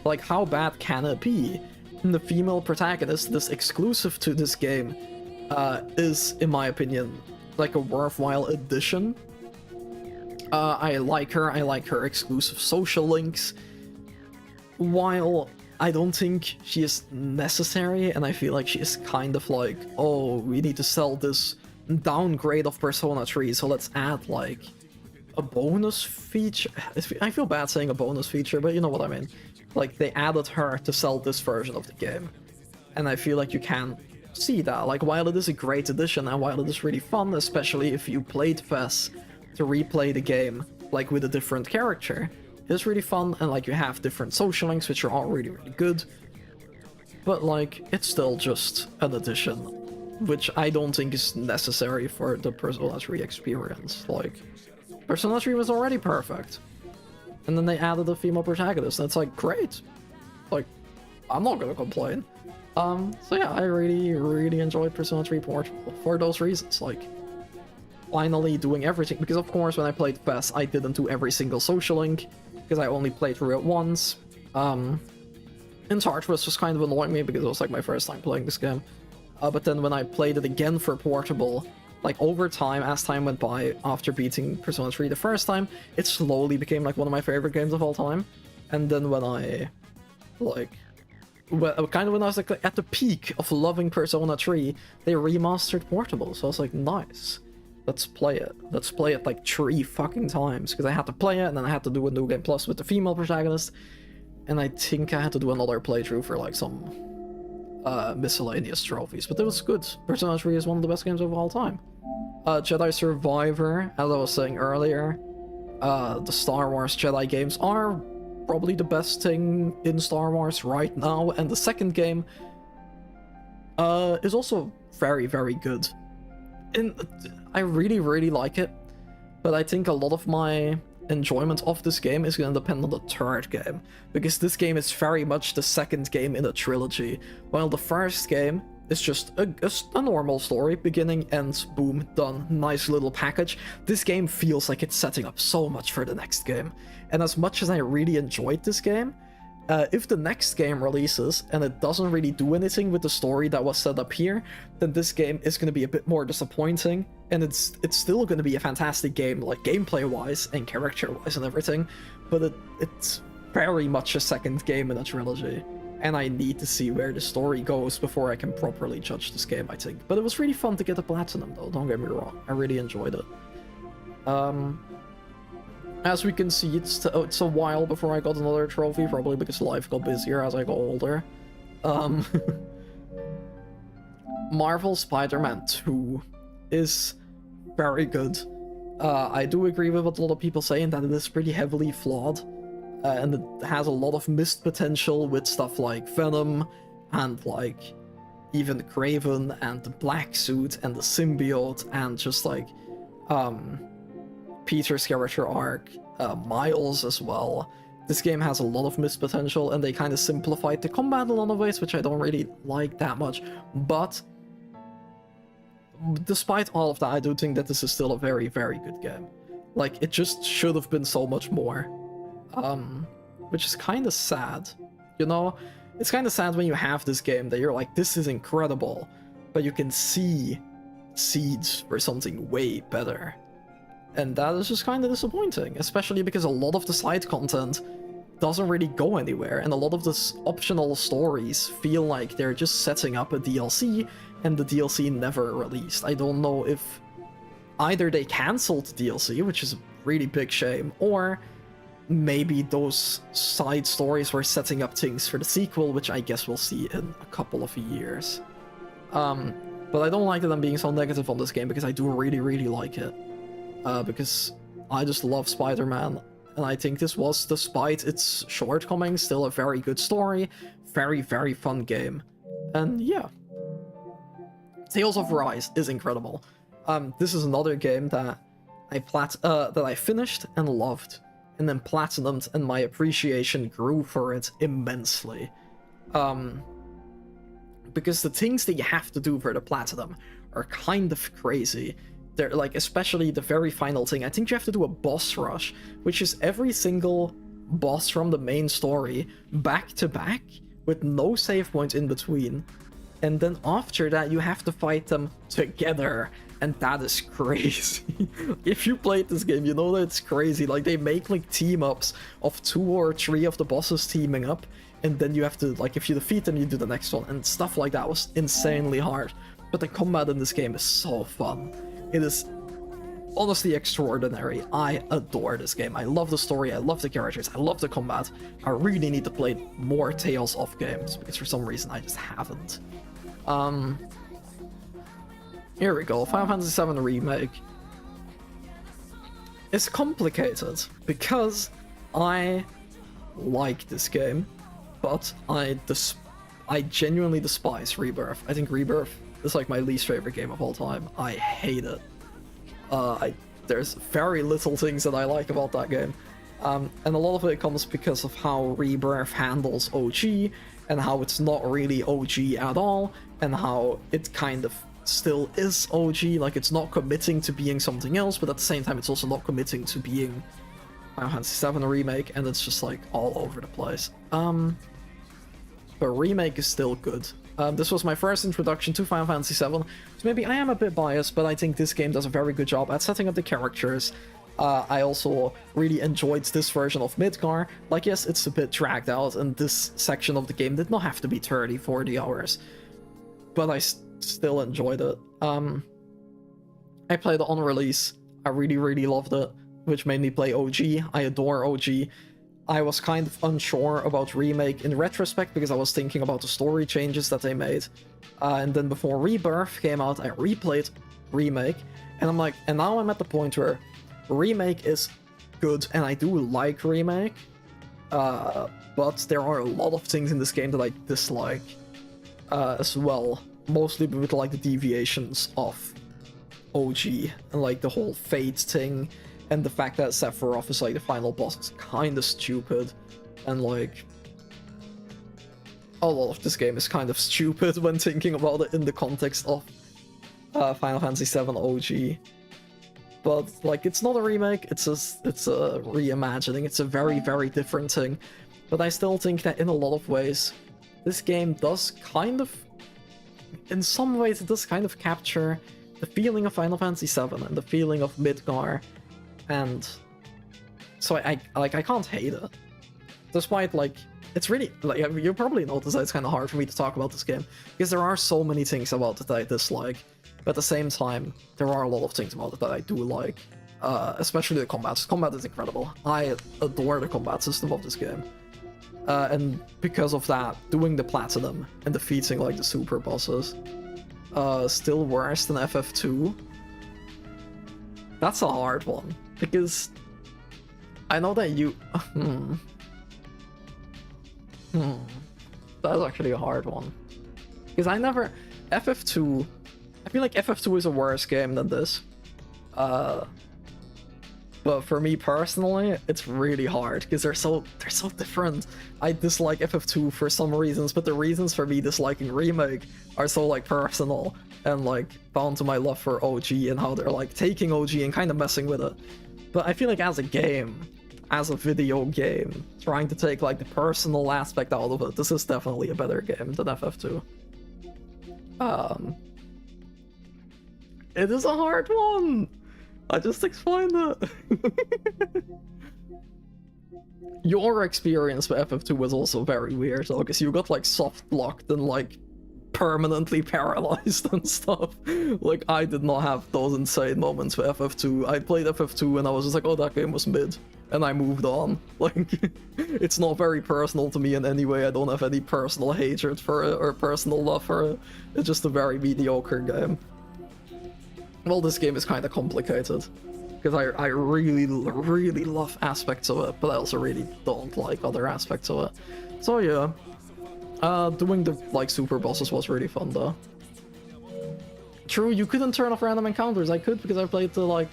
Speaker 1: Like how bad can it be? And the female protagonist that's exclusive to this game is, in my opinion, like a worthwhile addition. I like her exclusive social links. While I don't think she is necessary, and I feel like she is kind of like, oh, we need to sell this downgrade of Persona 3, so let's add like a bonus feature. I feel bad saying a bonus feature, but you know what I mean. Like they added her to sell this version of the game, and I feel like you can see that. Like while it is a great addition and while it is really fun, especially if you played FES to replay the game like with a different character, it's really fun, and like you have different social links which are all really, really good. But like it's still just an addition, which I don't think is necessary for the Persona 3 experience. Like, Persona 3 was already perfect. And then they added a female protagonist, and it's like, great. Like, I'm not gonna complain. So yeah, I really, really enjoyed Persona 3 Portable for those reasons. Like, finally doing everything. Because of course, when I played FES, I didn't do every single social link, because I only played through it once. In charge was just kind of annoying me, because it was like my first time playing this game. But then when I played it again for Portable, like over time, as time went by, after beating Persona 3 the first time, it slowly became like one of my favorite games of all time. And then when I like well, kind of when I was like at the peak of loving Persona 3, they remastered Portable. So I was like, nice. Let's play it. Let's play it like 3 fucking times. Because I had to play it, and then I had to do a New Game Plus with the female protagonist. And I think I had to do another playthrough for like some miscellaneous trophies. But it was good. Persona 3 is one of the best games of all time. Jedi Survivor, as I was saying earlier, the Star Wars Jedi games are probably the best thing in Star Wars right now, and the second game is also very, very good. And I really, really like it, but I think a lot of my enjoyment of this game is going to depend on the third game, because this game is very much the second game in a trilogy, while the first game is just a normal story, beginning, end, boom, done, nice little package. This game feels like it's setting up so much for the next game. And as much as I really enjoyed this game, if the next game releases and it doesn't really do anything with the story that was set up here, then this game is going to be a bit more disappointing, and it's still going to be a fantastic game, like gameplay-wise and character-wise and everything, but it's very much a second game in a trilogy. And I need to see where the story goes before I can properly judge this game, I think. But it was really fun to get the platinum, though, don't get me wrong. I really enjoyed it. As we can see, it's a while before I got another trophy, probably because life got busier as I got older. Marvel Spider-Man 2 is very good. I do agree with what a lot of people say in that it is pretty heavily flawed. And it has a lot of missed potential with stuff like Venom, and like even Kraven, and the Black Suit, and the symbiote, and just like Peter's character arc, Miles as well. This game has a lot of missed potential, and they kind of simplified the combat in a lot of ways, which I don't really like that much. But despite all of that, I do think that this is still a very, very good game. Like, it just should have been so much more. Which is kind of sad, you know? It's kind of sad when you have this game that you're like, this is incredible, but you can see seeds for something way better. And that is just kind of disappointing, especially because a lot of the side content doesn't really go anywhere, and a lot of the optional stories feel like they're just setting up a DLC, and the DLC never released. I don't know if either they cancelled the DLC, which is a really big shame, or maybe those side stories were setting up things for the sequel, which I guess we'll see in a couple of years. But I don't like that I'm being so negative on this game, because I do really, really like it. Because I just love Spider-Man, and I think this was, despite its shortcomings, still a very good story, very, very fun game. And yeah. Tales of Rise is incredible. This is another game that I finished and loved, and then platinumed, and my appreciation grew for it immensely. Because the things that you have to do for the platinum are kind of crazy. They're like, especially the very final thing, I think you have to do a boss rush, which is every single boss from the main story, back to back, with no save point in between. And then after that, you have to fight them together. And that is crazy. If you played this game, you know that it's crazy. Like, they make like team-ups of 2 or 3 of the bosses teaming up, and then you have to, like, if you defeat them, you do the next one, and stuff like that was insanely hard. But the combat in this game is so fun. It is honestly extraordinary. I adore this game. I love the story, I love the characters, I love the combat. I really need to play more Tales of games, because for some reason I just haven't. Here we go, Final Fantasy VII Remake. It's complicated, because I like this game, but I genuinely despise Rebirth. I think Rebirth is like my least favorite game of all time. I hate it. There's very little things that I like about that game. And a lot of it comes because of how Rebirth handles OG, and how it's not really OG at all, and how it kind of still is OG, like it's not committing to being something else, but at the same time it's also not committing to being Final Fantasy VII Remake, and it's just like all over the place. But Remake is still good. This was my first introduction to Final Fantasy VII, so maybe I am a bit biased, but I think this game does a very good job at setting up the characters, I also really enjoyed this version of Midgar. Like, yes, it's a bit dragged out, and this section of the game did not have to be 30, 40 hours, but I still enjoyed it. I played it on release. I really, really loved it, which made me play OG. I adore OG. I was kind of unsure about Remake in retrospect because I was thinking about the story changes that they made. And then before Rebirth came out, I replayed Remake, and I'm like, and now I'm at the point where Remake is good, and I do like Remake, but there are a lot of things in this game that I dislike as well, mostly with like the deviations of OG, and like the whole fate thing, and the fact that Sephiroth is like the final boss is kind of stupid, and like a lot of this game is kind of stupid when thinking about it in the context of Final Fantasy VII OG. But like, it's not a remake, it's a reimagining. It's a very, very different thing. But I still think that in a lot of ways, this game does kind of, in some ways, it does kind of capture the feeling of Final Fantasy VII and the feeling of Midgar, and so I can't hate it. Despite, like, it's really, like, you probably notice that it's kind of hard for me to talk about this game, because there are so many things about it that I dislike, but at the same time, there are a lot of things about it that I do like, especially the combat. Combat is incredible. I adore the combat system of this game. And because of that, doing the platinum and defeating, like, the super bosses, still worse than FF2, that's a hard one, because I know that you... That's actually a hard one. Because I never... FF2... I feel like FF2 is a worse game than this. But for me personally, it's really hard, because they're so different. I dislike FF2 for some reasons, but the reasons for me disliking Remake are so, like, personal, and, like, bound to my love for OG and how they're, like, taking OG and kind of messing with it. But I feel like as a game, as a video game, trying to take, like, the personal aspect out of it, this is definitely a better game than FF2. It is a hard one! I just explained it. Your experience with FF2 was also very weird, though, because you got, like, soft-locked and, like, permanently paralyzed and stuff. Like, I did not have those insane moments with FF2. I played FF2 and I was just like, oh, that game was mid, and I moved on. Like, it's not very personal to me in any way. I don't have any personal hatred for it or personal love for it. It's just a very mediocre game. Well, this game is kind of complicated, because I really, really love aspects of it, but I also really don't like other aspects of it. So yeah, doing the, like, super bosses was really fun though. True, you couldn't turn off random encounters. I could, because I played the, like,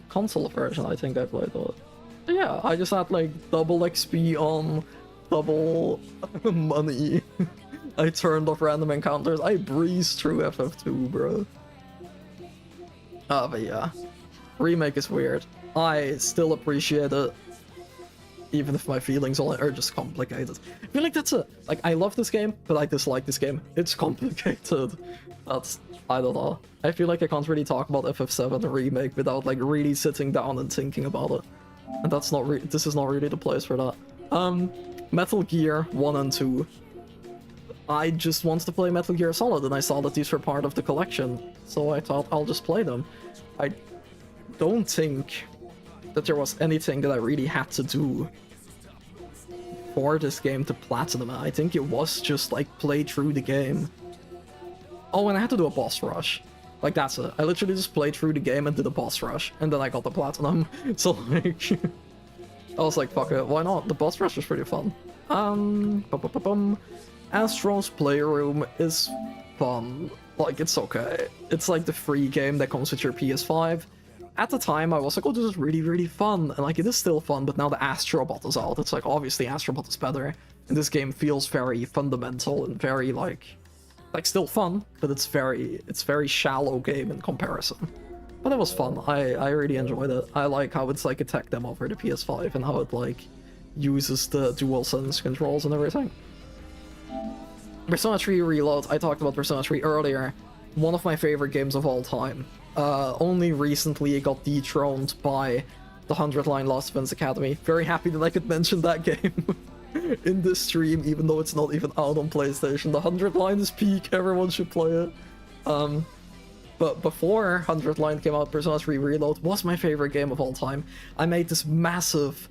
Speaker 1: console version. I think I played it. But yeah, I just had, like, double XP on double money. I turned off random encounters. I breezed through FF2, bro. But yeah, Remake is weird. I still appreciate it, even if my feelings on it are just complicated. I feel like that's like, I love this game, but I dislike this game. It's complicated. That's, I don't know. I feel like I can't really talk about FF7 Remake without, like, really sitting down and thinking about it. And that's not this is not really the place for that. Metal Gear 1 and 2. I just wanted to play Metal Gear Solid, and I saw that these were part of the collection, so I thought I'll just play them. I don't think that there was anything that I really had to do for this game to platinum it. I think it was just, like, play through the game. Oh, and I had to do a boss rush. Like, that's it. I literally just played through the game and did a boss rush, and then I got the platinum. So, like, I was like, fuck it, why not? The boss rush was pretty fun. Astro's Playroom is fun. Like, it's okay. It's like the free game that comes with your PS5. At the time, I was like, oh, this is really, really fun. And, like, it is still fun, but now the Astrobot is out. It's like, obviously, Astrobot is better. And this game feels very fundamental and very, like still fun, but it's very shallow game in comparison. But it was fun. I really enjoyed it. I like how it's, like, a tech demo for the PS5 and how it, like, uses the DualSense controls and everything. Persona 3 Reload, I talked about Persona 3 earlier. One of my favorite games of all time. Only recently it got dethroned by the 100-line Lost Defense Academy. Very happy that I could mention that game in this stream, even though it's not even out on PlayStation. The 100-line is peak, everyone should play it. But before 100-line came out, Persona 3 Reload was my favorite game of all time. I made this massive,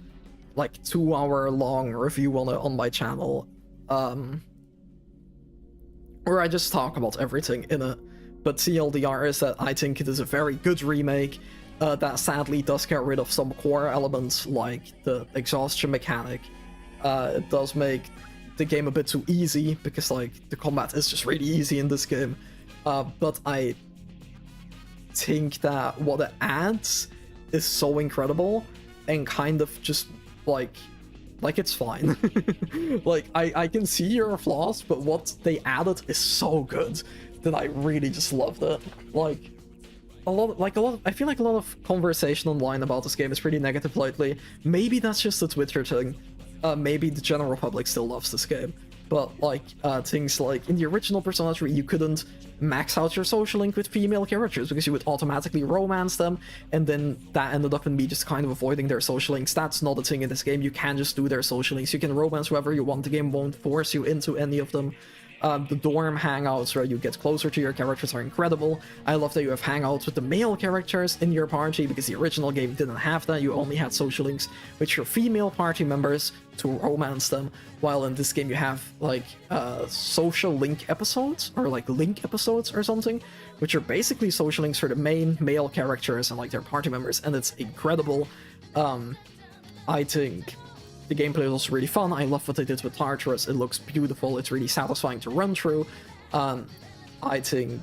Speaker 1: like, 2-hour-long review on it on my channel, where I just talk about everything in it. But TLDR is that I think it is a very good remake that sadly does get rid of some core elements like the exhaustion mechanic. It does make the game a bit too easy because like the combat is just really easy in this game. But I think that what it adds is so incredible and kind of just like it's fine. Like I can see your flaws, but what they added is so good that I really just loved it. Like I feel like a lot of conversation online about this game is pretty negative lately. Maybe that's just a Twitter thing. Maybe the general public still loves this game. But like things like in the original Persona 3, you couldn't max out your social link with female characters because you would automatically romance them, and then that ended up in me just kind of avoiding their social links. That's not a thing in this game. You can just do their social links. You can romance whoever you want. The game won't force you into any of them. The dorm hangouts where you get closer to your characters are incredible. I love that you have hangouts with the male characters in your party because the original game didn't have that. You only had social links with your female party members to romance them, while in this game you have like social link episodes or like link episodes or something, which are basically social links for the main male characters and like their party members, and it's incredible. I think the gameplay is also really fun. I love what they did with Tartarus. It looks beautiful. It's really satisfying to run through. I think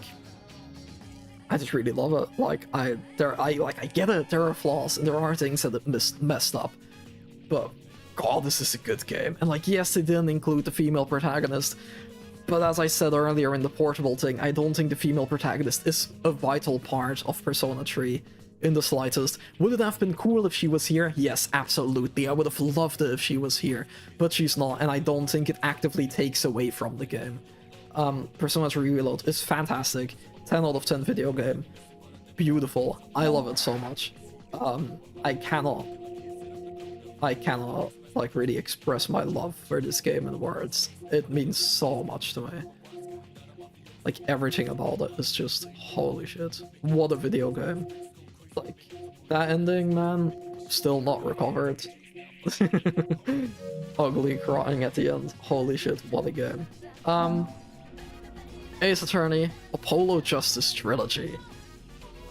Speaker 1: I just really love it. Like I get it. There are flaws and there are things that it messed up, but God, this is a good game. And like, yes, they didn't include the female protagonist, but as I said earlier in the portable thing, I don't think the female protagonist is a vital part of Persona 3. In the slightest. Would it have been cool if she was here? Yes, absolutely. I would have loved it if she was here, but she's not, and I don't think it actively takes away from the game. Persona 3 Reload is fantastic. 10 out of 10 video game. Beautiful. I love it so much. I cannot like really express my love for this game in words. It means so much to me. Like everything about it is just holy shit. What a video game. Like, that ending, man, still not recovered. Ugly crying at the end. Holy shit, what a game. Ace Attorney, Apollo Justice Trilogy.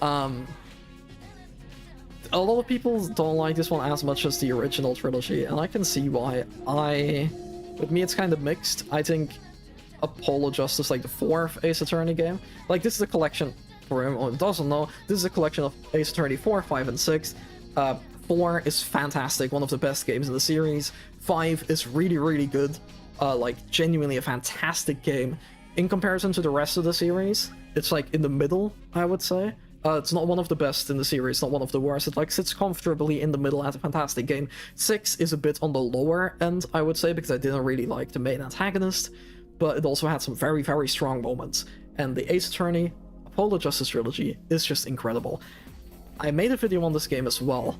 Speaker 1: A lot of people don't like this one as much as the original trilogy, and I can see why. With me, it's kind of mixed. I think Apollo Justice, like the 4th Ace Attorney game, like this is a collection. For anyone who doesn't know, this is a collection of Ace Attorney 4, 5, and 6. 4 is fantastic, one of the best games in the series. 5 is really, really good, like genuinely a fantastic game. In comparison to the rest of the series, it's like in the middle, I would say. It's not one of the best in the series, not one of the worst. It like sits comfortably in the middle as a fantastic game. 6 is a bit on the lower end, I would say, because I didn't really like the main antagonist, but it also had some very, very strong moments. And the Ace Attorney Apollo Justice Trilogy is just incredible. I made a video on this game as well.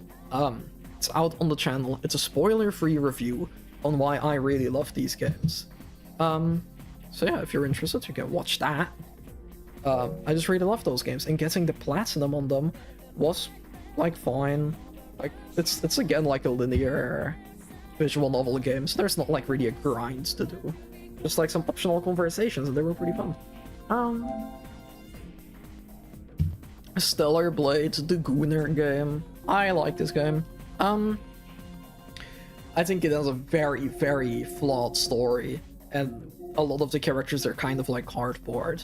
Speaker 1: It's out on the channel. It's a spoiler-free review on why I really love these games. So yeah, if you're interested, you can watch that. I just really love those games, and getting the platinum on them was like fine. Like it's again like a linear visual novel game, so there's not like really a grind to do. Just like some optional conversations, and they were pretty fun. Stellar Blade, the Gooner game. I like this game. I think it has a very, very flawed story, and a lot of the characters are kind of like cardboard.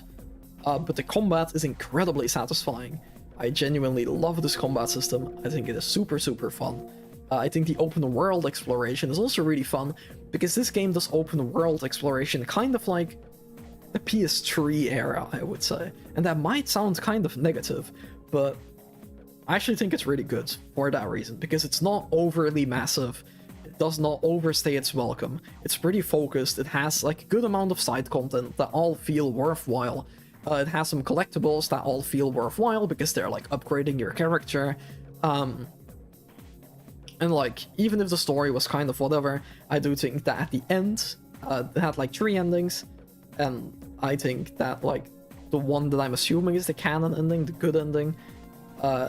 Speaker 1: But the combat is incredibly satisfying. I genuinely love this combat system. I think it is super, super fun. I think the open world exploration is also really fun, because this game does open world exploration kind of like the PS3 era, I would say. And that might sound kind of negative, but I actually think it's really good for that reason, because it's not overly massive, it does not overstay its welcome, it's pretty focused, it has like a good amount of side content that all feel worthwhile, It has some collectibles that all feel worthwhile because they're like upgrading your character. And like, even if the story was kind of whatever, I do think that at the end, it had like 3 endings, and I think that like the one that I'm assuming is the canon ending, the good ending,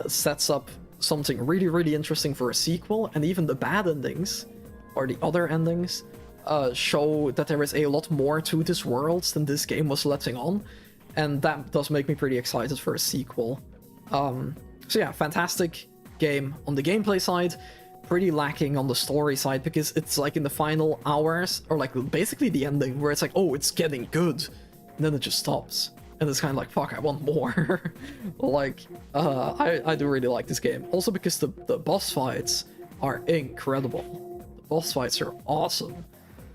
Speaker 1: sets up something really, really interesting for a sequel, and even the bad endings, or the other endings, show that there is a lot more to this world than this game was letting on, and that does make me pretty excited for a sequel. So yeah, fantastic game on the gameplay side, pretty lacking on the story side, because it's like in the final hours, or like basically the ending, where it's like, oh, it's getting good, and then it just stops. And it's kind of like, fuck, I want more. Like, I do really like this game. Also because the boss fights are incredible. The boss fights are awesome.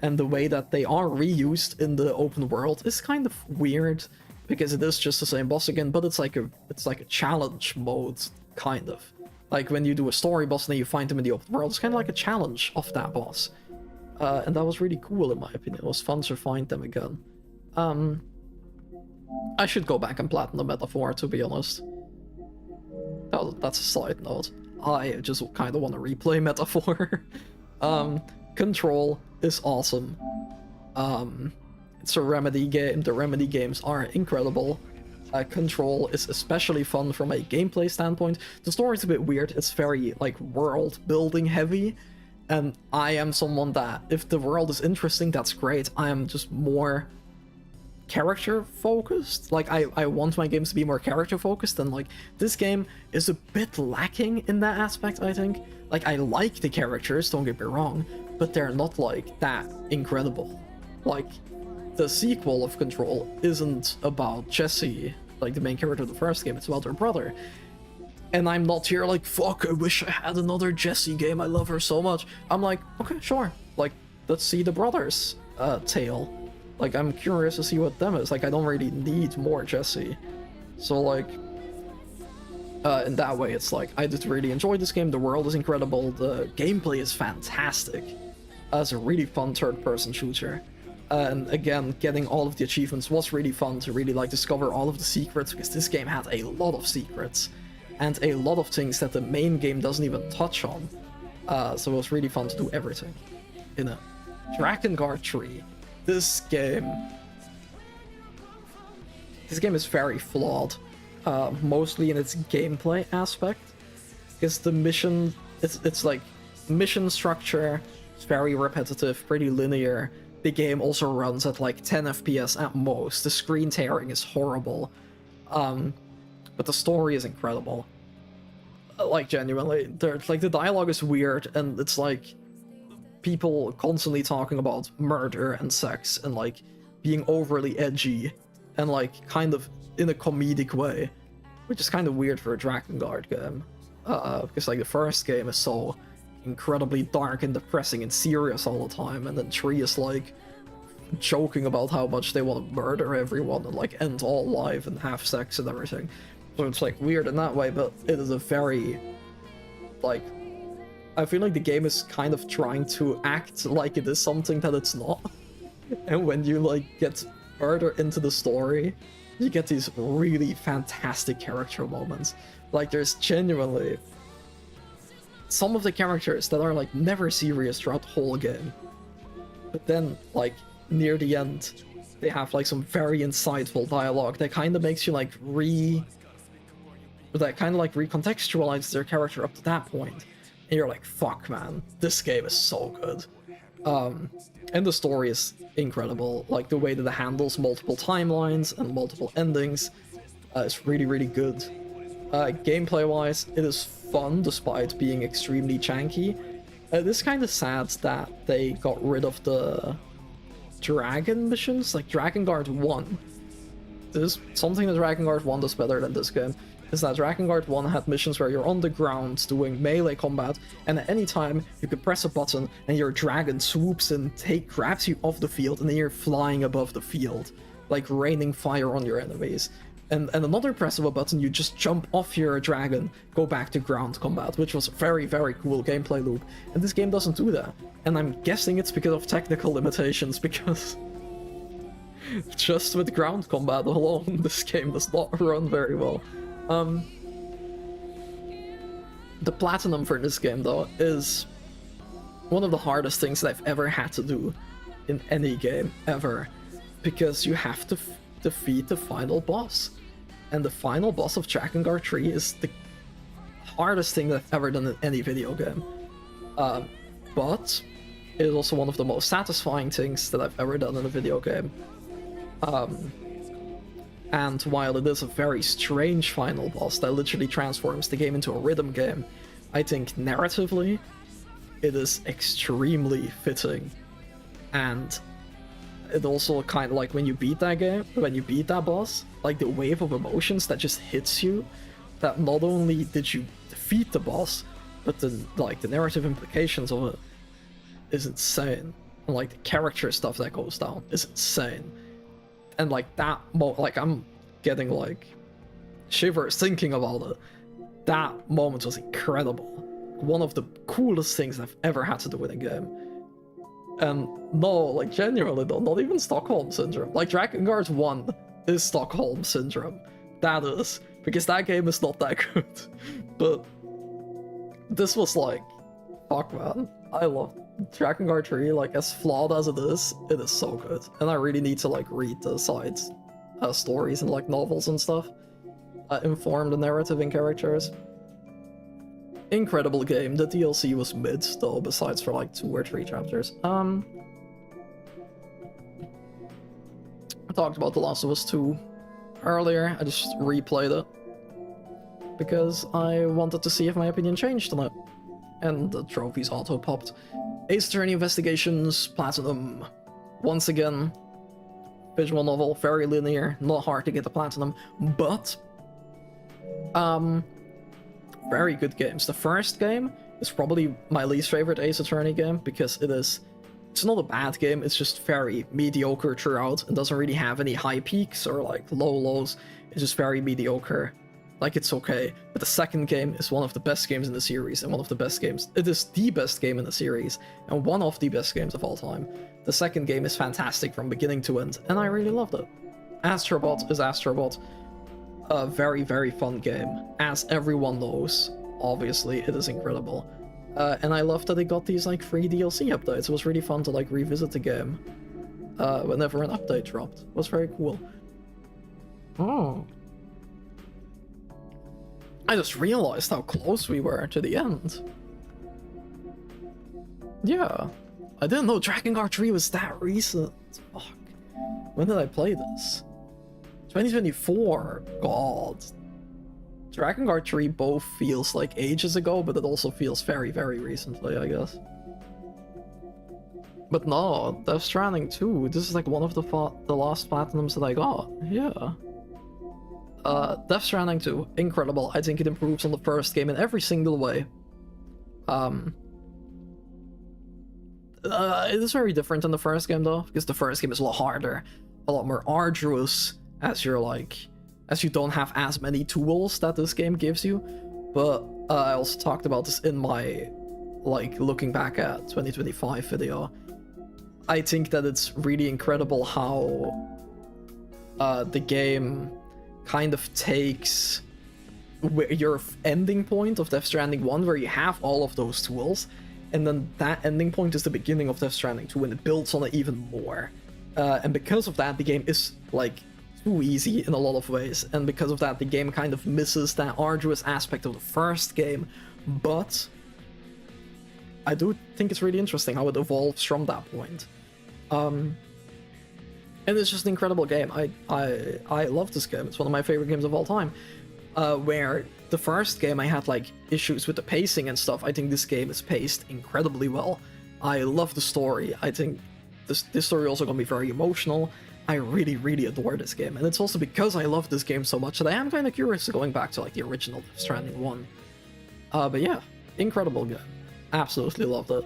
Speaker 1: And the way that they are reused in the open world is kind of weird, because it is just the same boss again, but it's like a challenge mode, kind of. Like when you do a story boss and then you find him in the open world, it's kind of like a challenge of that boss. And that was really cool in my opinion. It was fun to find them again. I should go back and platinum Metaphor, to be honest. Oh, that's a side note. I just kind of want to replay Metaphor. Control is awesome. It's a Remedy game. The Remedy games are incredible. Control is especially fun from a gameplay standpoint. The story is a bit weird. It's very, like, world building heavy. And I am someone that, if the world is interesting, that's great. I am just more character focused. Like, I want my games to be more character focused, and like this game is a bit lacking in that aspect, I think. Like, I like the characters, don't get me wrong, but they're not like that incredible. Like, the sequel of Control isn't about Jesse, like the main character of the first game, it's about her brother. And I'm not here like, fuck, I wish I had another Jessie game, I love her so much. I'm like, okay, sure, like, let's see the brothers' tale. Like, I'm curious to see what them is. Like, I don't really need more Jesse. So, like, in that way, it's like, I just really enjoyed this game. The world is incredible. The gameplay is fantastic. It's a really fun third-person shooter. And again, getting all of the achievements was really fun to really, like, discover all of the secrets, because this game had a lot of secrets. And a lot of things that the main game doesn't even touch on. So it was really fun to do everything in it. Drakengard 3. This game is very flawed, mostly in its gameplay aspect, because the mission, it's like, mission structure is very repetitive, pretty linear. The game also runs at like 10 FPS at most. The screen tearing is horrible, but the story is incredible. Like, genuinely, like, the dialogue is weird, and it's like people constantly talking about murder and sex and like being overly edgy and like kind of in a comedic way, which is kind of weird for a Drakengard game, because like the first game is so incredibly dark and depressing and serious all the time, and then 3 is like joking about how much they want to murder everyone and like end all life and have sex and everything. So it's like weird in that way, but it is a very, like, I feel like the game is kind of trying to act like it is something that it's not. And when you like get further into the story, you get these really fantastic character moments. Like, there's genuinely some of the characters that are like never serious throughout the whole game, but then like near the end they have like some very insightful dialogue that kind of makes you like recontextualize their character up to that point. And you're like, fuck, man, this game is so good. And the story is incredible. Like, the way that it handles multiple timelines and multiple endings is really, really good. Gameplay-wise, it is fun despite being extremely janky. It is kind of sad that they got rid of the dragon missions, like Drakengard 1. There's something that Drakengard 1 does better than this game, is that Drakengard 1 had missions where you're on the ground doing melee combat, and at any time you could press a button and your dragon swoops in, grabs you off the field, and then you're flying above the field, like raining fire on your enemies. And another press of a button, you just jump off your dragon, go back to ground combat, which was a very, very cool gameplay loop. And this game doesn't do that. And I'm guessing it's because of technical limitations, because Just with ground combat alone, this game does not run very well. The platinum for this game, though, is one of the hardest things that I've ever had to do in any game, ever. Because you have to defeat the final boss. And the final boss of Drakengard 3 is the hardest thing that I've ever done in any video game. But it is also one of the most satisfying things that I've ever done in a video game. And while it is a very strange final boss that literally transforms the game into a rhythm game, I think narratively, it is extremely fitting. And it also kind of like when you beat that boss, like the wave of emotions that just hits you, that not only did you defeat the boss, but the narrative implications of it is insane. And like the character stuff that goes down is insane. And like that I'm getting like shivers thinking about it. That moment was incredible. One of the coolest things I've ever had to do in a game. And no, like genuinely though, not even Stockholm Syndrome. Like Drakengard 1 is Stockholm Syndrome. That is. Because that game is not that good. But this was like, fuck man. I love Drakengard 3, like as flawed as it is so good. And I really need to like read the side stories and like novels and stuff. Inform the narrative and characters. Incredible game. The DLC was mid though, besides for like 2 or 3 chapters. I talked about The Last of Us 2 earlier. I just replayed it because I wanted to see if my opinion changed on it. And the trophies auto popped. Ace Attorney Investigations Platinum. Once again, visual novel, very linear, not hard to get the platinum, but very good games. The first game is probably my least favorite Ace Attorney game because it's not a bad game, it's just very mediocre throughout and doesn't really have any high peaks or like low lows. It's just very mediocre. Like, it's okay. But the second game is one of the best games in the series, and one of the best games. It is the best game in the series, and one of the best games of all time. The second game is fantastic from beginning to end, and I really loved it. Astrobot is Astrobot. A very, very fun game. As everyone knows, obviously, it is incredible. And I love that they got these, like, free DLC updates. It was really fun to, like, revisit the game whenever an update dropped. It was very cool. Oh. I just realized how close we were to the end. Yeah. I didn't know Drakengard 3 was that recent. Fuck. When did I play this? 2024. God. Drakengard 3 both feels like ages ago, but it also feels very, very recently, I guess. But no, Death Stranding 2. This is like one of the last platinums that I got. Yeah. Death Stranding 2, incredible. I think it improves on the first game in every single way. It is very different than the first game though, because the first game is a lot harder, a lot more arduous, as you don't have as many tools that this game gives you. But I also talked about this in my, like, looking back at 2025 video. I think that it's really incredible how the game kind of takes your ending point of Death Stranding 1, where you have all of those tools, and then that ending point is the beginning of Death Stranding 2, and it builds on it even more. And because of that, the game is, like, too easy in a lot of ways, and because of that, the game kind of misses that arduous aspect of the first game, but I do think it's really interesting how it evolves from that point. And it's just an incredible game. I love this game. It's one of my favorite games of all time. Where the first game I had like issues with the pacing and stuff, I think this game is paced incredibly well. I love the story. I think this story also gonna be very emotional. I really, really adore this game. And it's also because I love this game so much that I am kind of curious to going back to like the original Death Stranding 1. But yeah, incredible game. Absolutely loved it.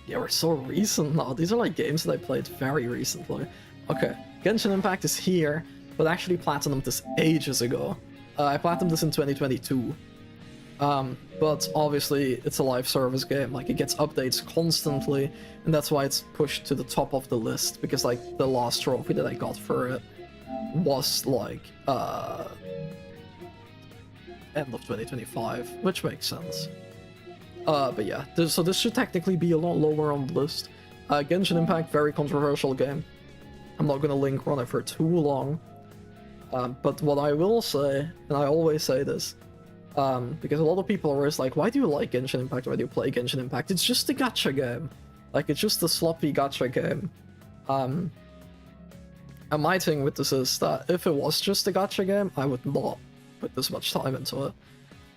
Speaker 1: Yeah, we're so recent now. These are like games that I played very recently. Okay, Genshin Impact is here, but actually platinumed this ages ago. I platinumed this in 2022. But obviously it's a live service game, like it gets updates constantly, and that's why it's pushed to the top of the list, because like the last trophy that I got for it was like end of 2025, which makes sense. But yeah, so this should technically be a lot lower on the list. Genshin Impact, very controversial game. I'm not gonna linger on it for too long. But what I will say, and I always say this, because a lot of people are always like, why do you like Genshin Impact? Why do you play Genshin Impact? It's just a gacha game. Like, it's just a sloppy gacha game. And my thing with this is that if it was just a gacha game, I would not put this much time into it.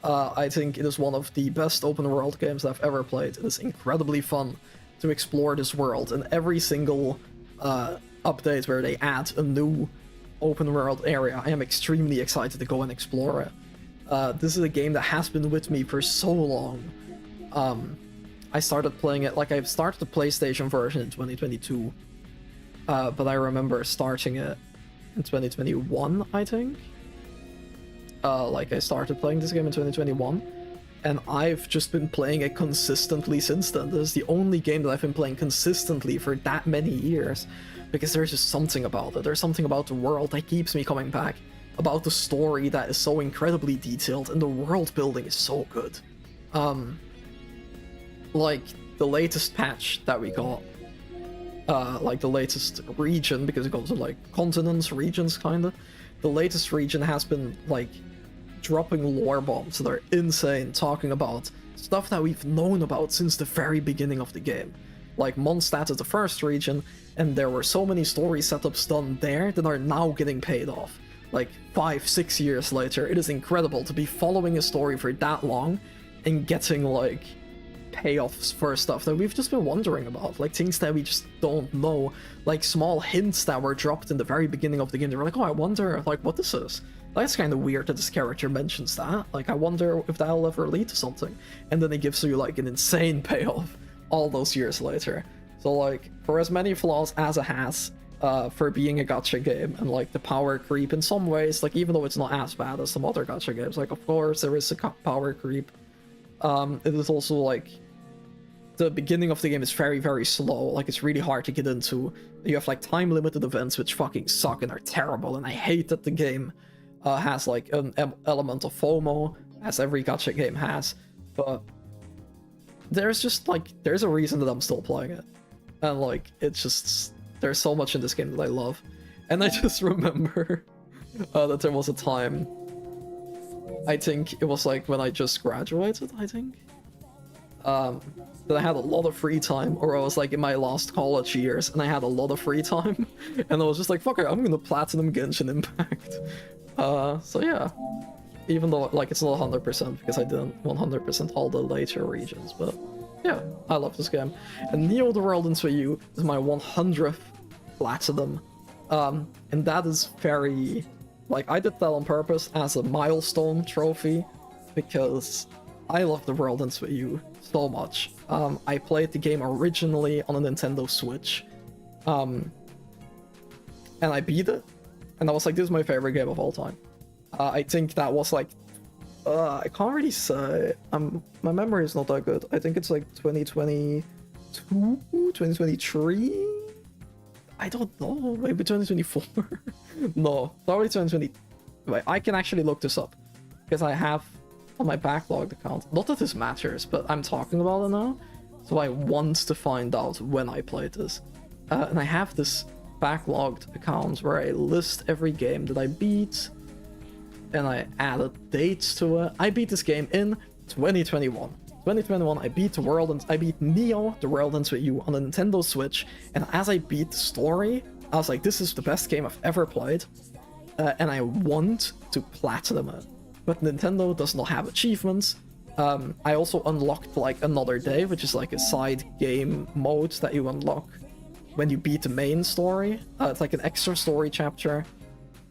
Speaker 1: I think it is one of the best open world games I've ever played. It is incredibly fun to explore this world, and every single update where they add a new open world area, I am extremely excited to go and explore it. This is a game that has been with me for so long. I started playing it, like I started the PlayStation version in 2022, but I remember starting it in 2021, I think. Like I started playing this game in 2021, and I've just been playing it consistently since then. This is the only game that I've been playing consistently for that many years, because there's just something about it. There's something about the world that keeps me coming back, about the story that is so incredibly detailed, and the world building is so good. Like the latest patch that we got, like the latest region, because it goes to like continents, regions kinda. The latest region has been like dropping lore bombs that are insane, talking about stuff that we've known about since the very beginning of the game. Like Mondstadt is the first region, and there were so many story setups done there that are now getting paid off. Like 5-6 years later, it is incredible to be following a story for that long and getting like payoffs for stuff that we've just been wondering about, like things that we just don't know, like small hints that were dropped in the very beginning of the game. They were like, oh, I wonder like what this is. That's kind of weird that this character mentions that. Like, I wonder if that'll ever lead to something. And then it gives you like an insane payoff all those years later. So like, for as many flaws as it has, for being a gacha game, and like the power creep in some ways, like even though it's not as bad as some other gacha games, like of course there is a power creep. It is also like the beginning of the game is very, very slow. Like it's really hard to get into. You have like time limited events which fucking suck and are terrible, and I hate that the game has like an element of FOMO, as every gacha game has. But there's just like, there's a reason that I'm still playing it, and like it's just, there's so much in this game that I love. And I just remember that there was a time, I think it was like when I just graduated, I think, that I had a lot of free time, or I was like in my last college years and I had a lot of free time, and I was just like, fuck it, I'm gonna platinum Genshin Impact. So yeah, even though like it's not 100% because I didn't 100% all the later regions, but yeah, I love this game. And Neo the World in Suiyu is my 100th platinum, and that is very, like, I did that on purpose as a milestone trophy, because I love the world in Suiyu so much. I played the game originally on a Nintendo Switch, and I beat it, and I was like, this is my favorite game of all time. I think that was like, I can't really say, my memory is not that good. I think it's like 2022, 2023? I don't know, maybe 2024? No, probably 2020. Wait, I can actually look this up, because I have on my backlogged account. Not that this matters, but I'm talking about it now, so I want to find out when I played this. And I have this backlogged account where I list every game that I beat, and I added dates to it. I beat this game in 2021. 2021, I beat I beat Neo, the World Ends With You on the Nintendo Switch, and as I beat the story, I was like, this is the best game I've ever played, and I want to platinum it. But Nintendo does not have achievements. I also unlocked like Another Day, which is like a side game mode that you unlock when you beat the main story. It's like an extra story chapter,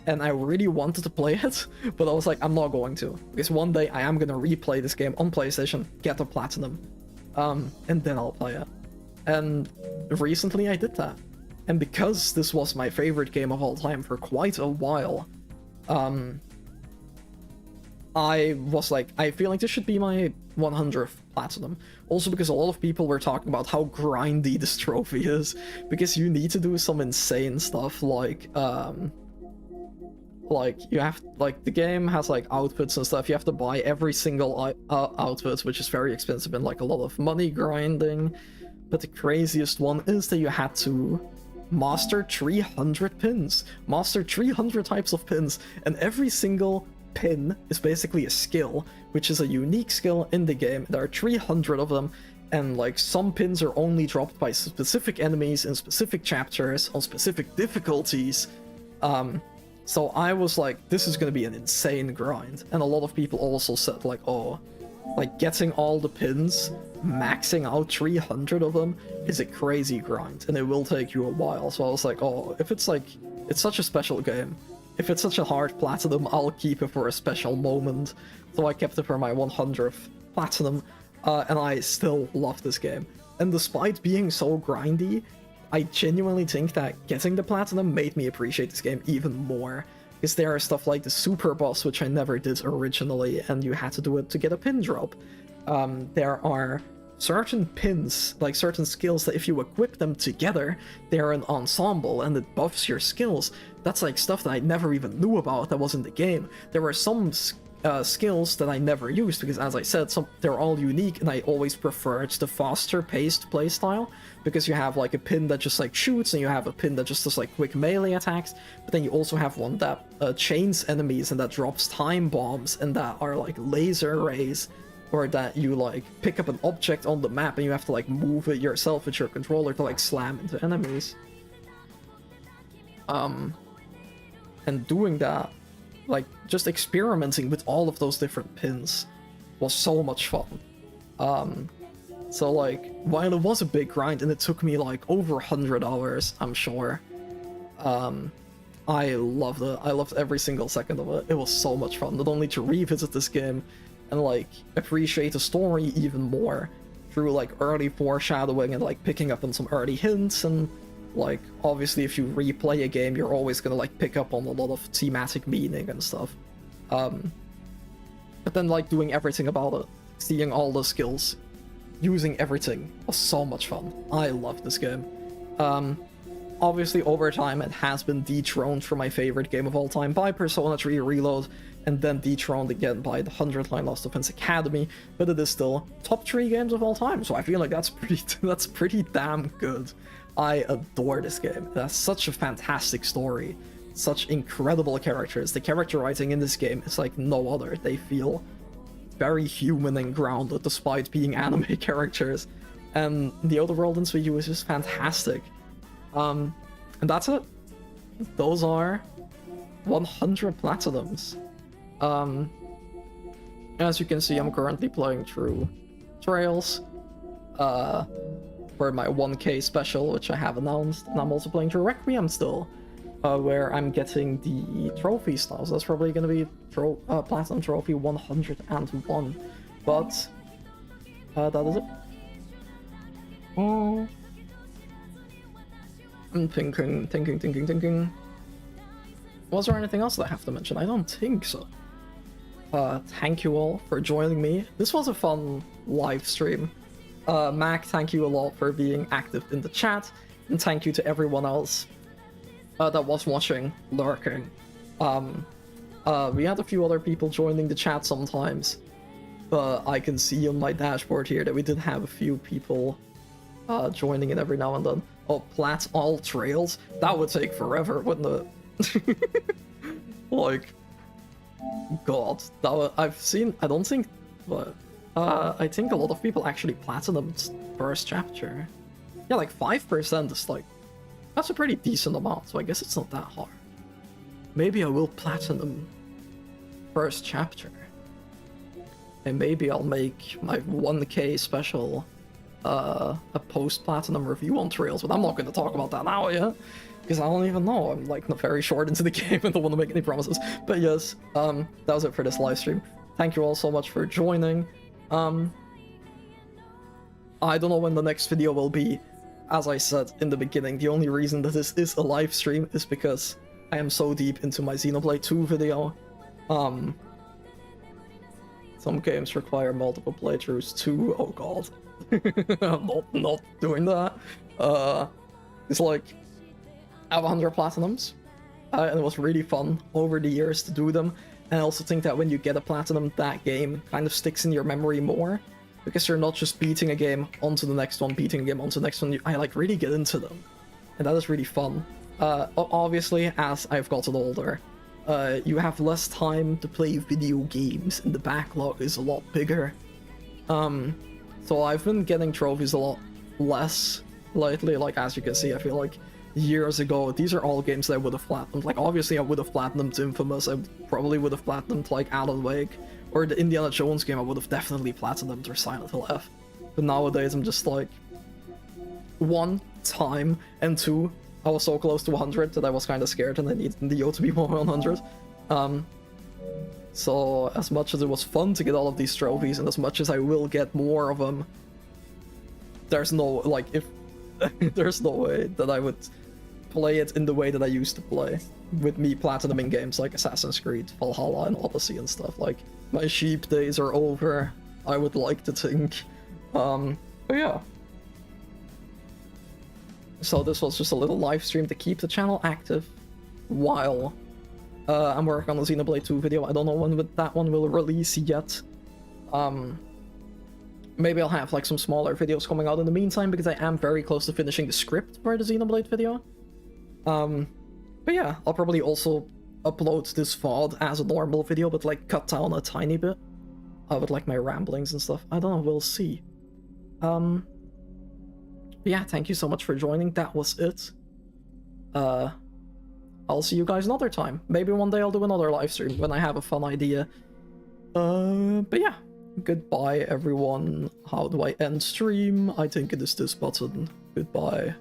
Speaker 1: and I really wanted to play it, but I was like, I'm not going to, because one day I am gonna replay this game on PlayStation, get the platinum, and then I'll play it. And recently I did that, and because this was my favorite game of all time for quite a while, I was like, I feel like this should be my 100th platinum. Also because a lot of people were talking about how grindy this trophy is, because you need to do some insane stuff like you have, like, the game has like outfits and stuff. You have to buy every single outfit, which is very expensive and like a lot of money grinding. But the craziest one is that you had to master 300 pins, master 300 types of pins, and every single pin is basically a skill, which is a unique skill in the game. There are 300 of them, and like some pins are only dropped by specific enemies in specific chapters on specific difficulties. So I was like, this is gonna be an insane grind. And a lot of people also said like, oh, like getting all the pins, maxing out 300 of them is a crazy grind, and it will take you a while. So I was like, oh, if it's like, it's such a special game, if it's such a hard platinum, I'll keep it for a special moment. So I kept it for my 100th platinum, and I still love this game. And despite being so grindy, I genuinely think that getting the platinum made me appreciate this game even more. Because there are stuff like the super boss, which I never did originally, and you had to do it to get a pin drop. There are certain pins, like certain skills, that if you equip them together, they're an ensemble and it buffs your skills. That's like stuff that I never even knew about that was in the game. There were some skills that I never used because, as I said, they're all unique, and I always preferred the faster paced playstyle, because you have like a pin that just like shoots, and you have a pin that just does like quick melee attacks, but then you also have one that chains enemies and that drops time bombs and that are like laser rays, or that you like pick up an object on the map and you have to like move it yourself with your controller to like slam into enemies. And doing that, like just experimenting with all of those different pins, was so much fun. So like, while it was a big grind and it took me like over 100 hours, I'm sure, I loved it. I loved every single second of it. It was so much fun, not only to revisit this game and like appreciate the story even more through like early foreshadowing and like picking up on some early hints, and like obviously if you replay a game you're always gonna like pick up on a lot of thematic meaning and stuff, but then like doing everything about it, seeing all the skills, using everything, was so much fun. I love this game. Obviously over time it has been dethroned from my favorite game of all time by Persona 3 Reload, and then dethroned again by the 100th Line Lost Defense Academy, but it is still top 3 games of all time, so I feel like that's pretty damn good. I adore this game. It has such a fantastic story, such incredible characters. The character writing in this game is like no other. They feel very human and grounded despite being anime characters, and the overworld in Suiyu is just fantastic. And that's it. Those are 100 platinums. As you can see, I'm currently playing through Trails for my 1K special, which I have announced, and I'm also playing through Requiem still, where I'm getting the trophies now, so that's probably going to be Platinum Trophy 101, but that is it. I'm thinking. Was there anything else that I have to mention? I don't think so. Thank you all for joining me. This was a fun live stream. Mac, thank you a lot for being active in the chat, and thank you to everyone else that was watching, lurking. We had a few other people joining the chat sometimes, but I can see on my dashboard here that we did have a few people joining in every now and then. Oh, Plat all trails? That would take forever, wouldn't it? Like, God, I've seen, I don't think, but I think a lot of people actually platinumed first chapter. Yeah, like 5% is like, that's a pretty decent amount, so I guess it's not that hard. Maybe I will platinum first chapter. And maybe I'll make my 1K special a post-platinum review on Trails, but I'm not going to talk about that now, yeah? Because I don't even know. I'm like very short into the game and don't want to make any promises. But yes, that was it for this live stream. Thank you all so much for joining. I don't know when the next video will be. As I said in the beginning, the only reason that this is a live stream is because I am so deep into my Xenoblade 2 video. Some games require multiple playthroughs too. Oh god. I'm not doing that. It's like, I have 100 platinums, and it was really fun over the years to do them. And I also think that when you get a platinum, that game kind of sticks in your memory more, because you're not just beating a game onto the next one, beating a game onto the next one. I like really get into them, and that is really fun. Obviously, as I've gotten older, you have less time to play video games, and the backlog is a lot bigger. So I've been getting trophies a lot less lately. Like, as you can see, I feel like years ago, these are all games that I would have platinumed. Like, obviously I would have platinumed Infamous, I probably would have platinumed, like, Alan Wake, or the Indiana Jones game I would have definitely platinumed, or Silent Hill F. But nowadays I'm just like, 1, time, and 2, I was so close to 100 that I was kind of scared and I needed Neo to be more 100. So as much as it was fun to get all of these trophies, and as much as I will get more of them, there's no, like, if there's no way that I would play it in the way that I used to play, with me platinuming games like Assassin's Creed, Valhalla, and Odyssey and stuff. Like, my sheep days are over, I would like to think. But yeah. So this was just a little live stream to keep the channel active while I'm working on the Xenoblade 2 video. I don't know when that one will release yet. Maybe I'll have like some smaller videos coming out in the meantime, because I am very close to finishing the script for the Xenoblade video. But yeah, I'll probably also upload this VOD as a normal video, but like cut down a tiny bit with like my ramblings and stuff. I don't know, we'll see. Yeah, thank you so much for joining. That was it. I'll see you guys another time. Maybe one day I'll do another live stream when I have a fun idea. But yeah, goodbye everyone. How do I end stream? I think it is this button. Goodbye.